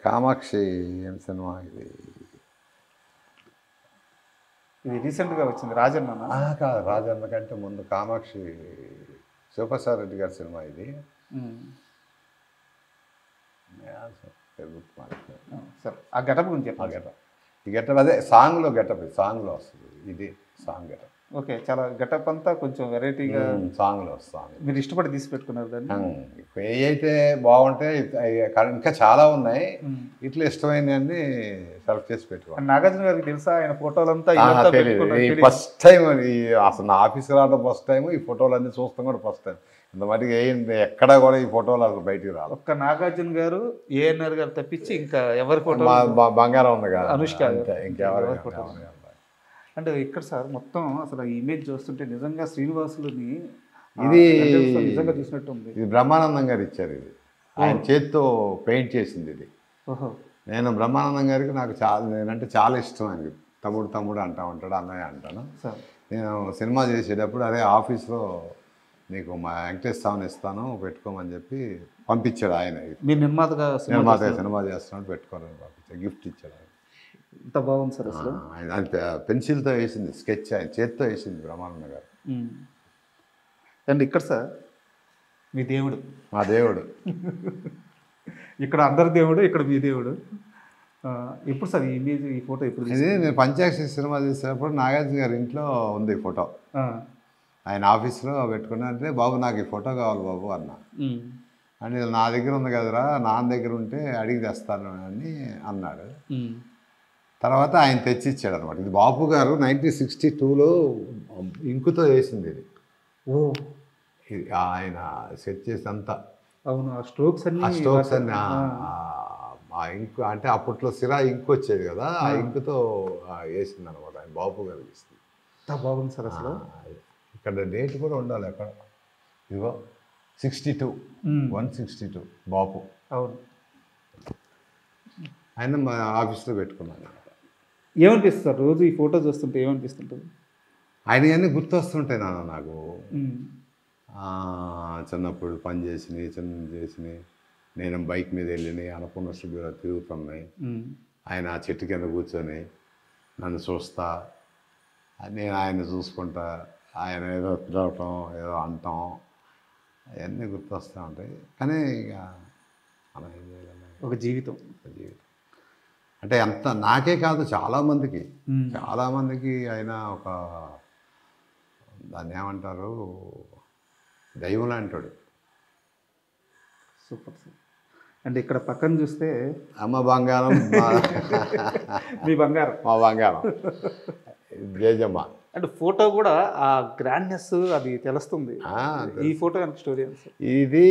కామాక్షి ఏం సినిమా ఇది రీసెంట్గా వచ్చింది, రాజన్న కాదు, రాజన్న కంటే ముందు కామాక్షి శివప్రసాద్ రెడ్డి గారి సినిమా ఇది. సార్ ఆ గెటప్ గురించి ఈ గెటప్ అదే సాంగ్లో గెటప్, సాంగ్లో వస్తుంది ఇది సాంగ్ గెటప్. ఓకే, చాలా గెటప్ అంతా కొంచెం వెరైటీగా సాంగ్లో సాంగ్ మీరు ఇష్టపడి తీసి పెట్టుకున్నారు దాన్ని. ఏ అయితే బాగుంటాయి ఇంకా చాలా ఉన్నాయి, ఇట్లా ఇష్టమైనవన్నీ సెలెక్ట్ చేసి పెట్టుకోండి. నాగార్జున గారికి తెలుసా ఆయన ఫోటోలంతా తెలియదు, ఫస్ట్ టైం అసలు నా ఆఫీస్కి రావడం ఫస్ట్ టైం, ఈ ఫోటోలన్నీ చూస్తాం కూడా ఫస్ట్ టైం. ఇంతమటికి ఎక్కడా కూడా ఈ ఫోటోలు అసలు బయటికి రాదు. ఒక్క నాగార్జున గారు, ఏఎన్ఆర్ గారు తప్పించి ఇంకా ఎవరి ఫోటో, బంగారం ఉంది కదా అనుష్క, ఇంకెవరు ఫోటో. అంటే ఇక్కడ సార్ మొత్తం అసలు ఈ ఇమేజ్ చూస్తుంటే నిజంగా శ్రీనివాసులని ఇది నిజంగా చూసినట్టు ఉంది. ఇది బ్రహ్మానందం గారు ఇచ్చారు, ఇది ఆయన చేతితో పెయింట్ చేసింది ఇది. ఓహో. నేను బ్రహ్మానందం గారికి నాకు నేనంటే చాలా ఇష్టం. ఆయనకి తమ్ముడు అంటూ ఉంటాడు, అన్నయ్య అంటాను. నేను సినిమా చేసేటప్పుడు అదే ఆఫీస్లో నీకు మా వెంకటేశ్వర స్వామిని ఇస్తాను పెట్టుకోమని చెప్పి పంపించాడు ఆయన. మీరు నిర్మాతగా సినిమా చేస్తున్నాడు పెట్టుకోవాలని పంపించాడు, గిఫ్ట్ ఇచ్చాడు. ఇంత బాగుంది సార్ అసలు. ఆయన పెన్సిల్తో వేసింది స్కెచ్, ఆయన చేతితో వేసింది బ్రహ్మానంద గారు. అండ్ ఇక్కడ సార్ మీ దేవుడు, మా దేవుడు. ఇక్కడ అందరి దేవుడు, ఇక్కడ మీ దేవుడు. ఎప్పుడు సార్ ఈ ఇమేజ్, ఈ ఫోటో ఎప్పుడు? ఇది నేను పంచాక్షరి సినిమా చేసేటప్పుడు నాగార్జున గారి ఇంట్లో ఉంది ఈ ఫోటో. ఆయన ఆఫీస్లో పెట్టుకున్నారంటే, బాబు నాకు ఈ ఫోటో కావాలి బాబు అన్నా. అని నా దగ్గర ఉంది కదరా, నాన్న దగ్గర ఉంటే అడిగి తెస్తాను అని అన్నాడు. తర్వాత ఆయన తెచ్చిచ్చాడు అనమాట. ఇది బాపు గారు 1962లో ఇంకుతో వేసింది ఇది. ఓ, ఇది ఆయన సెట్ చేసి అంతా. అవును, ఆ స్ట్రోక్స్ అన్ని ఆ ఇంకు అంటే అప్పట్లో సిరా ఇంకు వచ్చేది కదా, ఆ ఇంకుతో వేసింది అనమాట. ఆయన బాపు గారు వేసింది. బాగుంది సార్ అసలు. ఇక్కడ డేట్ కూడా ఉండాలి అక్కడ. ఇదిగో 62, 162 బాపు. అవును, ఆయన మా ఆఫీస్లో పెట్టుకున్నాను. ఏమనిపిస్తుంది రోజు ఈ ఫోటో చూస్తుంటే? ఏమనిపిస్తుంటుంది? ఆయన అన్నీ గుర్తొస్తుంటాయి నాన్న నాకు. చిన్నప్పుడు పని చేసినాయి, నేను బైక్ మీద వెళ్ళినాయి, అనుకున్న శుభ్రంగా తిరుగుతున్నాయి. ఆయన ఆ చెట్టు కింద కూర్చొని నన్ను చూస్తా, నేను ఆయన చూసుకుంటా, ఆయన ఏదో పిలవటం, ఏదో అంటాం, అవన్నీ గుర్తొస్తూ ఉంటాయి. కానీ ఇక మనం ఏం చేయాలి, ఒక జీవితం అంటే ఎంత నాకే కాదు చాలామందికి ఆయన ఒక దాన్ని ఏమంటారు, దైవం లాంటాడు. Super sir. అంటే ఇక్కడ పక్కన చూస్తే అమ్మ బంగారం, మీ బంగారం, మా బంగారం జేజమ్మ. అంటే ఫోటో కూడా ఆ గ్రాండ్నెస్ అది తెలుస్తుంది. ఈ ఫోటో వెనక స్టోరీ సార్? ఇది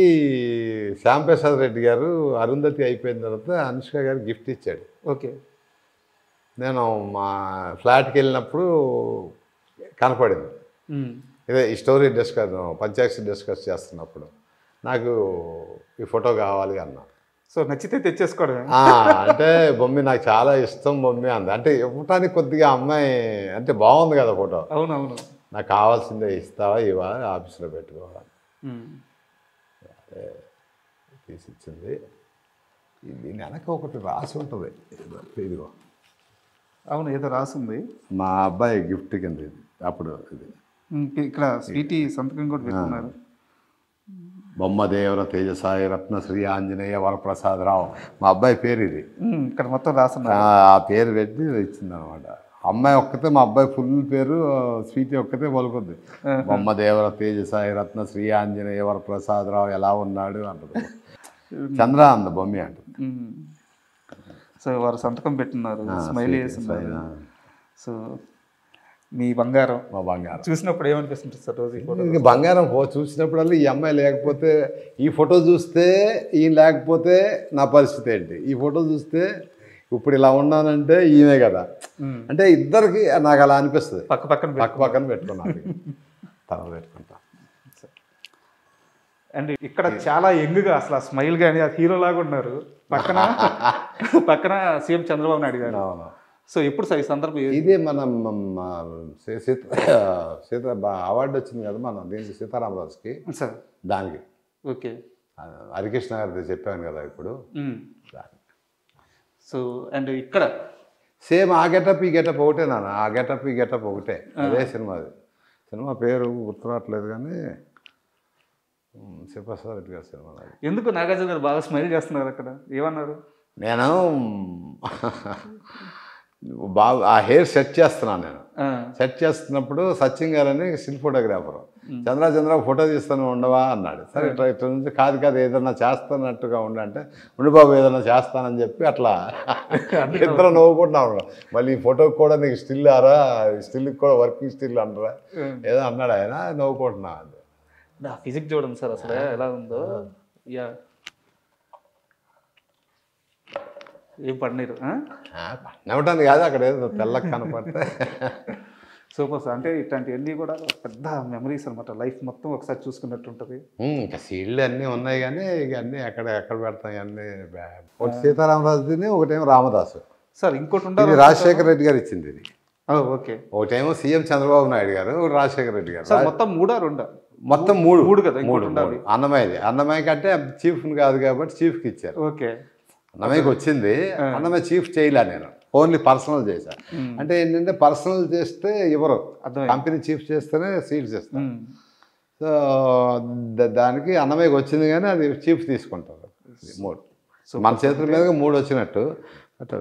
శ్యాంప్రసాద్ రెడ్డి గారు అరుంధతి అయిపోయిన తర్వాత అనుష్క గారు గిఫ్ట్ ఇచ్చాడు. ఓకే. నేను మా ఫ్లాట్కి వెళ్ళినప్పుడు కనపడింది. ఇదే ఈ స్టోరీ పంచాక్షరి డిస్కస్ చేస్తున్నప్పుడు నాకు ఈ ఫోటో కావాలి అన్నా. సో నచ్చితే తెచ్చేసుకోవడమే. అంటే బొమ్మి నాకు చాలా ఇష్టం బొమ్మి అంది. అంటే ఇవ్వటానికి కొద్దిగా అమ్మాయి అంటే బాగుంది కదా ఫోటో. అవునవును. నాకు కావాల్సిందే ఇస్తావా ఇవ్వాలి, ఆఫీస్లో పెట్టుకోవాలి. అదే తీసిచ్చింది. దీని వెనక ఒకటి రాసి ఉంటుంది, ఇదిగో. అవును, ఏదో రాసింది. మా అబ్బాయి గిఫ్ట్ కింద ఇది. అప్పుడు ఇది ఇక్కడ స్వీటీ సంతకం కూడా పెట్టుకున్నారు. బొమ్మదేవర తేజసాయి రత్న శ్రీ ఆంజనేయ వరప్రసాదరావు మా అబ్బాయి పేరు ఇది. ఇక్కడ మొత్తం రాసిన ఆ పేరు పెట్టి ఇచ్చింది అనమాట. అమ్మాయి ఒక్కతే, మా అబ్బాయి ఫుల్ పేరు స్వీటీ ఒక్కతే పలుకుంది. బొమ్మదేవర తేజసాయి రత్న శ్రీ ఆంజనేయ వరప్రసాదరావు ఎలా ఉన్నాడు అంటది. చంద్ర అంద బొమ్మి అంటుంది. సో వారు సంతకం పెట్టినారు, స్మైల్ చేస్తున్నారు. సో మీ బంగారం, మా బంగారం చూసినప్పుడు ఏమనిపిస్తుంది సార్ రోజు? బంగారం చూసినప్పుడల్లా ఈ అమ్మాయి లేకపోతే, ఈ ఫోటో చూస్తే ఈయన లేకపోతే నా పరిస్థితి ఏంటి, ఈ ఫోటో చూస్తే ఇప్పుడు ఇలా ఉన్నానంటే ఈయనే కదా. అంటే ఇద్దరికి నాకు అలా అనిపిస్తుంది. పక్క పక్కన పెట్టుకున్నాను, తల పెట్టుకుంటా. అండ్ ఇక్కడ చాలా యంగ్గా అసలు ఆ స్మైల్ కానీ ఆ హీరో లాగా ఉన్నారు. పక్కన సీఎం చంద్రబాబు నాయుడు గారు. సో ఎప్పుడు సార్ ఈ సందర్భం? ఇదే మనం సీత అవార్డు వచ్చింది కదా మనం దీనికి, సీతారామరాజుకి సార్, దానికి. ఓకే. హరికృష్ణ గారిది చెప్పాను కదా ఇప్పుడు. సో అండ్ ఇక్కడ సేమ్ ఆ గెటప్ ఈ గెటప్ ఒకటే నాన్న, ఆ గెటప్ ఈ గెటప్ ఒకటే. అదే సినిమా పేరు గుర్తురావట్లేదు కానీ శివప్రసాద్ రెడ్డి గారి సినిమా. ఎందుకు నాగార్జున గారు బాగా స్మైల్ చేస్తున్నారు అక్కడ? ఏమన్నారు? నేను బాగా ఆ హెయిర్ సెట్ చేస్తున్నాను నేను. సెట్ చేస్తున్నప్పుడు సచిన్ గారు అని స్టిల్ ఫోటోగ్రాఫర్, చంద్ర ఫోటో తీస్తాను ఉండవా అన్నాడు. సరే ఇట్లా నుంచి కాదు ఏదన్నా చేస్తానట్టుగా ఉండంటే ఉండి బాబు ఏదన్నా చేస్తానని చెప్పి అట్లా ఇద్దరు నవ్వుకుంటున్నాం. మళ్ళీ ఈ ఫోటోకి కూడా నీకు స్టిల్ ఆరా, స్టిల్కి కూడా వర్కింగ్ స్టిల్ అనరా ఏదో అన్నాడు ఆయన, నవ్వుకుంటున్నా. నా ఫిజిక్ చూడండి సార్ అసలు ఎలా ఉందో. యా ఏం పడినారు నవ్వటానికి కాదు, అక్కడ ఏదో తెల్లకి కనపడితే. Super sir. అంటే ఇట్లాంటివన్నీ కూడా పెద్ద మెమరీస్ అనమాట, లైఫ్ మొత్తం ఒకసారి చూసుకున్నట్టు ఉంటుంది. ఇంకా సీళ్ళు అన్నీ ఉన్నాయి కానీ ఇక అన్నీ ఎక్కడ పెడతాం అన్నీ. ఒకటి సీతారామరాజుని, ఒకటేమో రామదాసు సార్. ఇంకోటి ఉండాలి, రాజశేఖర రెడ్డి గారు ఇచ్చింది ఇది. ఓకే. ఒకటేమో సీఎం చంద్రబాబు నాయుడు గారు, రాజశేఖర రెడ్డి గారు. మొత్తం రెండా? మొత్తం మూడు కదా. అన్నమయ్యది. అన్నమయ్య కంటే చీఫ్ని కాదు కాబట్టి చీఫ్కి ఇచ్చారు. ఓకే. అన్నమయ్యకి వచ్చింది, అన్నమయ్య చీఫ్ చేయలే, నేను ఓన్లీ పర్సనల్ చేశాను. అంటే ఏంటంటే పర్సనల్ చేస్తే ఎవరు, కంపెనీ చీఫ్ చేస్తేనే సీట్స్ ఇస్తారు. సో దానికి అన్నమయ్యకి వచ్చింది కానీ అది చీఫ్ తీసుకుంటారు. 3 మన చేతుల మీదుగా 3 వచ్చినట్టు. అటు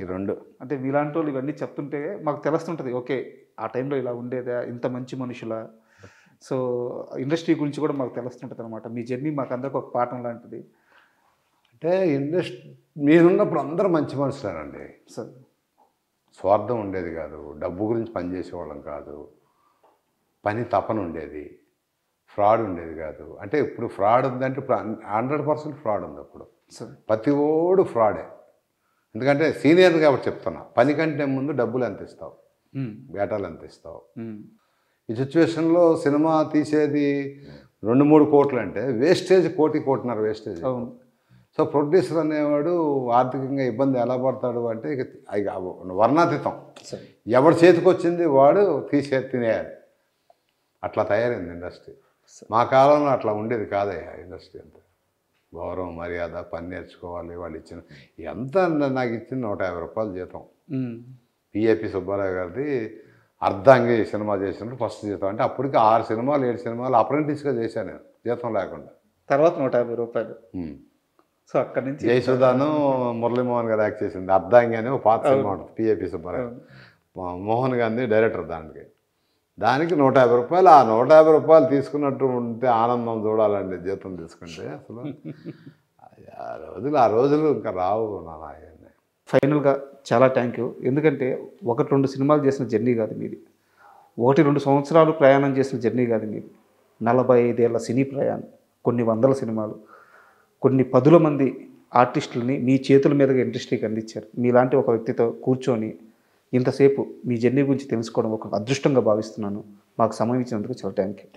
ఈ 2 అంటే మీలాంటి వాళ్ళు ఇవన్నీ చెప్తుంటే మాకు తెలుస్తుంటుంది, ఓకే ఆ టైంలో ఇలా ఉండేదా, ఇంత మంచి మనుషుల. సో ఇండస్ట్రీ గురించి కూడా మాకు తెలుస్తుంటుంది అనమాట. మీ జర్నీ మాకు అందరికి ఒక పాఠం లాంటిది. అంటే ఇండస్ట్రీ మీరున్నప్పుడు అందరూ మంచి మనుషులేనండి సార్. స్వార్థం ఉండేది కాదు, డబ్బు గురించి పనిచేసేవాళ్ళం కాదు, పని తపన ఉండేది, ఫ్రాడ్ ఉండేది కాదు. అంటే ఇప్పుడు ఫ్రాడ్ ఉందంటే ఇప్పుడు 100% ఫ్రాడ్ ఉంది. అప్పుడు ప్రతి ఓడు ఫ్రాడే. ఎందుకంటే సీనియర్ కాబట్టి చెప్తున్నా, పని కంటే ముందు డబ్బులు ఎంత ఇస్తావు, బేటాలు ఎంత ఇస్తావు. ఈ సిచ్యువేషన్లో సినిమా తీసేది 2-3 కోట్లు అంటే వేస్టేజ్ 1.5 వేస్టేజ్. సో ప్రొడ్యూసర్ అనేవాడు ఆర్థికంగా ఇబ్బంది ఎలా పడతాడు అంటే ఇక వర్ణాతీతం. ఎవరి చేతికి వచ్చింది వాడు తినేయాలి. అట్లా తయారైంది ఇండస్ట్రీ. మా కాలంలో అట్లా ఉండేది కాదయ్యా ఇండస్ట్రీ. అంతా గౌరవం, మర్యాద, పని నేర్చుకోవాలి. వాళ్ళు ఇచ్చిన ఎంత నాకు ఇచ్చింది 150 రూపాయలు జీతం. పిఏపి సుబ్బారావు గారిది అర్ధాంగి సినిమా చేసినప్పుడు ఫస్ట్ జీతం. అంటే అప్పటికి 6 సినిమాలు 7 సినిమాలు అప్రెంటిస్గా చేశాను నేను, జీతం లేకుండా. తర్వాత 150 రూపాయలు. సో అక్కడి నుంచి జయసుధాను మురళీమోహన్ గారు యాక్ట్ చేసింది అర్ధాంగి అని ఒక పాత సినిమా ఉంటుంది, పిఏపి సుబ్బారావు. మోహన్ గాంధీ డైరెక్టర్. దానికి 150 రూపాయలు. ఆ 150 రూపాయలు తీసుకున్నట్టు ఉంటే ఆనందం చూడాలండి జీతం తీసుకుంటే. అసలు ఆ రోజులు ఇంకా రావు నాన్న. ఫైనల్గా చాలా థ్యాంక్ యూ. ఎందుకంటే 1-2 సినిమాలు చేసిన జర్నీ కాదు మీది, 1-2 సంవత్సరాలు ప్రయాణం చేసిన జర్నీ కాదు మీది. 45 ఏళ్ల సినీ ప్రయాణం, కొన్ని వందల సినిమాలు, కొన్ని 10 మంది ఆర్టిస్టులని మీ చేతుల మీదుగా ఇండస్ట్రీకి అందించారు. మీలాంటి ఒక వ్యక్తితో కూర్చొని ఇంతసేపు మీ జర్నీ గురించి తెలుసుకోవడం ఒక అదృష్టంగా భావిస్తున్నాను. మాకు సమయం ఇచ్చినందుకు చాలా థ్యాంక్ యూ.